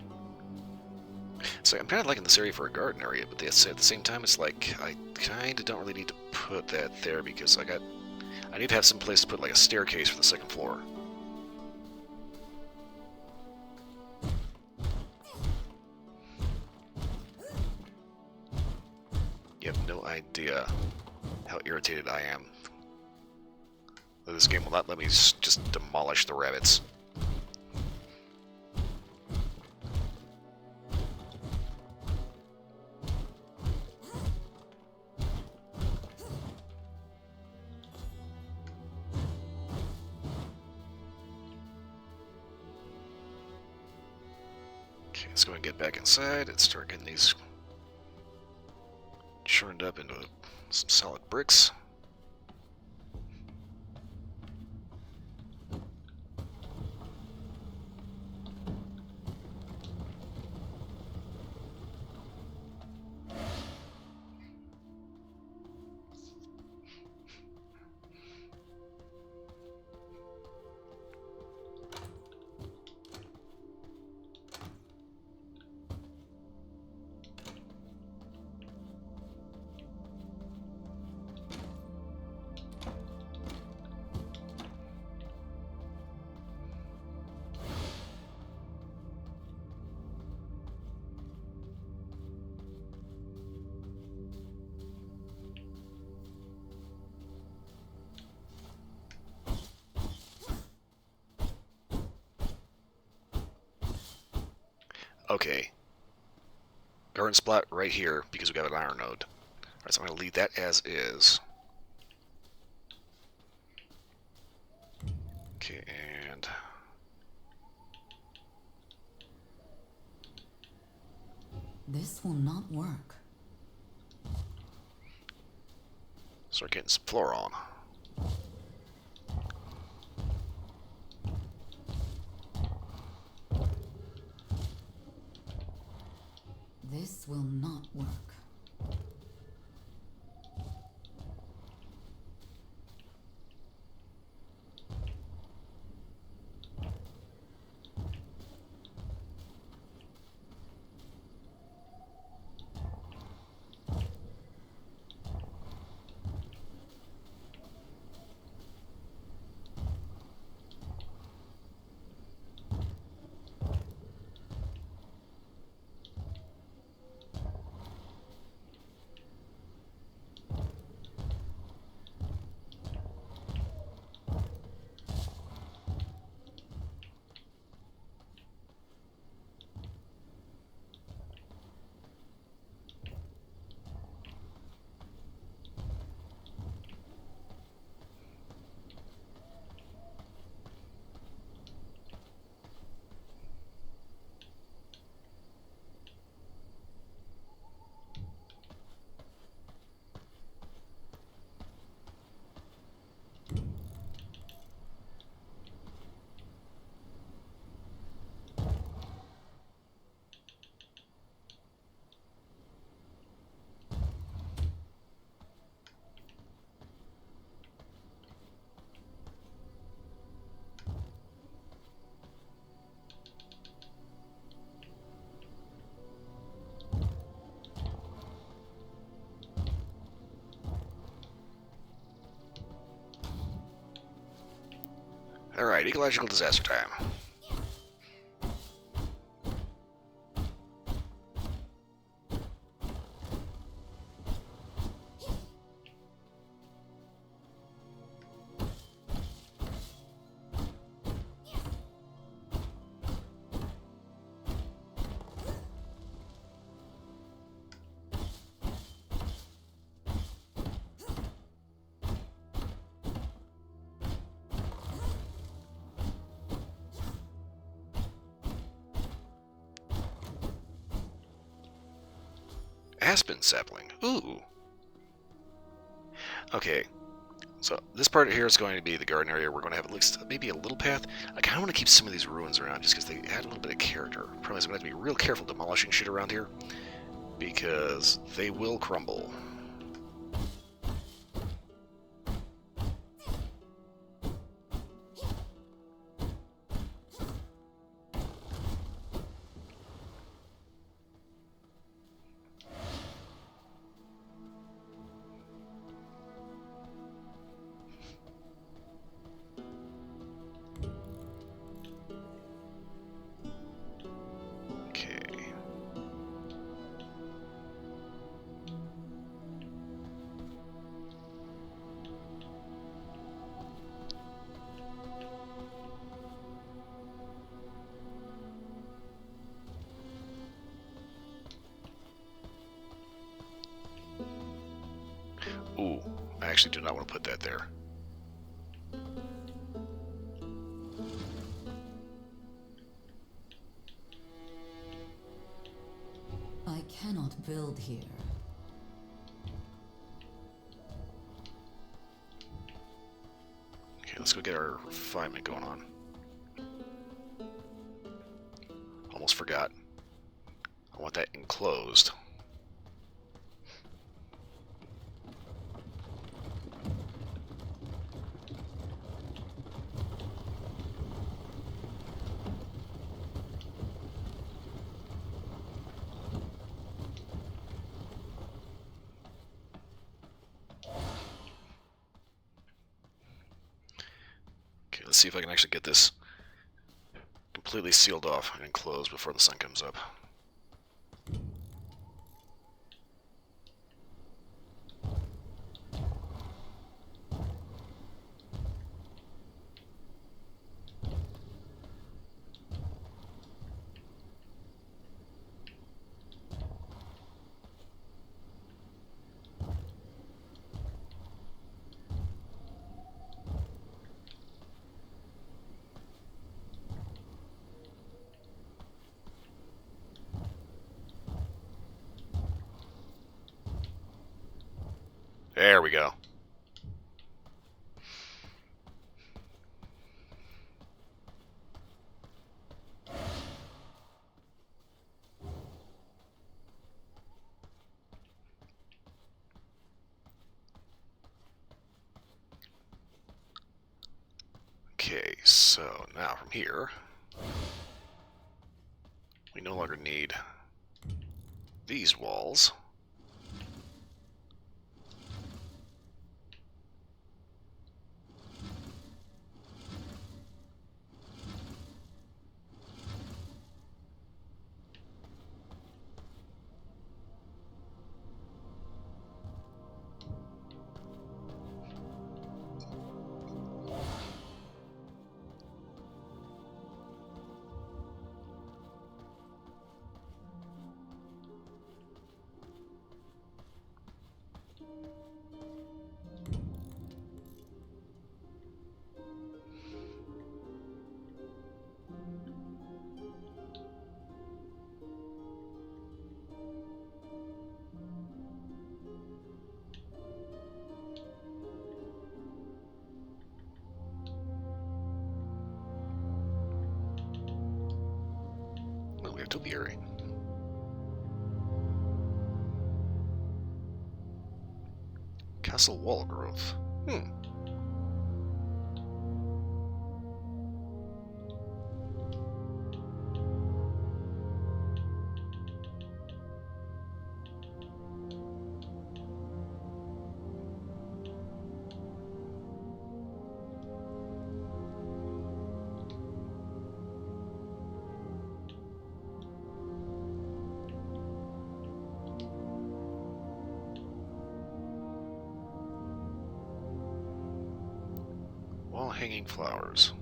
So I'm kind of liking this area for a garden area, but at the same time, it's like I kind of don't really need to put that there because I need to have some place to put like a staircase for the second floor. You have no idea how irritated I am that this game will not let me just demolish the rabbits. Okay, let's go and get back inside and start getting these churned up into some solid bricks. Okay. Garden spot right here because we got an iron node. Alright, so I'm going to leave that as is. Okay, and... This will not work. start getting some floor on. This will not work. Alright, ecological disaster time. Aspen sapling. Ooh. Okay, so this part here is going to be the garden area. We're going to have at least maybe a little path. I kind of want to keep some of these ruins around just because they add a little bit of character. Problem is I'm going to have to be real careful demolishing shit around here because they will crumble. Okay. Ooh, I actually do not want to put that there. I cannot build here. Okay, let's go get our refinement going on. Almost forgot. I want that enclosed. Okay, let's see if I can actually get this completely sealed off and enclosed before the sun comes up. There we go. Okay, so now from here, we no longer need these walls. Well, we have topiary. Castle wall growth. Wall hanging flowers.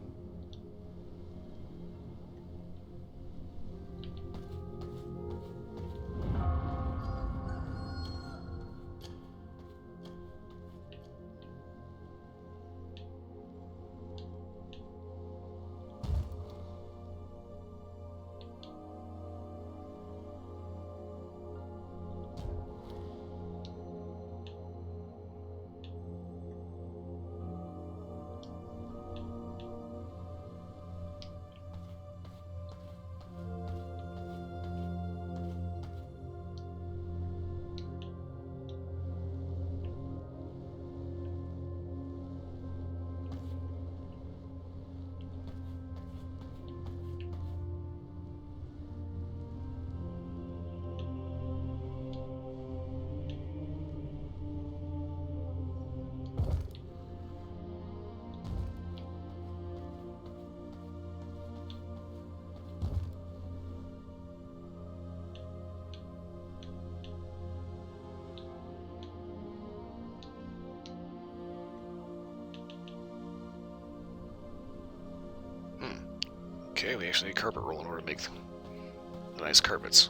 Okay, we actually need carpet roll in order to make the nice carpets.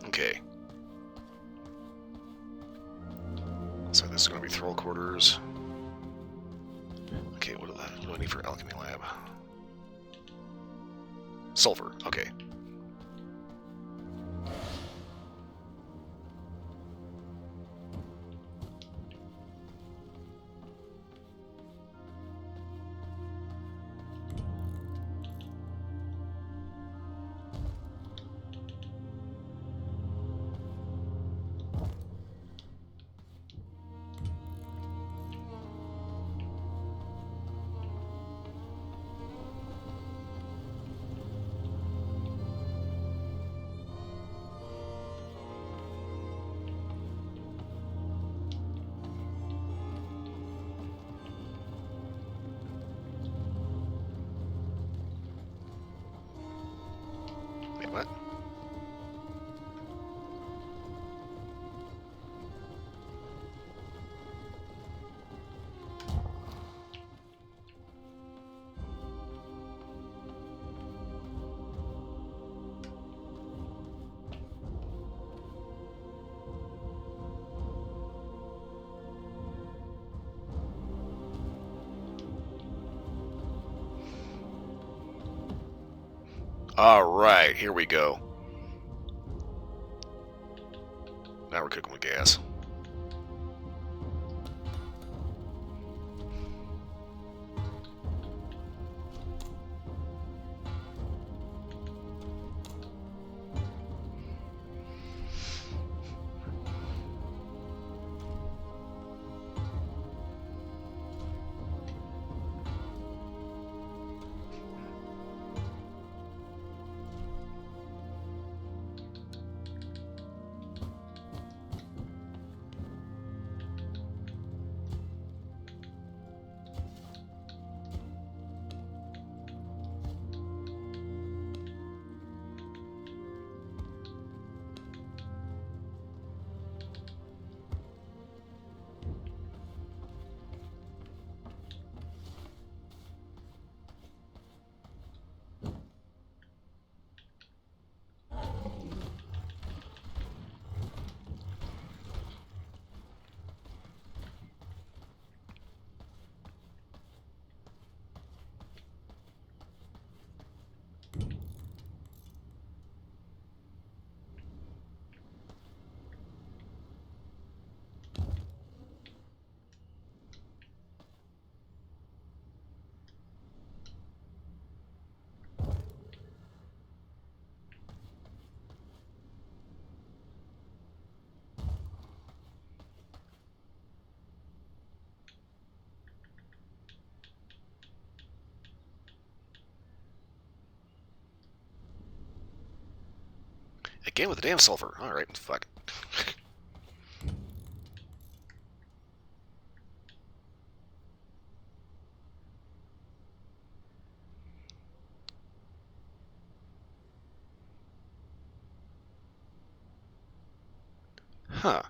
Okay. So this is going to be thrall quarters. Okay, what do I need for alchemy lab? Sulfur, okay. Wait, what? Alright, here we go. Now we're cooking with gas. Again with the damn sulfur. Alright, fuck. Huh.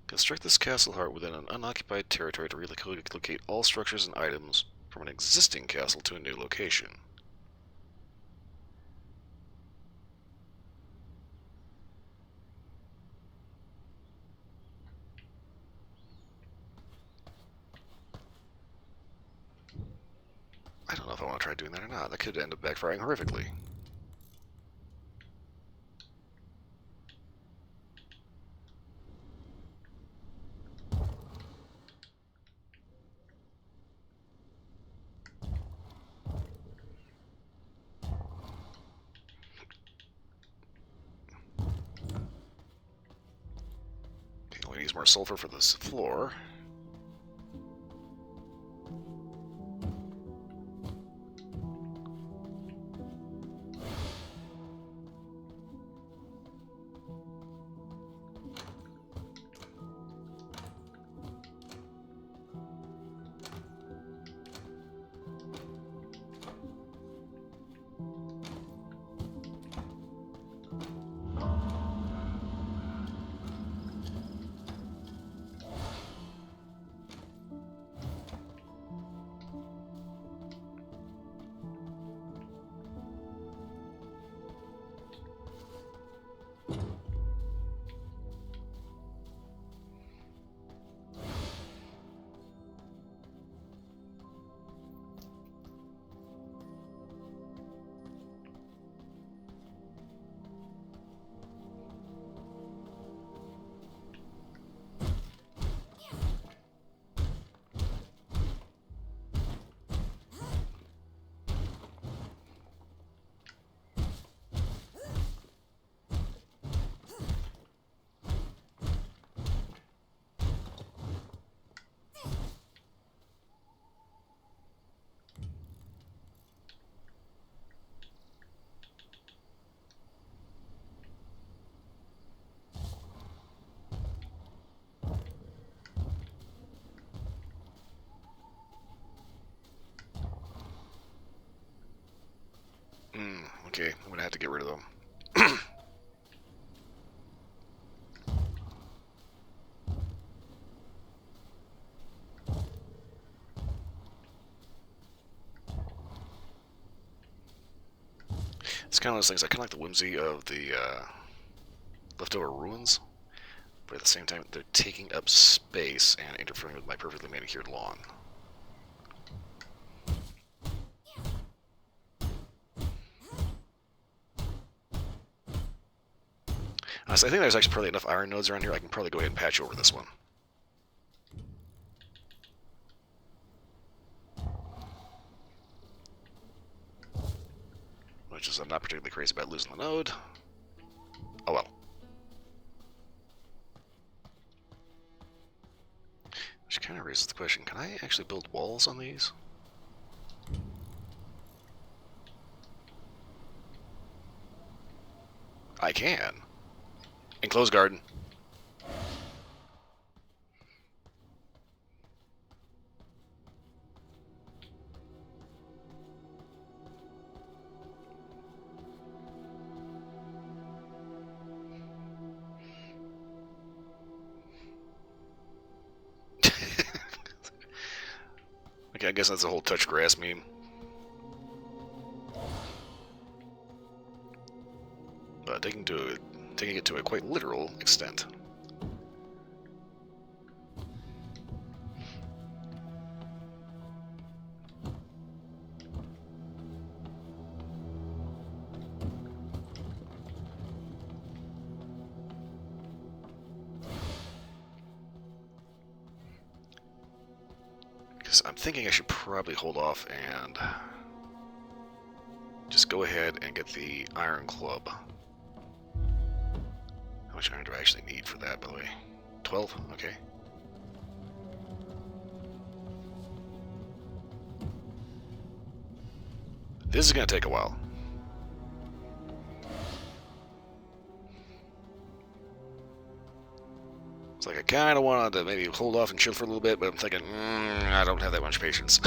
Construct this castle heart within an unoccupied territory to relocate all structures and items from an existing castle to a new location. I don't know if I want to try doing that or not. That could end up backfiring horrifically. Okay, we need more sulfur for this floor. Okay, I'm gonna have to get rid of them. It's kind of one of those things. I kind of like the whimsy of the leftover ruins, but at the same time, they're taking up space and interfering with my perfectly manicured lawn. Honestly, I think there's actually probably enough iron nodes around here. I can probably go ahead and patch over this one. Which is, I'm not particularly crazy about losing the node. Oh well. Which kind of raises the question, can I actually build walls on these? I can. Enclosed garden. Okay, I guess that's the whole touch grass meme. But taking it to a quite literal extent. Because I'm thinking I should probably hold off and just go ahead and get the iron club. How much iron do I actually need for that, by the way? 12? Okay. This is going to take a while. kind of wanted to maybe hold off and chill for a little bit, but I'm thinking, I don't have that much patience.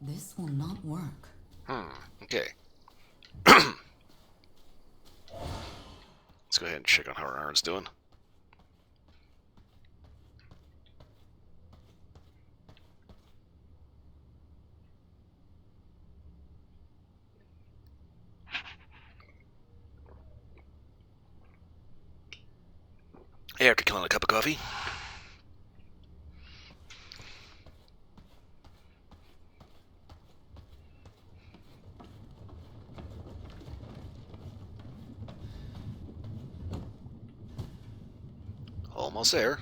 This will not work. Okay. Let's go ahead and check on how our iron's doing. Hey, after killing a cup of coffee. Almost there.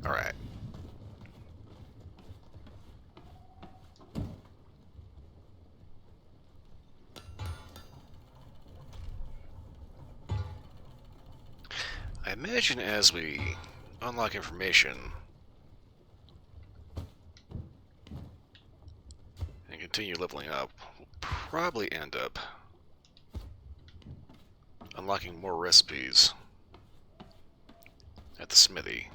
Alright. I imagine as we unlock information and continue leveling up, we'll probably end up unlocking more recipes at the smithy.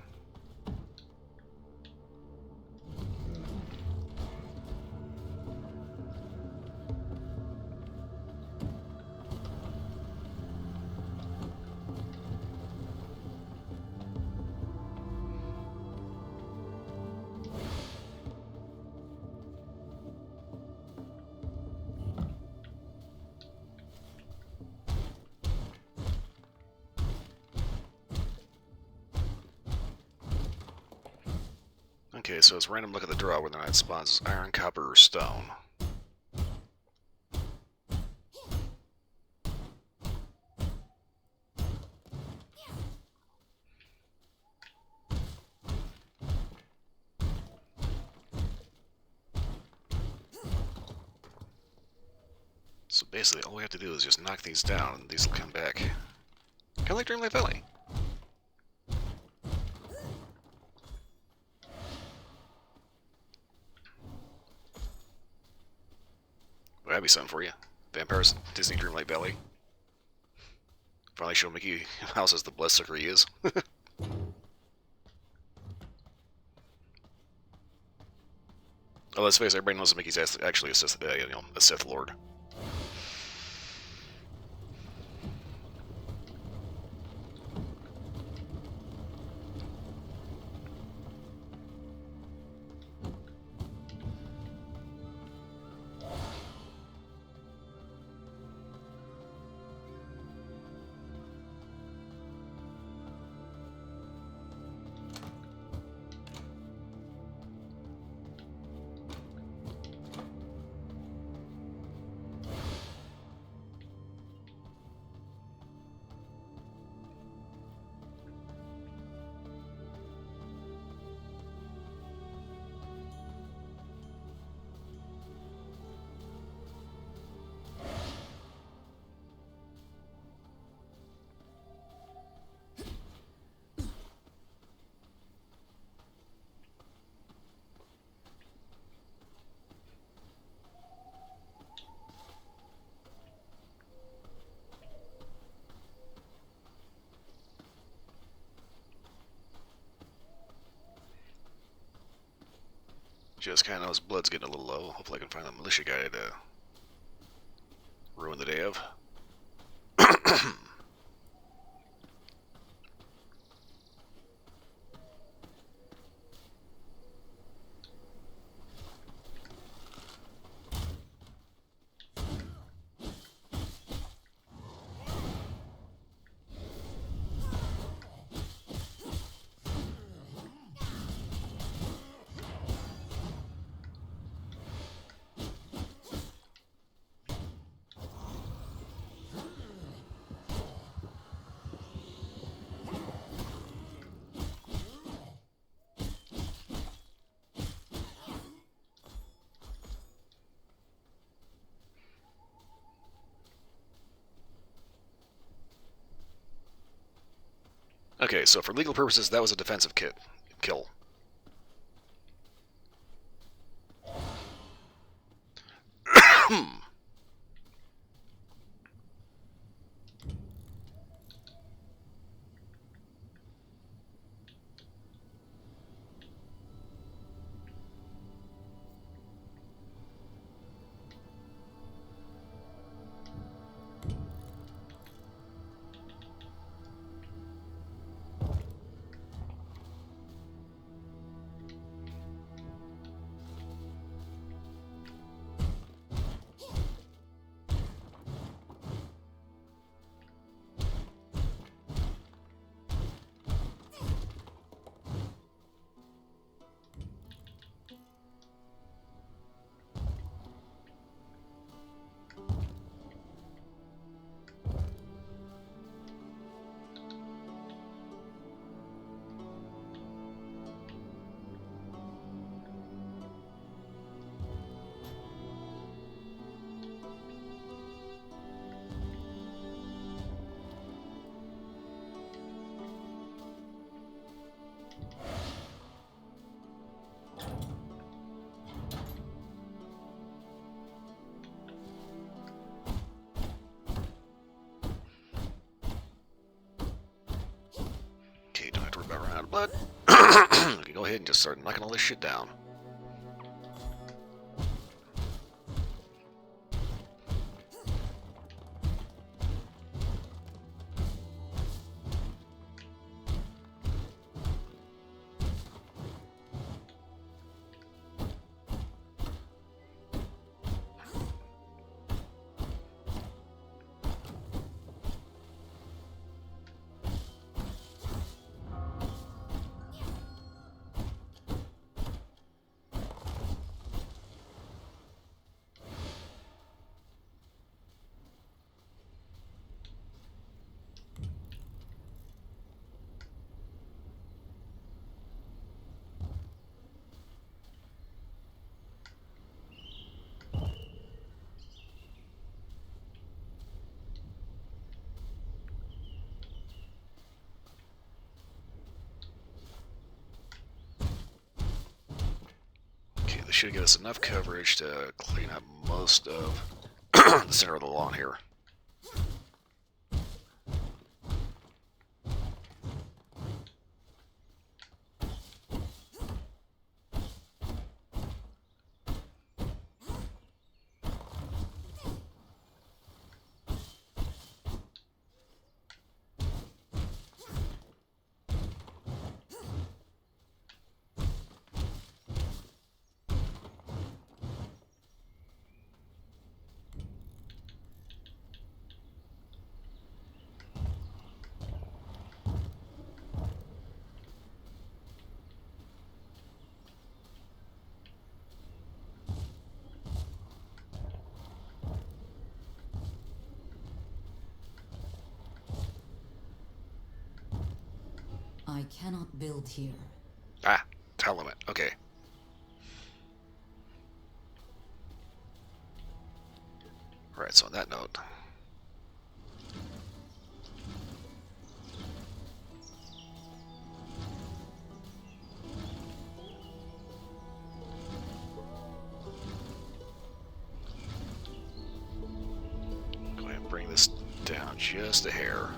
Okay, so it's random look at the draw whether or not it spawns iron, copper, or stone. So basically, all we have to do is just knock these down, and these will come back. Kind of like Dreamlight Valley. Well, that'd be something for you. Vampires, Disney Dreamlight Valley. Finally show Mickey Mouse as the bloodsucker he is. Oh, let's face it, everybody knows that Mickey's actually a Sith Lord. Just kind of know his blood's getting a little low. Hopefully I can find a militia guy to ruin the day of. Okay, so for legal purposes, that was a defensive kill. Okay, don't have to worry about running out of blood. Okay, go ahead and just start knocking all this shit down. Okay, this should give us enough coverage to clean up most of the center of the lawn here. I cannot build here. Ah, time limit. Okay. Alright, so on that note, go ahead and bring this down just a hair.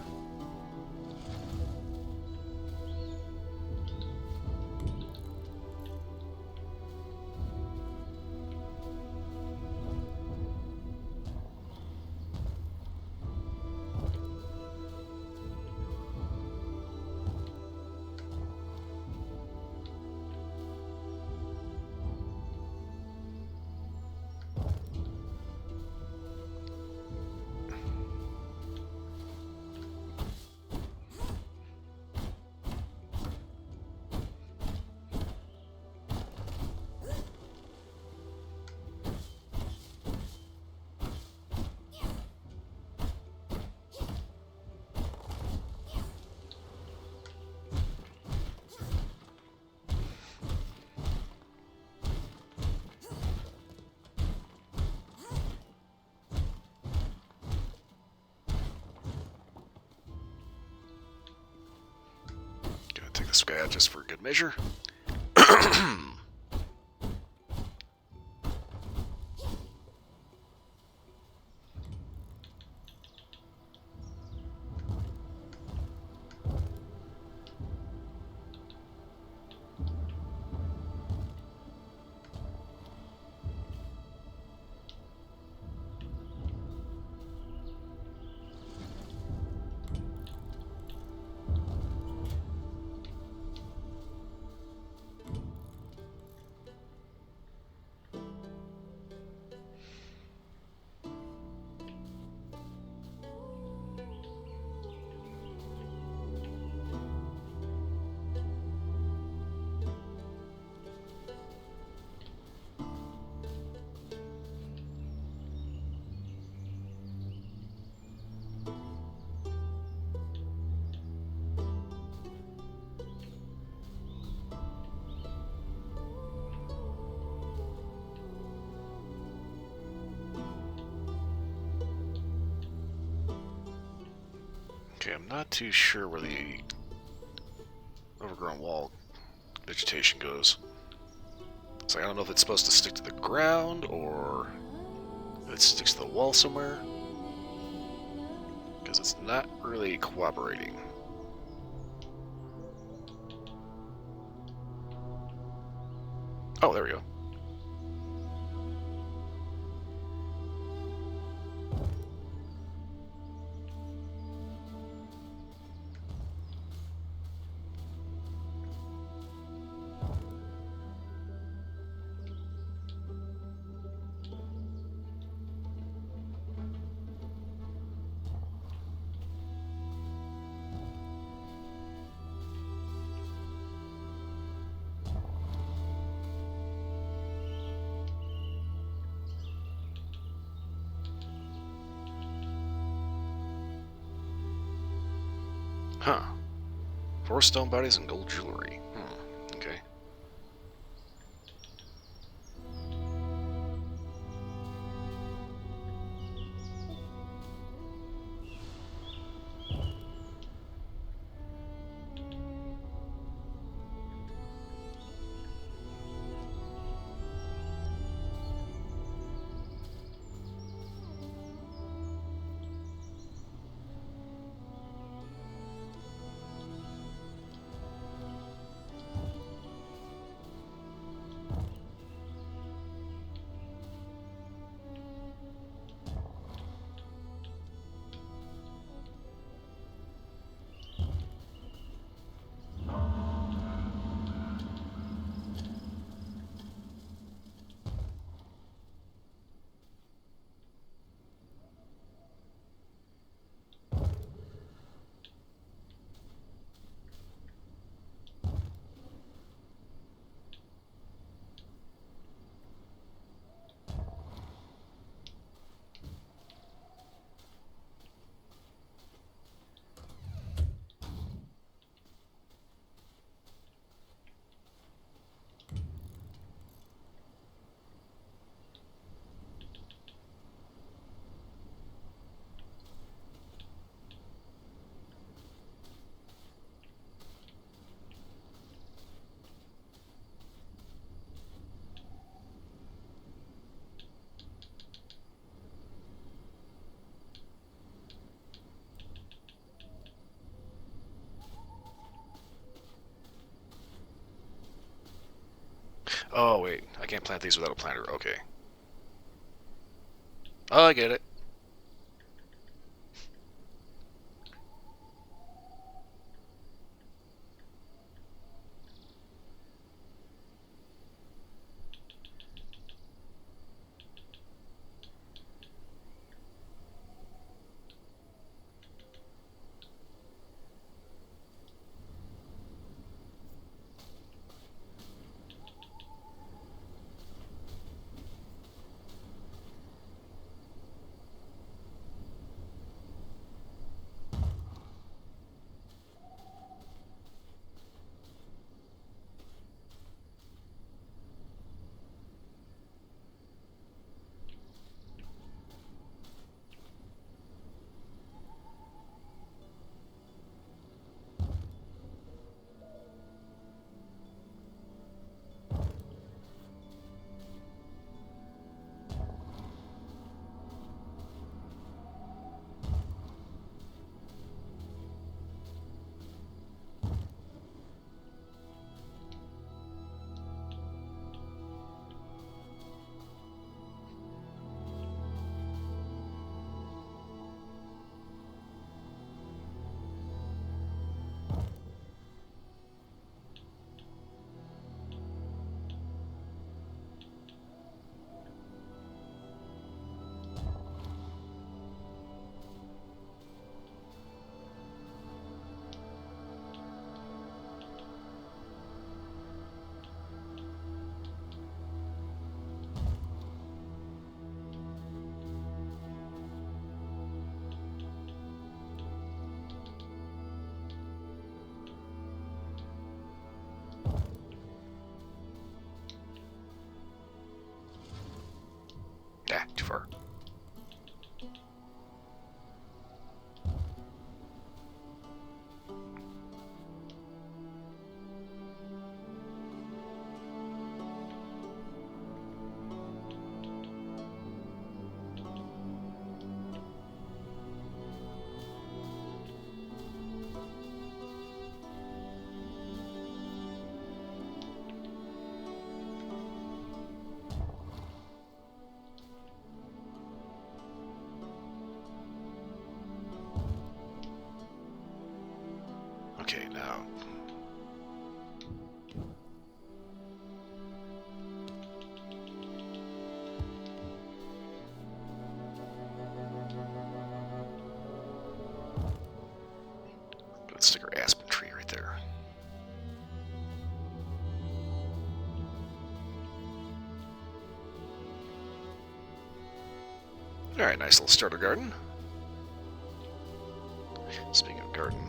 this guy out just for good measure. Okay, I'm not too sure where the overgrown wall vegetation goes. So I don't know if it's supposed to stick to the ground or if it sticks to the wall somewhere. Because it's not really cooperating. Oh, there we go. Huh. 4 stone bodies and gold jewelry. Okay. Oh, wait. I can't plant these without a planter. Okay. Oh, I get it. too far. Okay, now. Let's stick our aspen tree right there. Alright, nice little starter garden. Speaking of garden.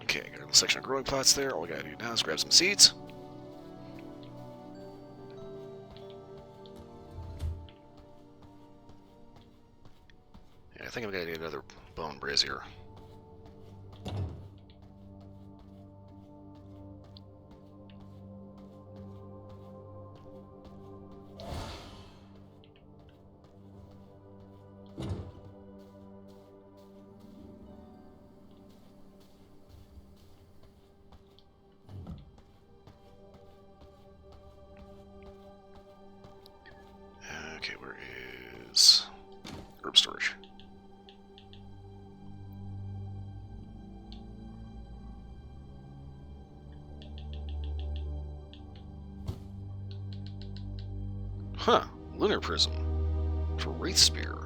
Okay, got a little section of growing plots there. All we gotta do now is grab some seeds. Yeah, I think I'm gonna need another bone brazier. Okay, where is herb storage? Huh, lunar prism for wraith spear.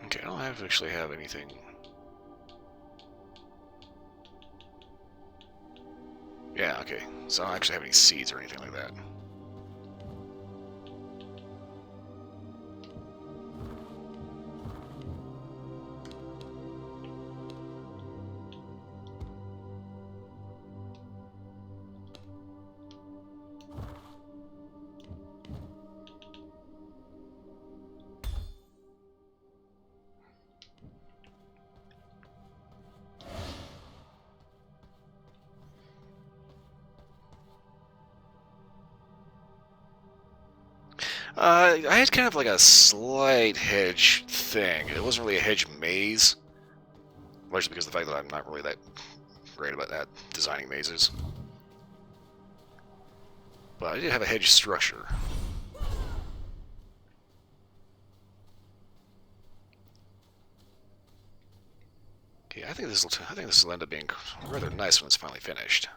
Okay, I don't actually have anything. Yeah, okay. So I don't actually have any seeds or anything like that. I had kind of like a slight hedge thing. It wasn't really a hedge maze, largely because of the fact that I'm not really that great about that designing mazes. But I did have a hedge structure. Okay, I think this will end up being rather nice when it's finally finished.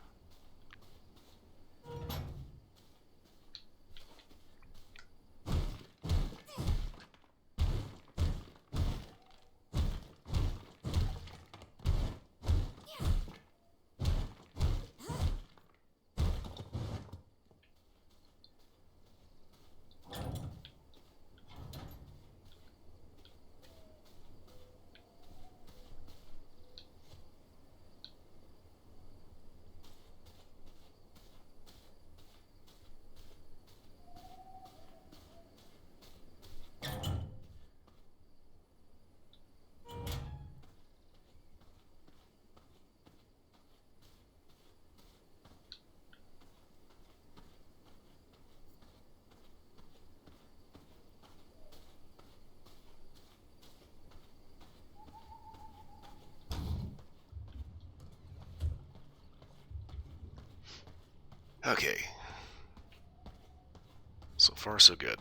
Okay. So far, so good.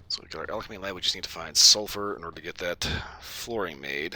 So we got our alchemy lab. We just need to find sulfur in order to get that flooring made.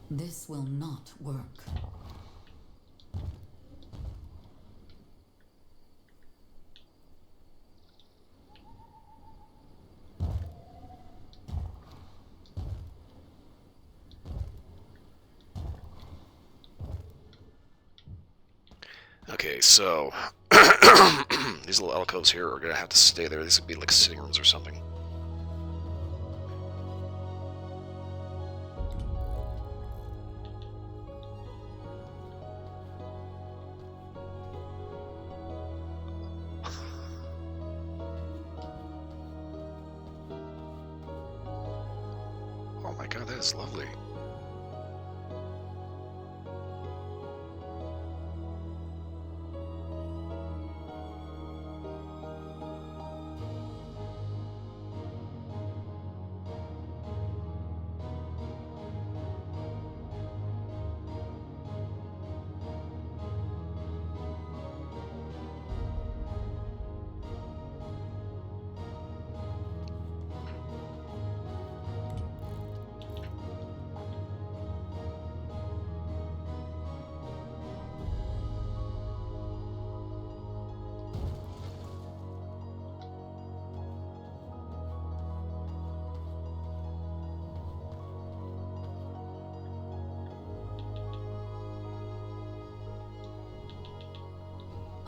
This will not work. Okay, so these little alcoves here are gonna have to stay there. These would be like sitting rooms or something. Oh my god, that is lovely.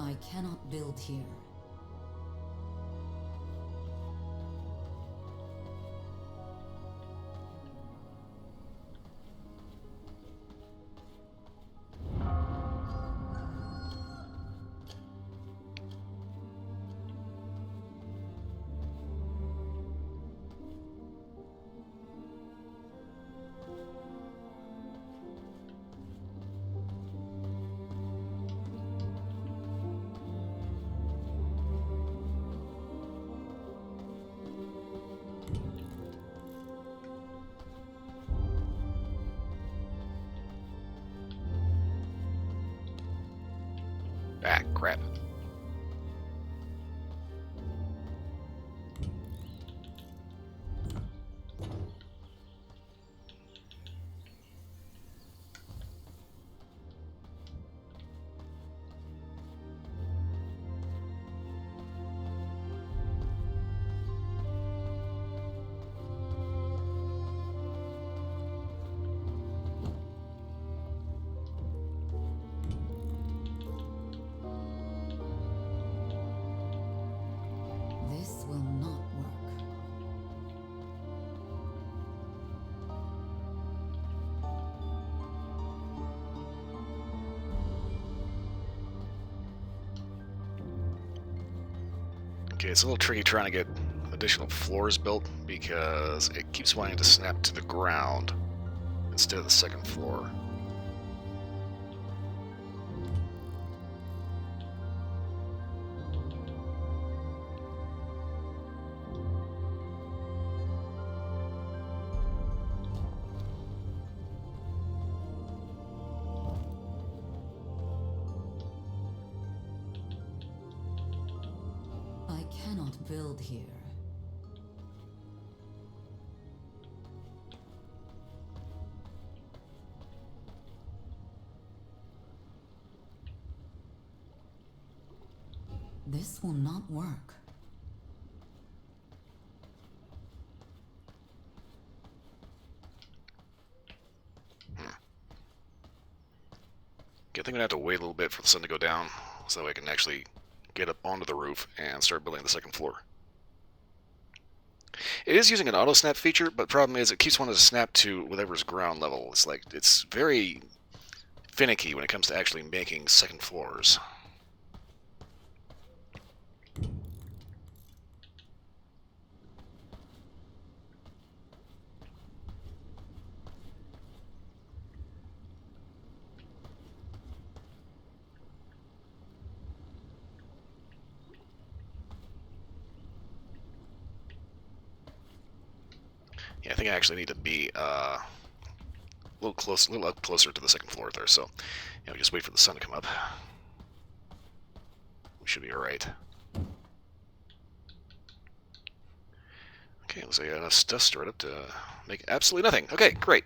I cannot build here. Ah, crap. Okay, it's a little tricky trying to get additional floors built because it keeps wanting to snap to the ground instead of the second floor. I cannot build here. This will not work. Okay, I think I'm gonna have to wait a little bit for the sun to go down so I can actually get up onto the roof and start building the second floor. It is using an auto snap feature, but the problem is it keeps wanting to snap to whatever's ground level. It's very finicky when it comes to actually making second floors. Yeah, I think I actually need to be a little up closer to the second floor there. So, we just wait for the sun to come up. We should be all right. Okay, looks like I got enough stuff stored up to make absolutely nothing. Okay, great.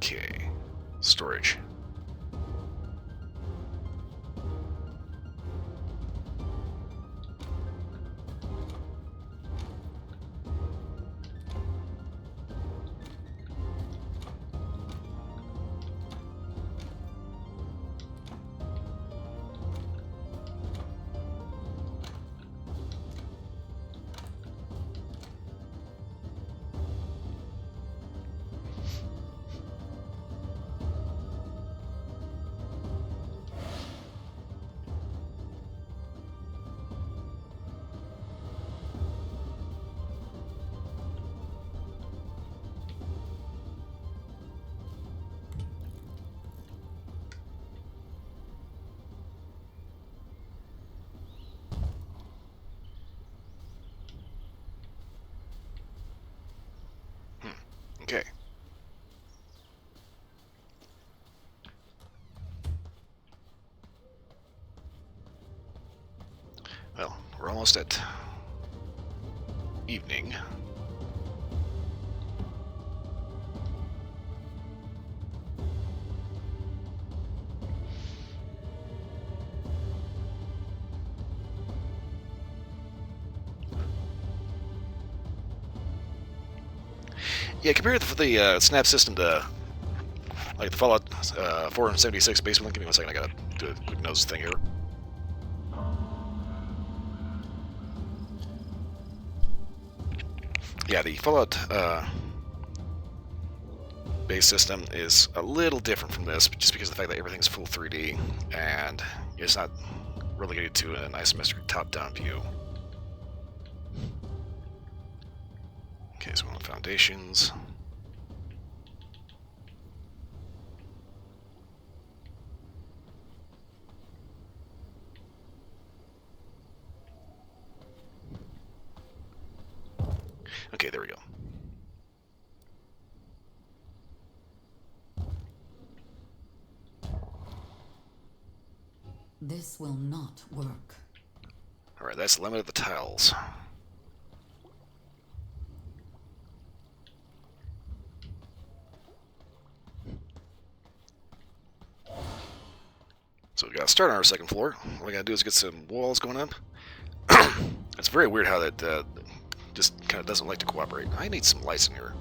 Okay, storage. Okay. Well, we're almost at evening. Yeah, compared to the snap system to like the Fallout 476 base one. Give me 1 second. I gotta do a quick nose thing here. Yeah, the Fallout base system is a little different from this, just because of the fact that everything's full 3D and it's not relegated to an isometric top-down view. Okay, so we're on foundations. Okay, there we go. This will not work. Alright, that's the limit of the tiles. So we gotta start on our second floor. All we gotta do is get some walls going up. It's very weird how that just kind of doesn't like to cooperate. I need some lights in here.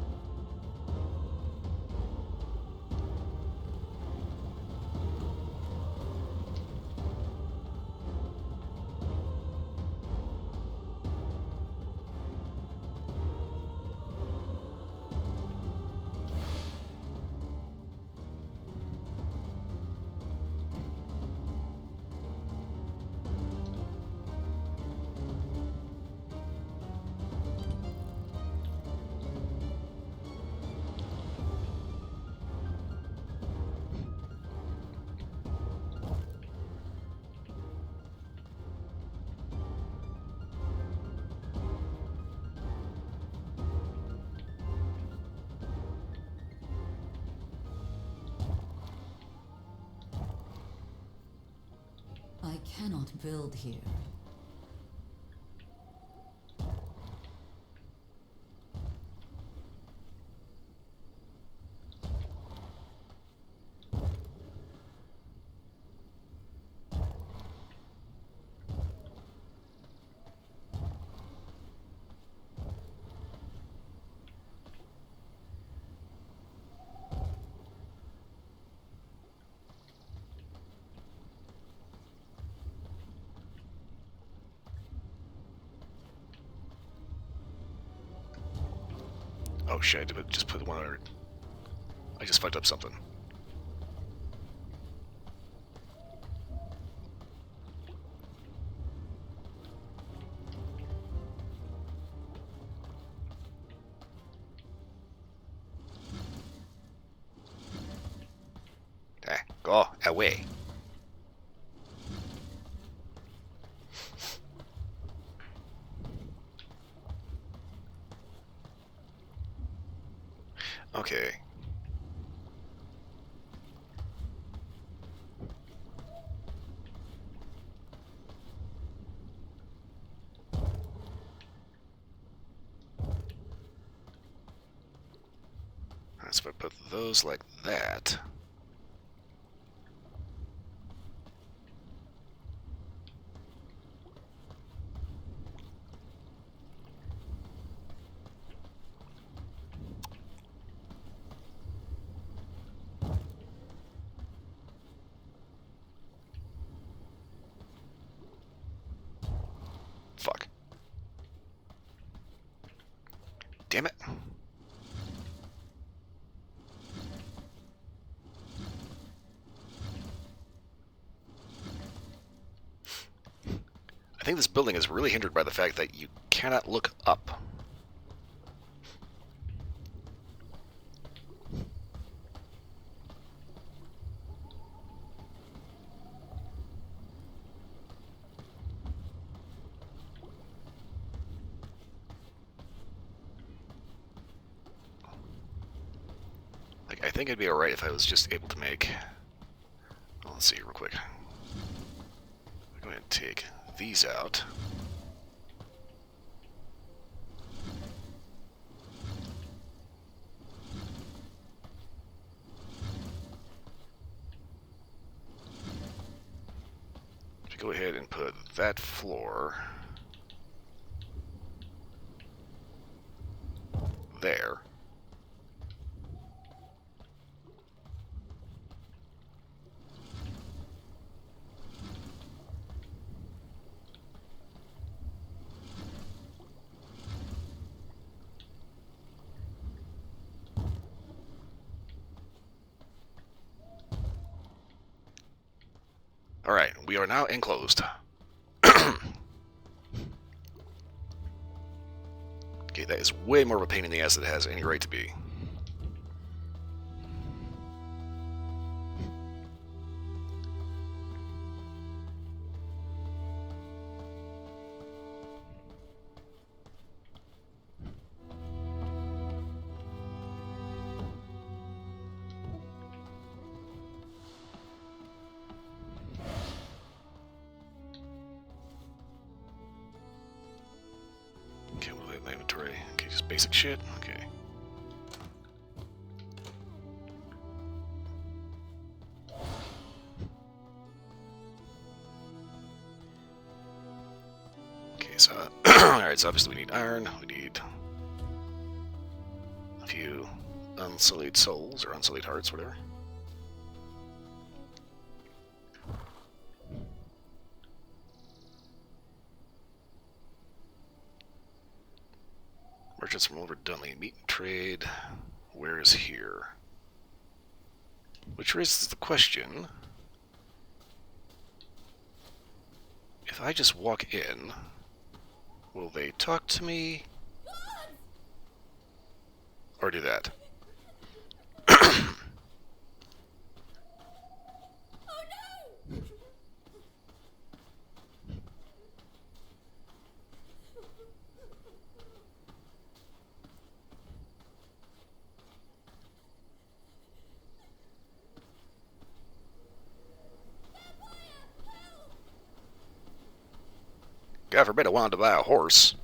I cannot build here. Oh shit, I just put 100. I just fucked up something. Go away. Okay. Alright, so if I put those like that. Fuck. Damn it. I think this building is really hindered by the fact that you cannot look up. Like, I think it'd be alright if I was just able to make... Well, let's see real quick. Go ahead and take these out. Go ahead and put that floor there. Alright, we are now enclosed. Okay, that is way more of a pain in the ass than it has any right to be. Okay, what do I have in my inventory? Okay, just basic shit. Okay. Okay, so alright, so obviously we need iron, we need a few unsullied souls or unsullied hearts, whatever. Merchants from over Dunley, meet and trade. Where is here? Which raises the question, if I just walk in, will they talk to me? Or do that? God forbid I wanted to buy a horse.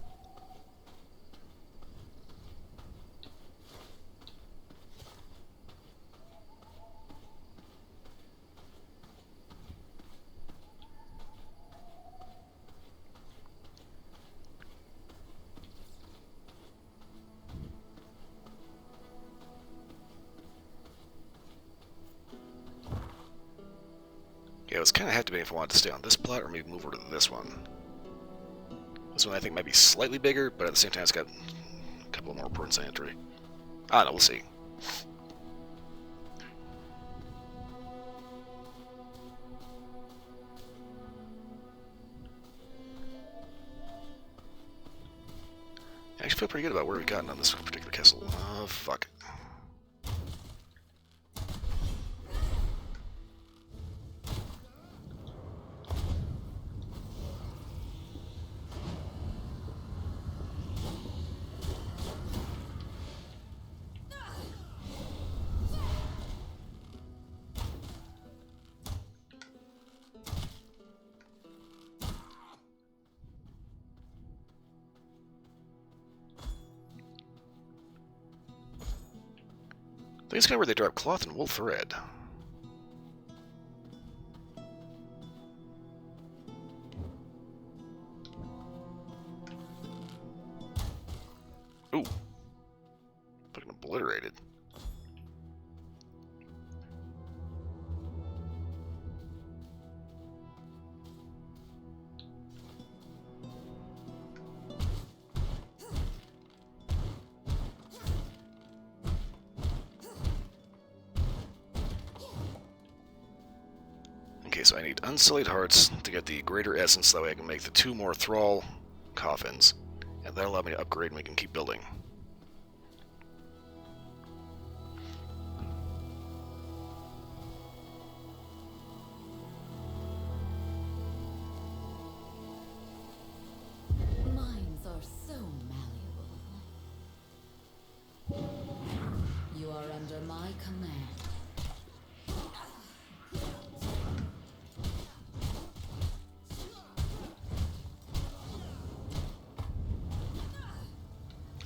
Yeah, it was kind of have to be if I wanted to stay on this plot or maybe move over to this one. This one I think might be slightly bigger, but at the same time it's got a couple more important entry. I don't know, we'll see. I actually feel pretty good about where we've gotten on this particular castle. Fuck. I think it's kind of where they drop cloth and wool thread. Ooh. Fucking obliterated. Okay, so I need unsullied hearts to get the greater essence, that way I can make the 2 more thrall coffins, and that'll allow me to upgrade and we can keep building. Minds are so malleable. You are under my command.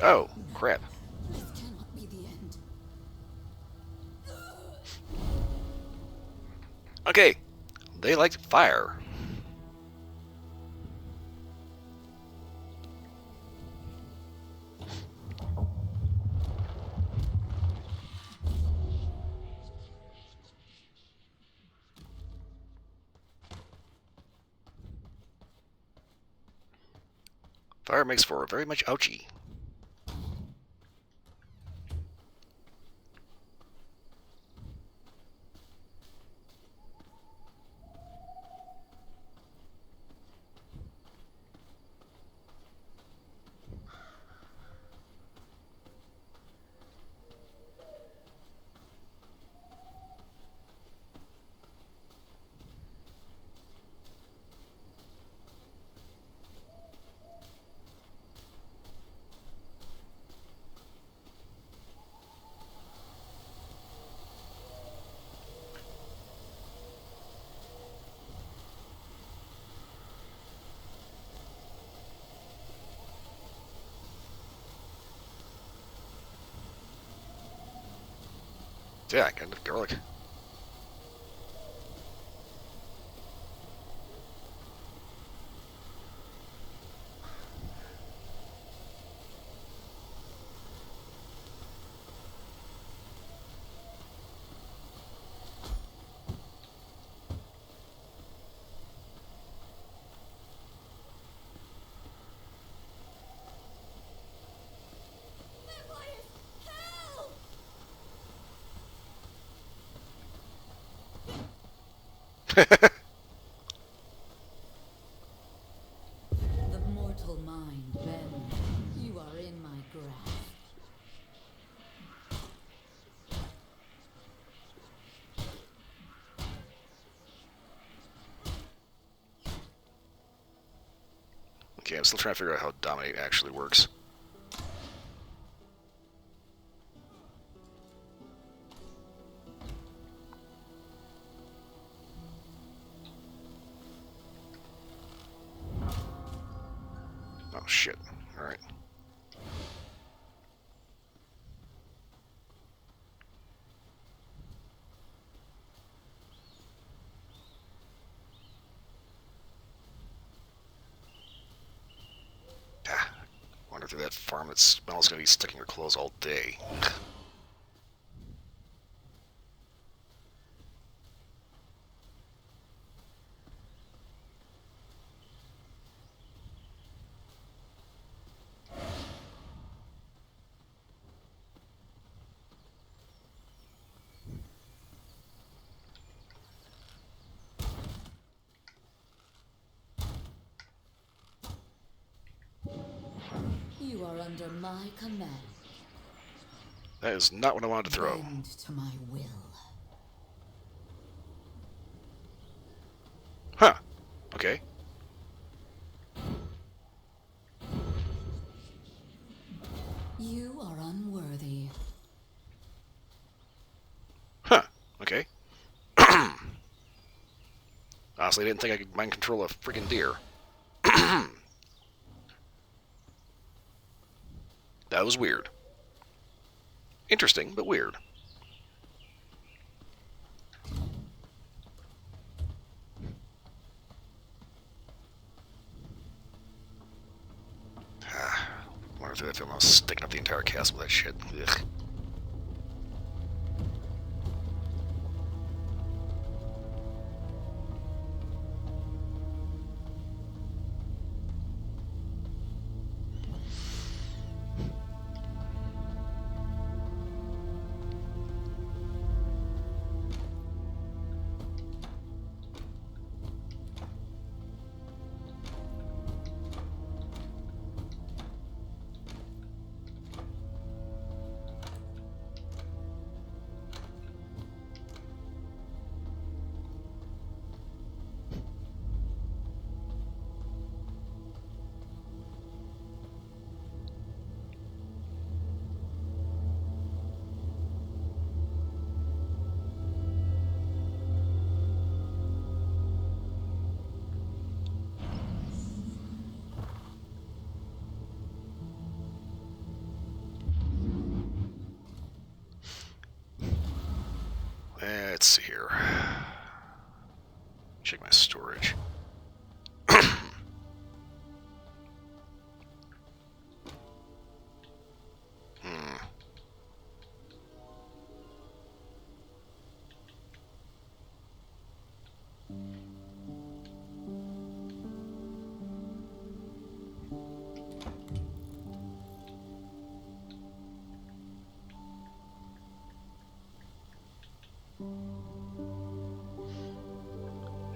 Oh, crap. This cannot be the end. Okay, they like fire. Fire makes for a very much ouchie. Yeah, I got enough garlic. The mortal mind bends. You are in my grasp. Okay, I'm still trying to figure out how dominate actually works. Oh shit. Alright. Ah, wander through that farm that smells gonna be stuck in your clothes all day. You are under my command. That is not what I wanted to throw. Bend to my will. Huh. Okay. You are unworthy. Huh. Okay. Honestly, I didn't think I could mind control a freaking deer. That was weird. Interesting, but weird. Wonder through that film, I was sticking up the entire castle with that shit. Ugh. Let's see here. Check my storage. Hmm.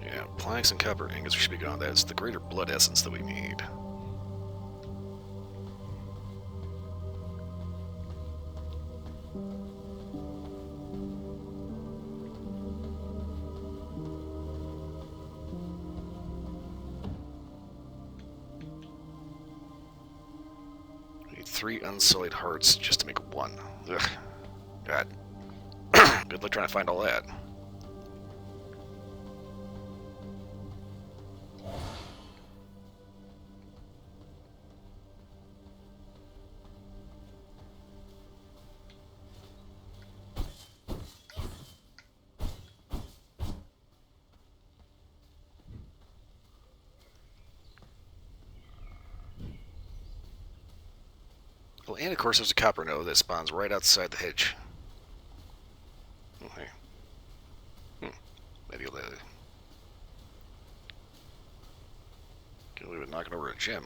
Yeah, planks and copper ingots. We should be good on that. It's the greater blood essence that we need. We need 3 unsullied hearts just to make 1. Ugh. God. Good luck trying to find all that. Well, and of course there's a copper node that spawns right outside the hedge. Okay. Maybe I'll get away with knocking over a gem.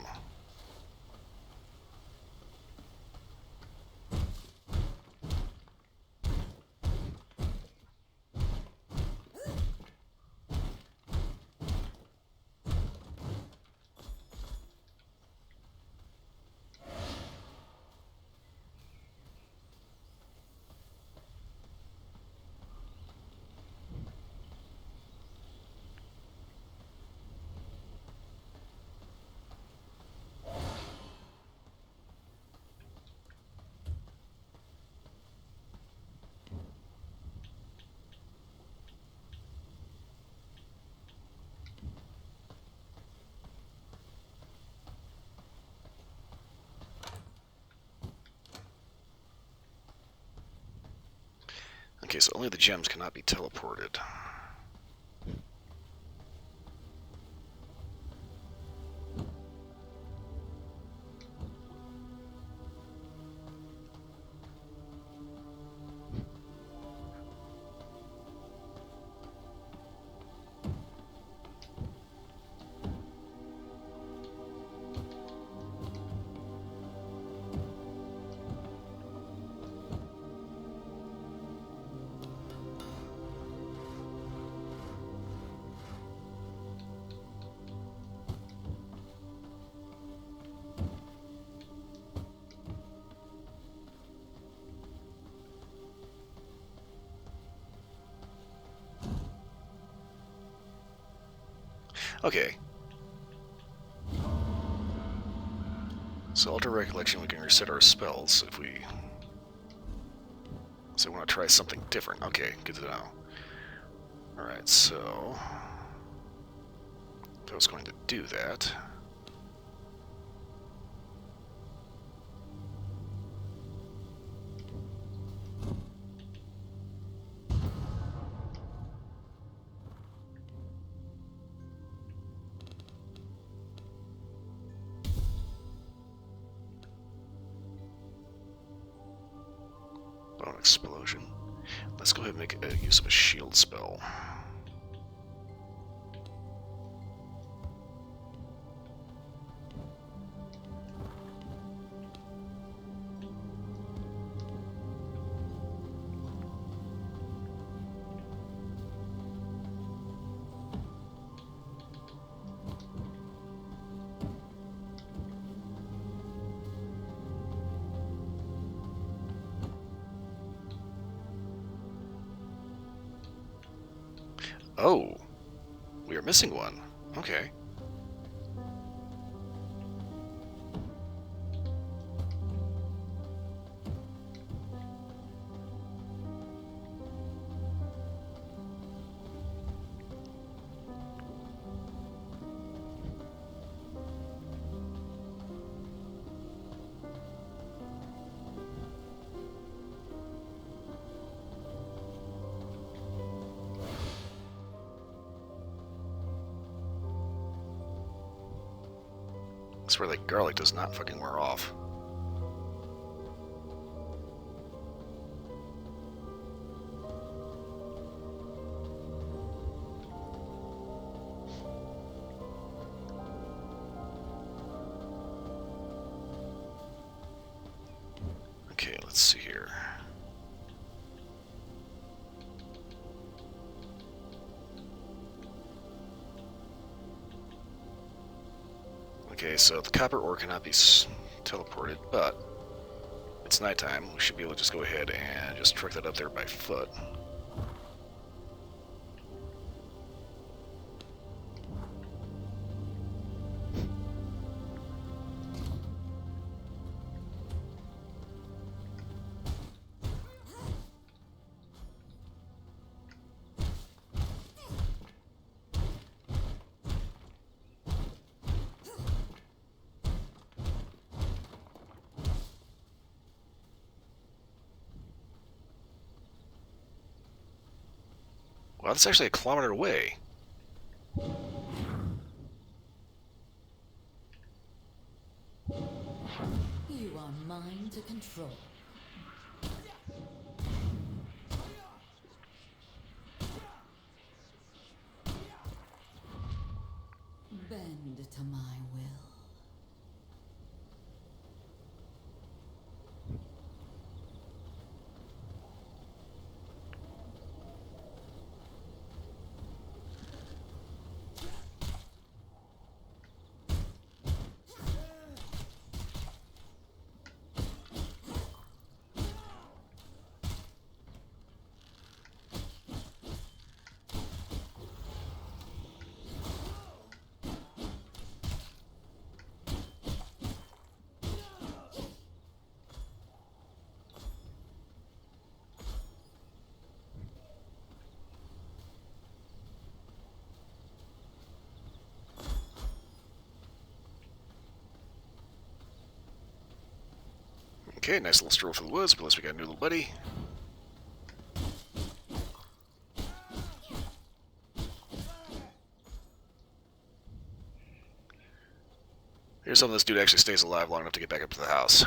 Okay, so only the gems cannot be teleported. Okay. So alter recollection, we can reset our spells if we... So we want to try something different. Okay, good to know. Alright, so... I was going to do that. Bone explosion. Let's go ahead and make use of a shield spell. Oh, we are missing one. Okay. I swear that garlic does not fucking wear off. Okay, let's see here. Okay, so the copper ore cannot be teleported, but it's nighttime. We should be able to just go ahead and just truck that up there by foot. Wow, that's actually a kilometer away. You are mine into control. Bend to my will. Okay, nice little stroll through the woods, but at least we got a new little buddy. Here's something this dude actually stays alive long enough to get back up to the house.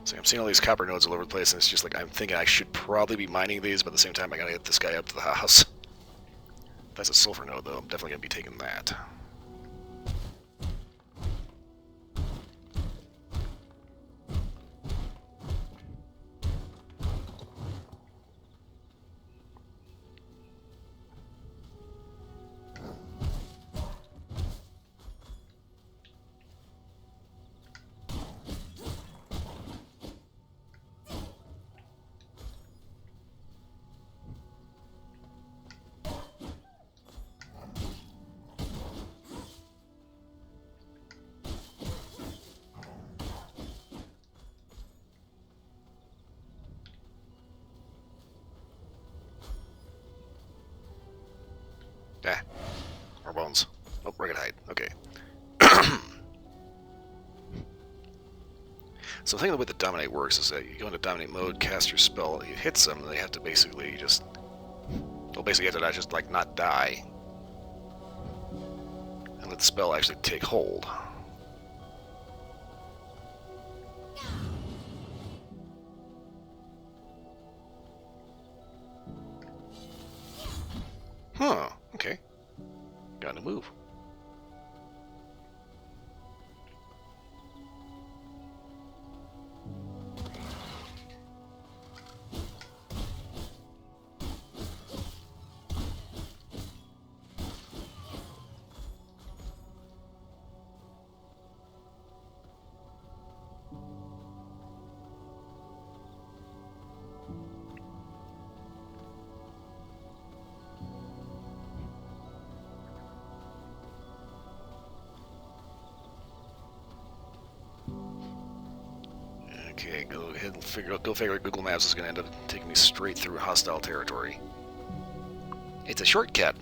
So I'm seeing all these copper nodes all over the place, and it's just like I'm thinking I should probably be mining these, but at the same time I gotta get this guy up to the house. If that's a sulfur node, though, I'm definitely gonna be taking that. Ah, more bones. Oh, rugged hide. Okay. So the thing the way the dominate works is that you go into dominate mode, cast your spell, you hit them, and they have to basically just, well, basically you have to just like not die, and let the spell actually take hold. Huh. Okay. Got to move. Okay, go ahead and go figure. Google Maps is going to end up taking me straight through hostile territory. It's a shortcut.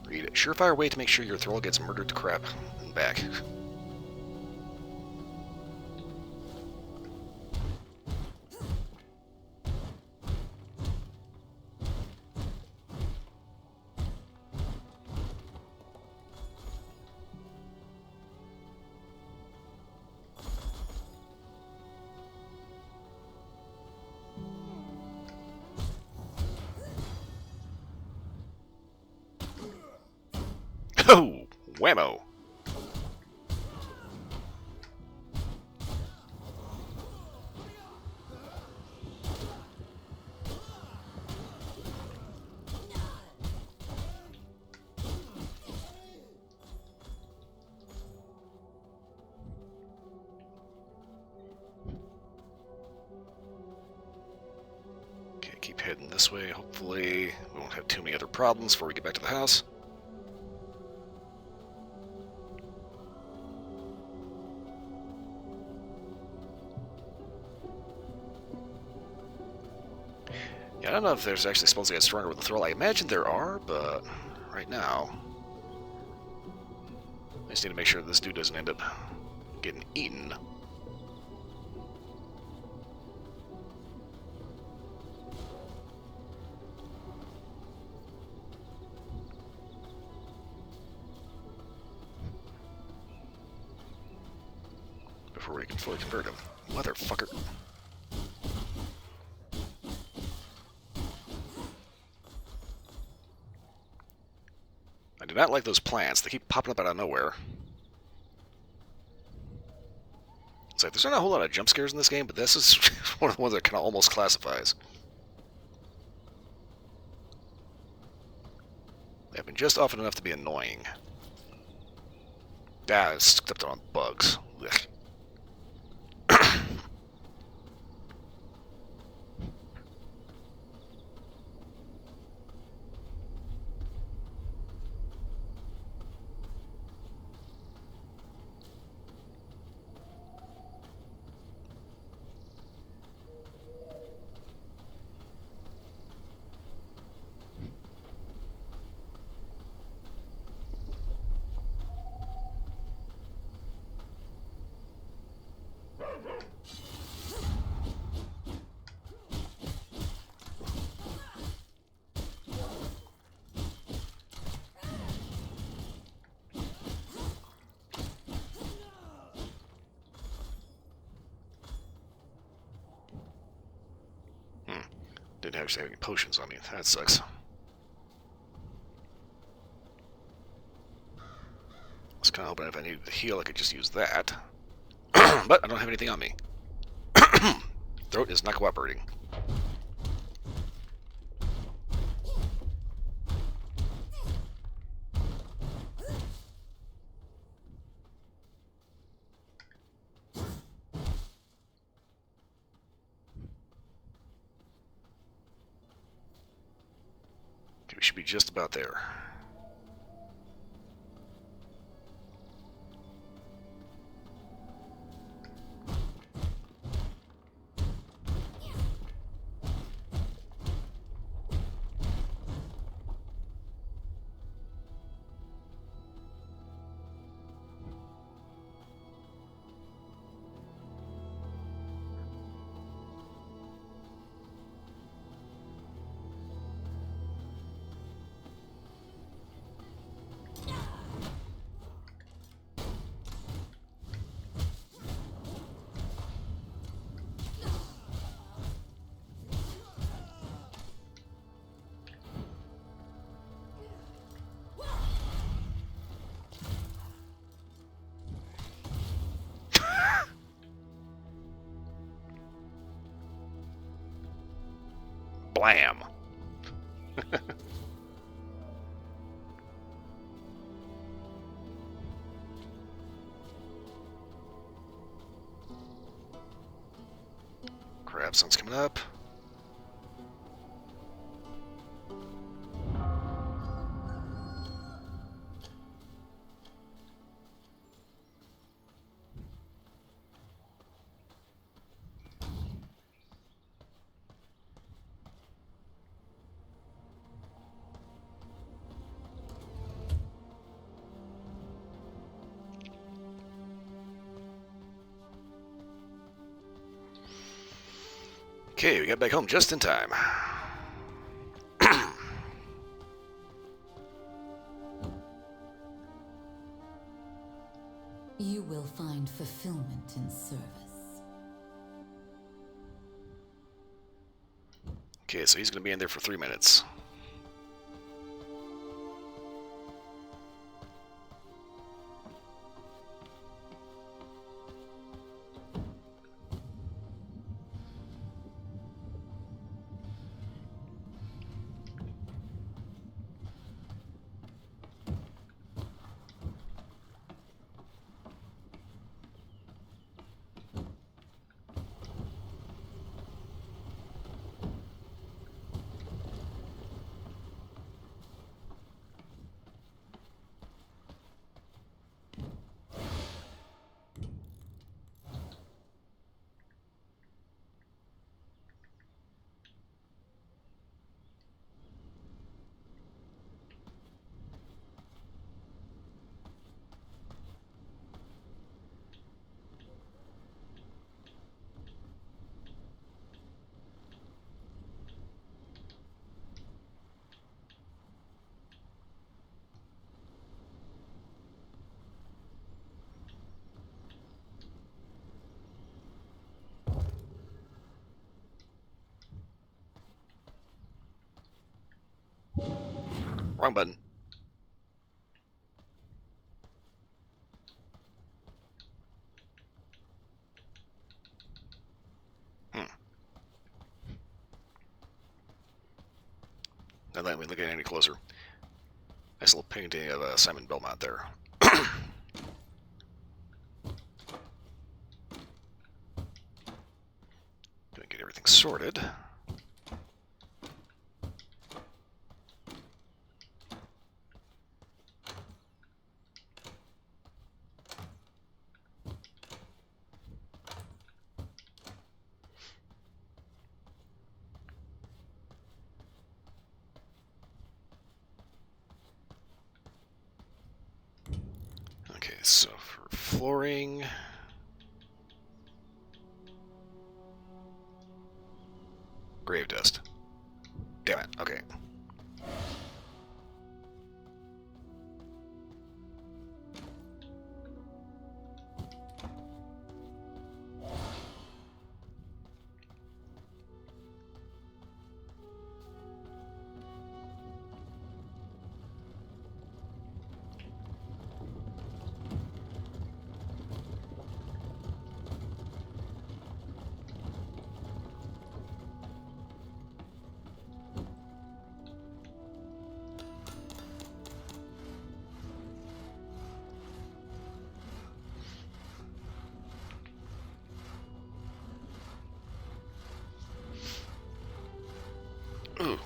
Read it. Surefire way to make sure your thrall gets murdered to crap and back. Oh, whammo. keep heading this way. Hopefully we won't have too many other problems before we get back to the house. Yeah, I don't know if there's actually supposed to get stronger with the throw. I imagine there are, but right now I just need to make sure this dude doesn't end up getting eaten. Before we can fully convert him. Motherfucker. I do not like those plants. They keep popping up out of nowhere. It's like, there's not a whole lot of jump scares in this game, but this is one of the ones that kind of almost classifies. They happen just often enough to be annoying. Ah, I stepped on bugs. Ugh. Didn't actually have any potions on me. That sucks. I was kind of hoping if I needed to heal, I could just use that. But I don't have anything on me. Throat is not cooperating. Okay, we should be just about there. Blam! Crap, sun's coming up. Okay, we got back home just in time. You will find fulfillment in service. Okay, so he's going to be in there for 3 minutes. Wrong button. Hmm. Not letting me look at it any closer. Nice little painting of Simon Belmont there. Gonna get everything sorted. Okay, so for flooring... Grave dust. Damn it, okay. Ooh.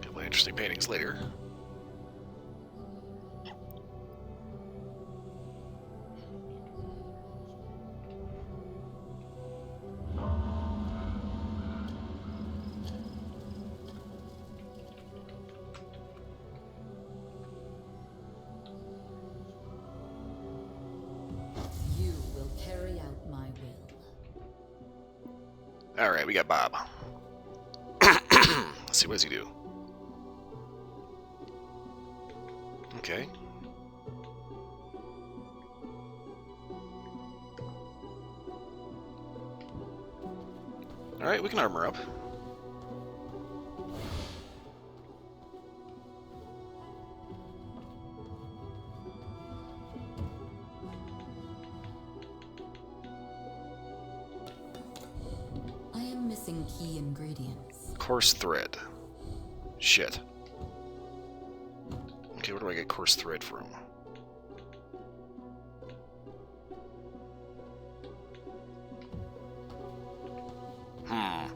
Couple interesting paintings later. You will carry out my will. Alright, we got Bob. Let's see, what does he do? Okay. Alright, we can armor up. I am missing key ingredients. Coarse thread. Shit. Okay, where do I get coarse thread from? Hmm.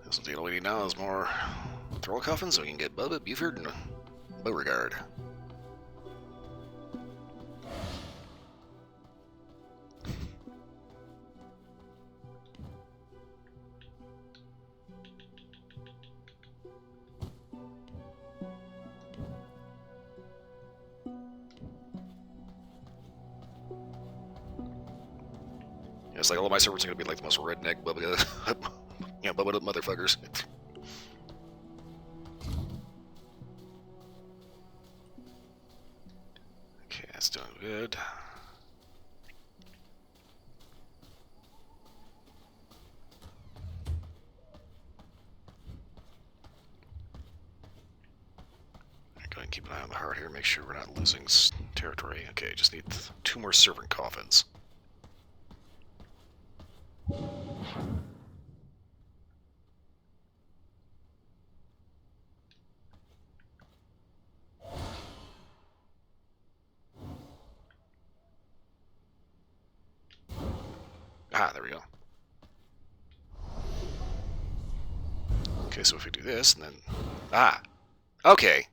Something all we need now is more throw coffins so we can get Bubba, Buford, and Beauregard. Yeah, it's like all my servers are gonna be like the most redneck Bubba, Bubba motherfuckers. Okay, that's doing good. Go ahead and keep an eye on the heart here, make sure we're not losing territory. Okay, just need 2 more servant coffins. Ah, there we go. Okay, so if we do this, and then... Ah! Okay!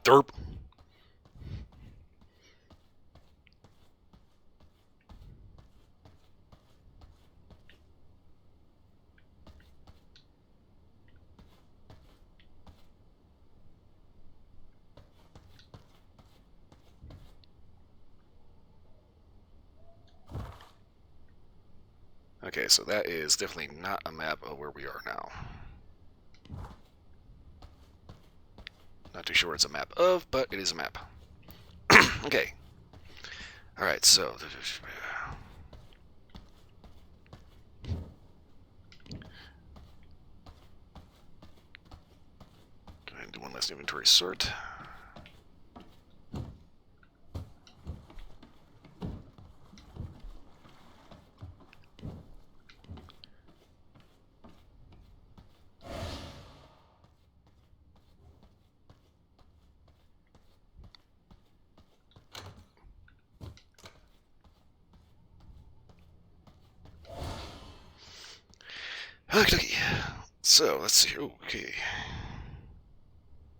Derp! Okay, so that is definitely not a map of where we are now. Not too sure what it's a map of, but it is a map. Okay. Alright, so... Go ahead and do one last inventory sort. Okay, so let's see. Okay.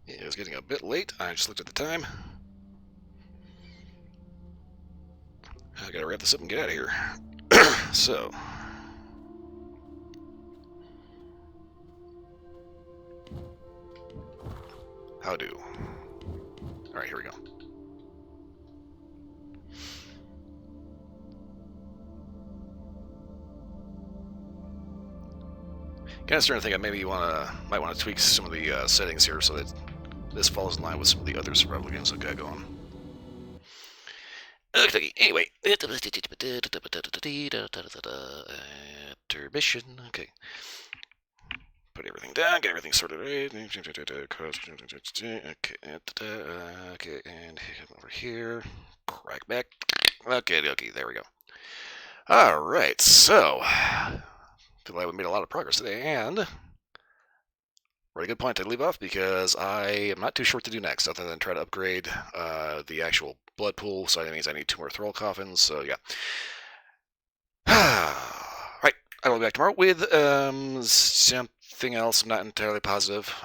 Yeah, it was getting a bit late. I just looked at the time. I gotta wrap this up and get out of here. So. How do? Alright, here we go. Kind of starting to think I maybe might want to tweak some of the settings here so that this falls in line with some of the other survival games I've got going. Okay, anyway. Intermission. Okay. Put everything down, get everything sorted out. Okay, and over here. Crack back. Okay, there we go. Alright, so. I feel like we made a lot of progress today, and. Really good point to leave off because I am not too sure what to do next other than try to upgrade the actual blood pool, so that means I need 2 more thrall coffins, so yeah. Right, I will be back tomorrow with something else. I'm not entirely positive.